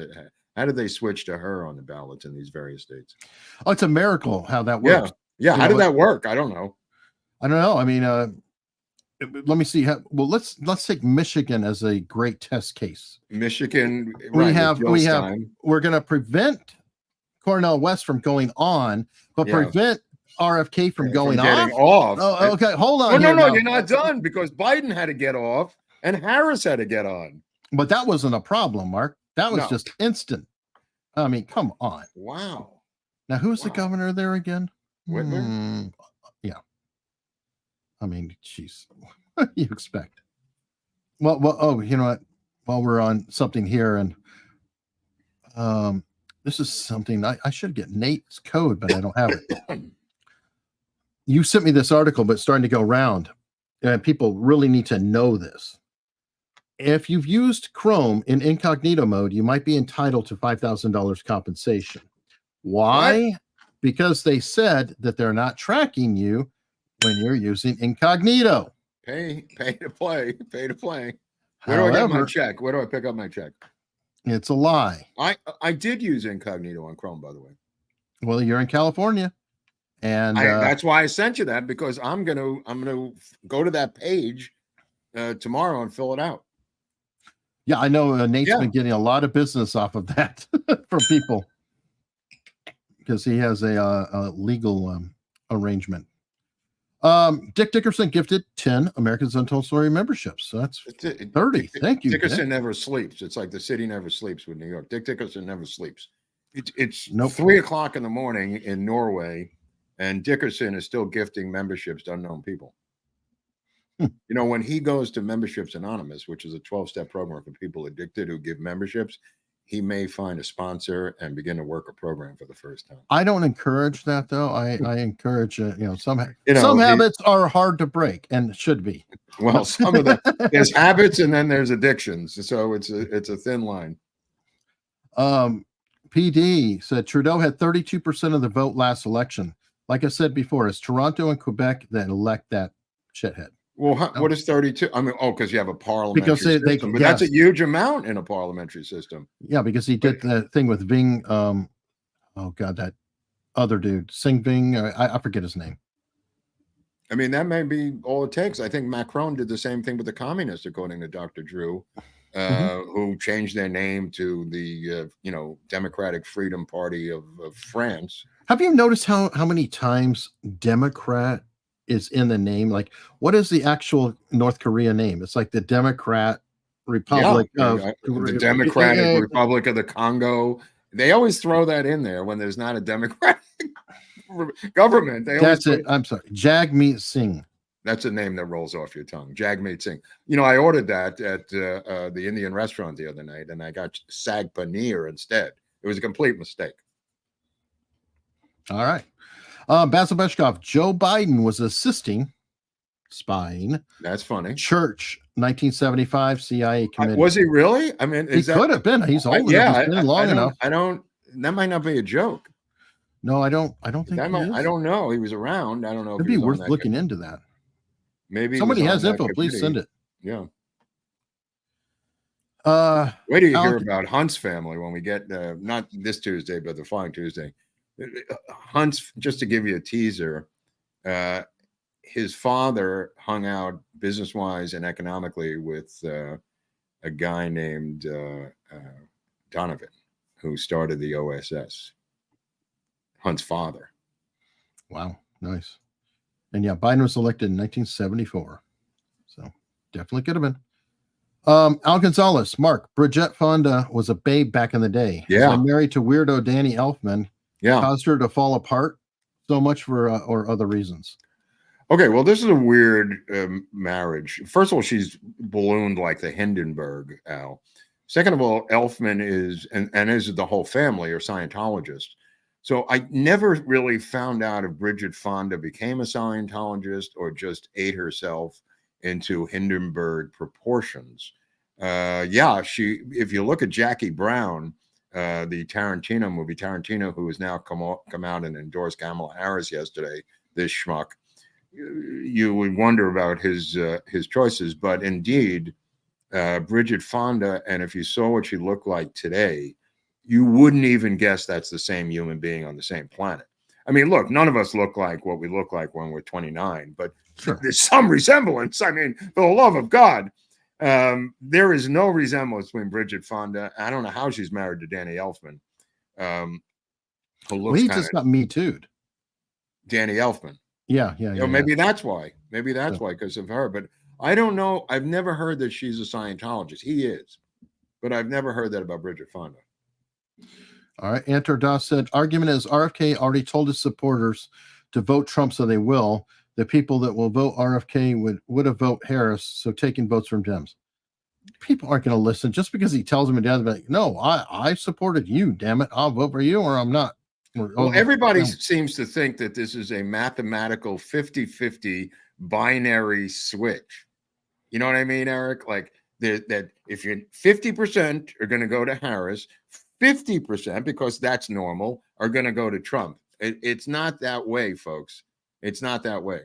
How did they switch to her on the ballots in these various states? Oh, it's a miracle how that works. Yeah. How did that work? I don't know. I don't know. I mean, let me see. Let's take Michigan as a great test case. Michigan. We're going to prevent Cornel West from going on, but prevent RFK from going off. Oh, okay. Hold on. No, you're not done, because Biden had to get off and Harris had to get on. But that wasn't a problem, Mark. That was just instant. I mean, come on. Wow. Now, who's the governor there again? Whitmer? Yeah. I mean, geez, what do you expect? Well, you know what? While we're on something here, and this is something I should get Nate's code, but I don't have it. You sent me this article, but it's starting to go around, and people really need to know this. If you've used Chrome in incognito mode, you might be entitled to $5,000 compensation. Why? What? Because they said that they're not tracking you when you're using incognito. Pay to play. Where do I get my check? Where do I pick up my check? It's a lie. I did use incognito on Chrome, by the way. Well, you're in California, and that's why I sent you that, because I'm gonna go to that page tomorrow and fill it out. Yeah, I know Nate's been getting a lot of business off of that from people, because he has a legal arrangement. Dick Dickerson gifted 10 Americans Untold Story memberships. So that's 30. Thank you. Dickerson never sleeps. It's like the city never sleeps with New York. Dick Dickerson never sleeps. It's 3 o'clock in the morning in Norway, and Dickerson is still gifting memberships to unknown people. When he goes to Memberships Anonymous, which is a 12-step program for people addicted who give memberships, he may find a sponsor and begin to work a program for the first time. I don't encourage that, though. I encourage, some habits are hard to break and should be. Well, some of them, there's habits and then there's addictions. So it's a thin line. PD said Trudeau had 32% of the vote last election. Like I said before, it's Toronto and Quebec that elect that shithead. Well, what is 32? I mean, because you have a parliamentary system, but that's a huge amount in a parliamentary system. Yeah, because he did the thing with Ving. That other dude, Sing Ving. I forget his name. I mean, that may be all it takes. I think Macron did the same thing with the communists, according to Dr. Drew, who changed their name to the Democratic Freedom Party of France. Have you noticed how many times Democrat is in the name? Like, what is the actual North Korea name? It's like the Democrat Republic of the Democratic Republic of the Congo. They always throw that in there when there's not a democratic government. That's it. I'm sorry. Jagmeet Singh. That's a name that rolls off your tongue. Jagmeet Singh. You know, I ordered that at the Indian restaurant the other night, and I got sag paneer instead. It was a complete mistake. All right. Basil Beshkov. Joe Biden was spying. That's funny. Church, 1975 CIA committee. Was he really? I mean, he could have been. He's old enough. He's been long enough. I don't. That might not be a joke. No, I don't think that might. I don't know. He was around. I don't know. It'd be worth looking into that. Maybe somebody has info. Please send it. Yeah. Wait till you hear about Hunt's family when we get not this Tuesday, but the following Tuesday. Hunt's, just to give you a teaser, his father hung out business-wise and economically with a guy named Donovan, who started the OSS. Hunt's father. Wow, nice. And yeah, Biden was elected in 1974. So definitely could have been. Al Gonzalez, Mark, Bridget Fonda was a babe back in the day. Yeah. So married to weirdo Danny Elfman. Yeah. Caused her to fall apart so much for or other reasons. Okay, well, this is a weird marriage. First of all, she's ballooned like the Hindenburg, Al. Second of all, Elfman is, and is the whole family, are Scientologists. So I never really found out if Bridget Fonda became a Scientologist or just ate herself into Hindenburg proportions. Yeah, if you look at Jackie Brown, the Tarantino movie, Tarantino, who has now come out and endorsed Kamala Harris yesterday, this schmuck, you would wonder about his choices. But indeed, Bridget Fonda, and if you saw what she looked like today, you wouldn't even guess that's the same human being on the same planet. I mean, look, none of us look like what we look like when we're 29, but sure, there's some resemblance. I mean, for the love of God, there is no resemblance between Bridget Fonda. I don't know how she's married to Danny Elfman. Who looks he just got Me Too'd. Danny Elfman. Yeah. Maybe that's why. Maybe that's why, because of her. But I don't know. I've never heard that she's a Scientologist. He is. But I've never heard that about Bridget Fonda. All right. Antor Das said, argument is RFK already told his supporters to vote Trump, so they will. The people that will vote RFK would have voted Harris, so taking votes from Dems. People aren't going to listen just because he tells them and they'll be like, no, I supported you, damn it. I'll vote for you or I'm not. Well, everybody seems to think that this is a mathematical 50-50 binary switch. You know what I mean, Eric? Like that if you're 50% are going to go to Harris, 50%, because that's normal, are going to go to Trump. It's not that way, folks. It's not that way.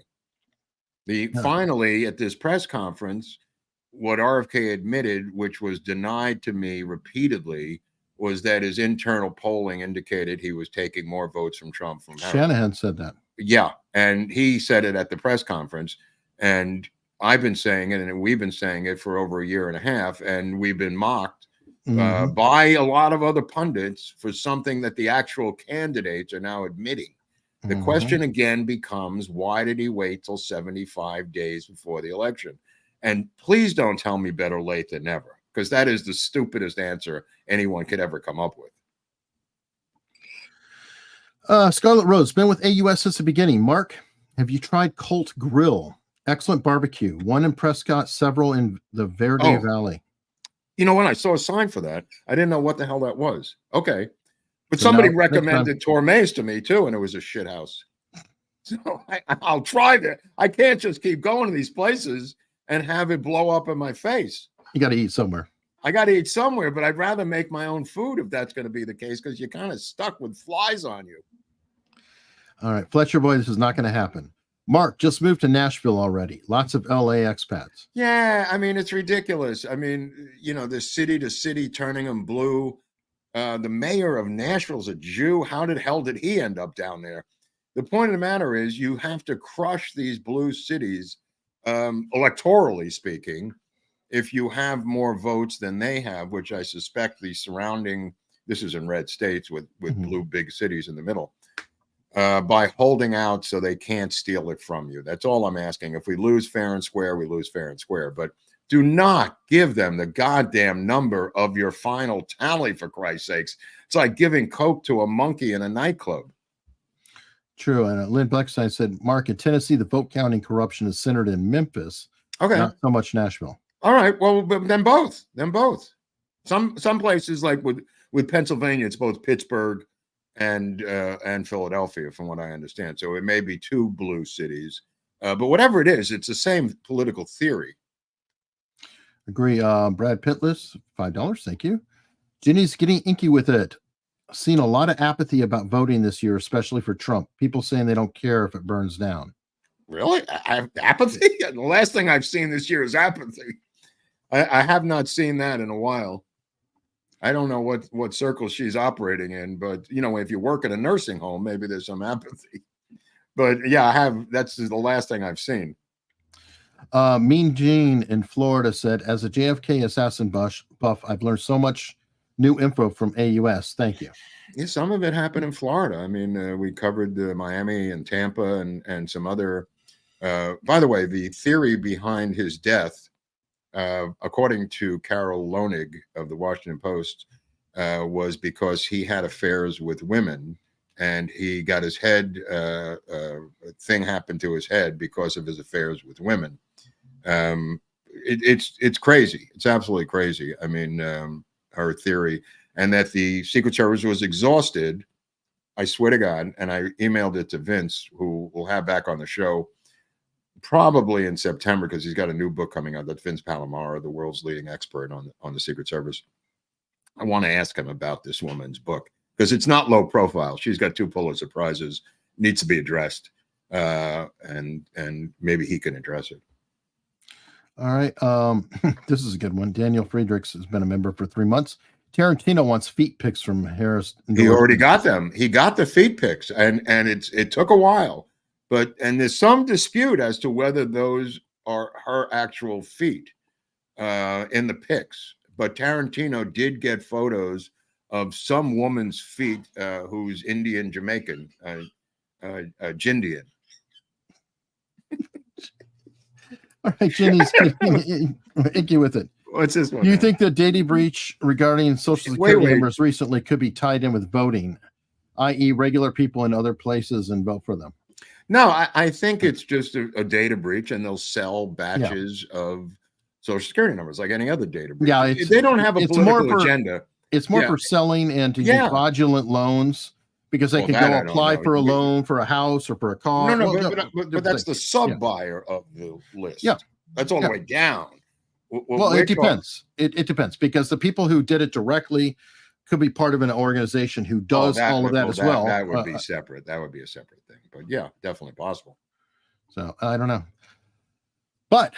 Finally, at this press conference, what RFK admitted, which was denied to me repeatedly, was that his internal polling indicated he was taking more votes from Trump from Harris. Shanahan said that. Yeah, and he said it at the press conference, and I've been saying it, and we've been saying it for over a year and a half, and we've been mocked by a lot of other pundits for something that the actual candidates are now admitting. The question again becomes, why did he wait till 75 days before the election? And please don't tell me better late than never, because that is the stupidest answer anyone could ever come up with. Scarlet Rose, been with AUS since the beginning. Mark, have you tried Colt Grill? Excellent barbecue. One in Prescott, several in the Verde Valley. You know, when I saw a sign for that, I didn't know what the hell that was. Okay. But somebody recommended Tormes to me too, and it was a shit house. So I'll try that. I can't just keep going to these places and have it blow up in my face. You got to eat somewhere. I got to eat somewhere, but I'd rather make my own food if that's going to be the case, because you're kind of stuck with flies on you. All right, Fletcher boy, this is not going to happen. Mark just moved to Nashville already. Lots of LA expats. Yeah, I mean, it's ridiculous. I mean, you know, the city to city turning them blue. The mayor of Nashville's a Jew. How the hell did he end up down there? The point of the matter is you have to crush these blue cities, electorally speaking, if you have more votes than they have, which I suspect the surrounding, this is in red states with blue big cities in the middle, by holding out so they can't steal it from you. That's all I'm asking. If we lose fair and square, we lose fair and square. But Do not give them the goddamn number of your final tally, for Christ's sakes. It's like giving coke to a monkey in a nightclub. True. And Lynn Bleckstein said, Mark, in Tennessee, the vote counting corruption is centered in Memphis, not so much Nashville. All right. Well, then both. Some places like with Pennsylvania, it's both Pittsburgh and Philadelphia, from what I understand. So it may be two blue cities, but whatever it is, it's the same political theory. Agree. Brad Pitless, $5. Thank you. Ginny's getting inky with it. Seen a lot of apathy about voting this year, especially for Trump. People saying they don't care if it burns down. Really? Apathy? The last thing I've seen this year is apathy. I have not seen that in a while. I don't know what circle she's operating in, but if you work at a nursing home, maybe there's some apathy. But yeah, that's the last thing I've seen. Mean Gene in Florida said, as a JFK assassin buff, I've learned so much new info from AUS. Thank you. Yeah, some of it happened in Florida. I mean, we covered Miami and Tampa and some other. By the way, the theory behind his death, according to Carol Lonig of the Washington Post, was because he had affairs with women, and he got his head, a thing happened to his head because of his affairs with women. It's crazy. It's absolutely crazy. I mean, her theory, and that the Secret Service was exhausted. I swear to God, and I emailed it to Vince, who we'll have back on the show probably in September, because he's got a new book coming out. That Vince Palomaro, the world's leading expert on the Secret Service. I want to ask him about this woman's book, because it's not low profile. She's got 2 Pulitzer Prizes, needs to be addressed, and maybe he can address it. All right. This is a good one. Daniel Friedrichs has been a member for 3 months. Tarantino wants feet pics from Harris. He already got them. He got the feet pics, and it took a while, and there's some dispute as to whether those are her actual feet in the pics. But Tarantino did get photos of some woman's feet who's Indian Jamaican, Jindian. All right, Jenny's icky with it. What's this one? Do you think the data breach regarding Social Security numbers recently could be tied in with voting, i.e. regular people in other places and vote for them? No, I think it's just a data breach, and they'll sell batches of Social Security numbers like any other data breach. Yeah, they don't have a political agenda. It's more for selling and to get fraudulent loans, because they can go apply for a loan for a house or for a car. But that's the sub-buyer of the list. Yeah. That's all the way down. Well, it depends. It depends, because the people who did it directly could be part of an organization who does all of that as well. That would be separate. That would be a separate thing. But yeah, definitely possible. So I don't know. But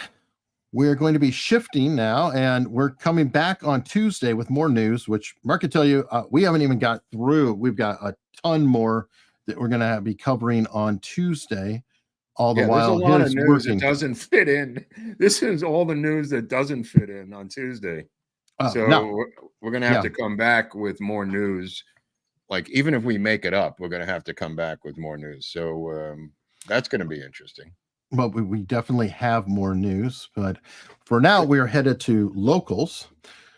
we're going to be shifting now, and we're coming back on Tuesday with more news, which Mark can tell you, we haven't even got through. We've got a ton more that we're going to be covering on Tuesday. All the while, there's a lot of news that doesn't fit in. This is all the news that doesn't fit in on Tuesday. We're going to have to come back with more news. Like, even if we make it up, we're going to have to come back with more news. So that's going to be interesting. Well, we definitely have more news, but for now, we are headed to Locals.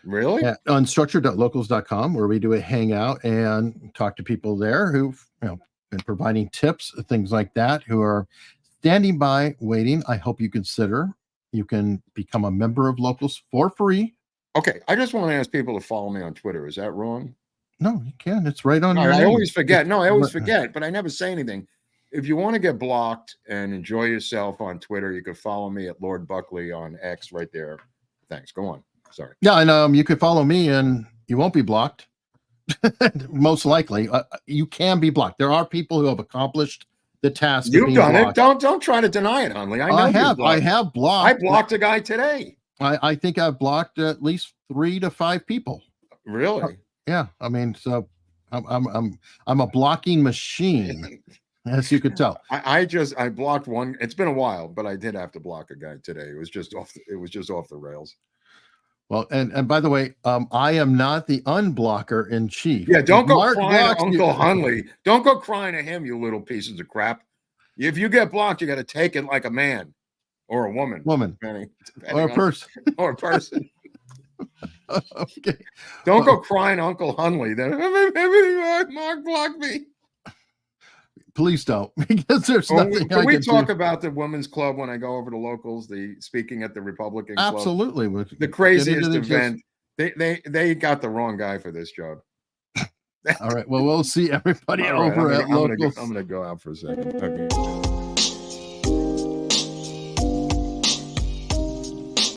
Really? At unstructured.locals.com, where we do a hangout and talk to people there who've been providing tips, things like that, who are standing by waiting. I hope you consider. You can become a member of Locals for free. Okay, I just want to ask people to follow me on Twitter. Is that wrong? No, you can. It's right on. I always forget. No, I always forget, but I never say anything. If you want to get blocked and enjoy yourself on Twitter, you can follow me at Lord Buckley on X right there. Thanks. Go on. Sorry. Yeah, and you could follow me and you won't be blocked. Most likely. You can be blocked. There are people who have accomplished the task. You've done blocked. It. Don't try to deny it, Hunley. I have blocked. I blocked a guy today. I think I've blocked at least 3 to 5 people. Really? Yeah. I mean, so I'm a blocking machine, as you could tell. I blocked one. It's been a while, but I did have to block a guy today. It was just off the rails. Well, and by the way, I am not the unblocker in chief. Yeah, don't go crying to Uncle Hunley. Don't go crying to him, you little pieces of crap. If you get blocked, you got to take it like a man. or a woman. Depending or a person. Or a person. Okay. Don't go crying Uncle Hunley. Then Mark blocked me. Please don't, because there's nothing. Can we talk about the women's club when I go over to locals? The speaking at the Republican Club? Absolutely. The craziest event. They got the wrong guy for this job. All right. Well, we'll see everybody over at locals. I'm gonna go out for a second. Okay.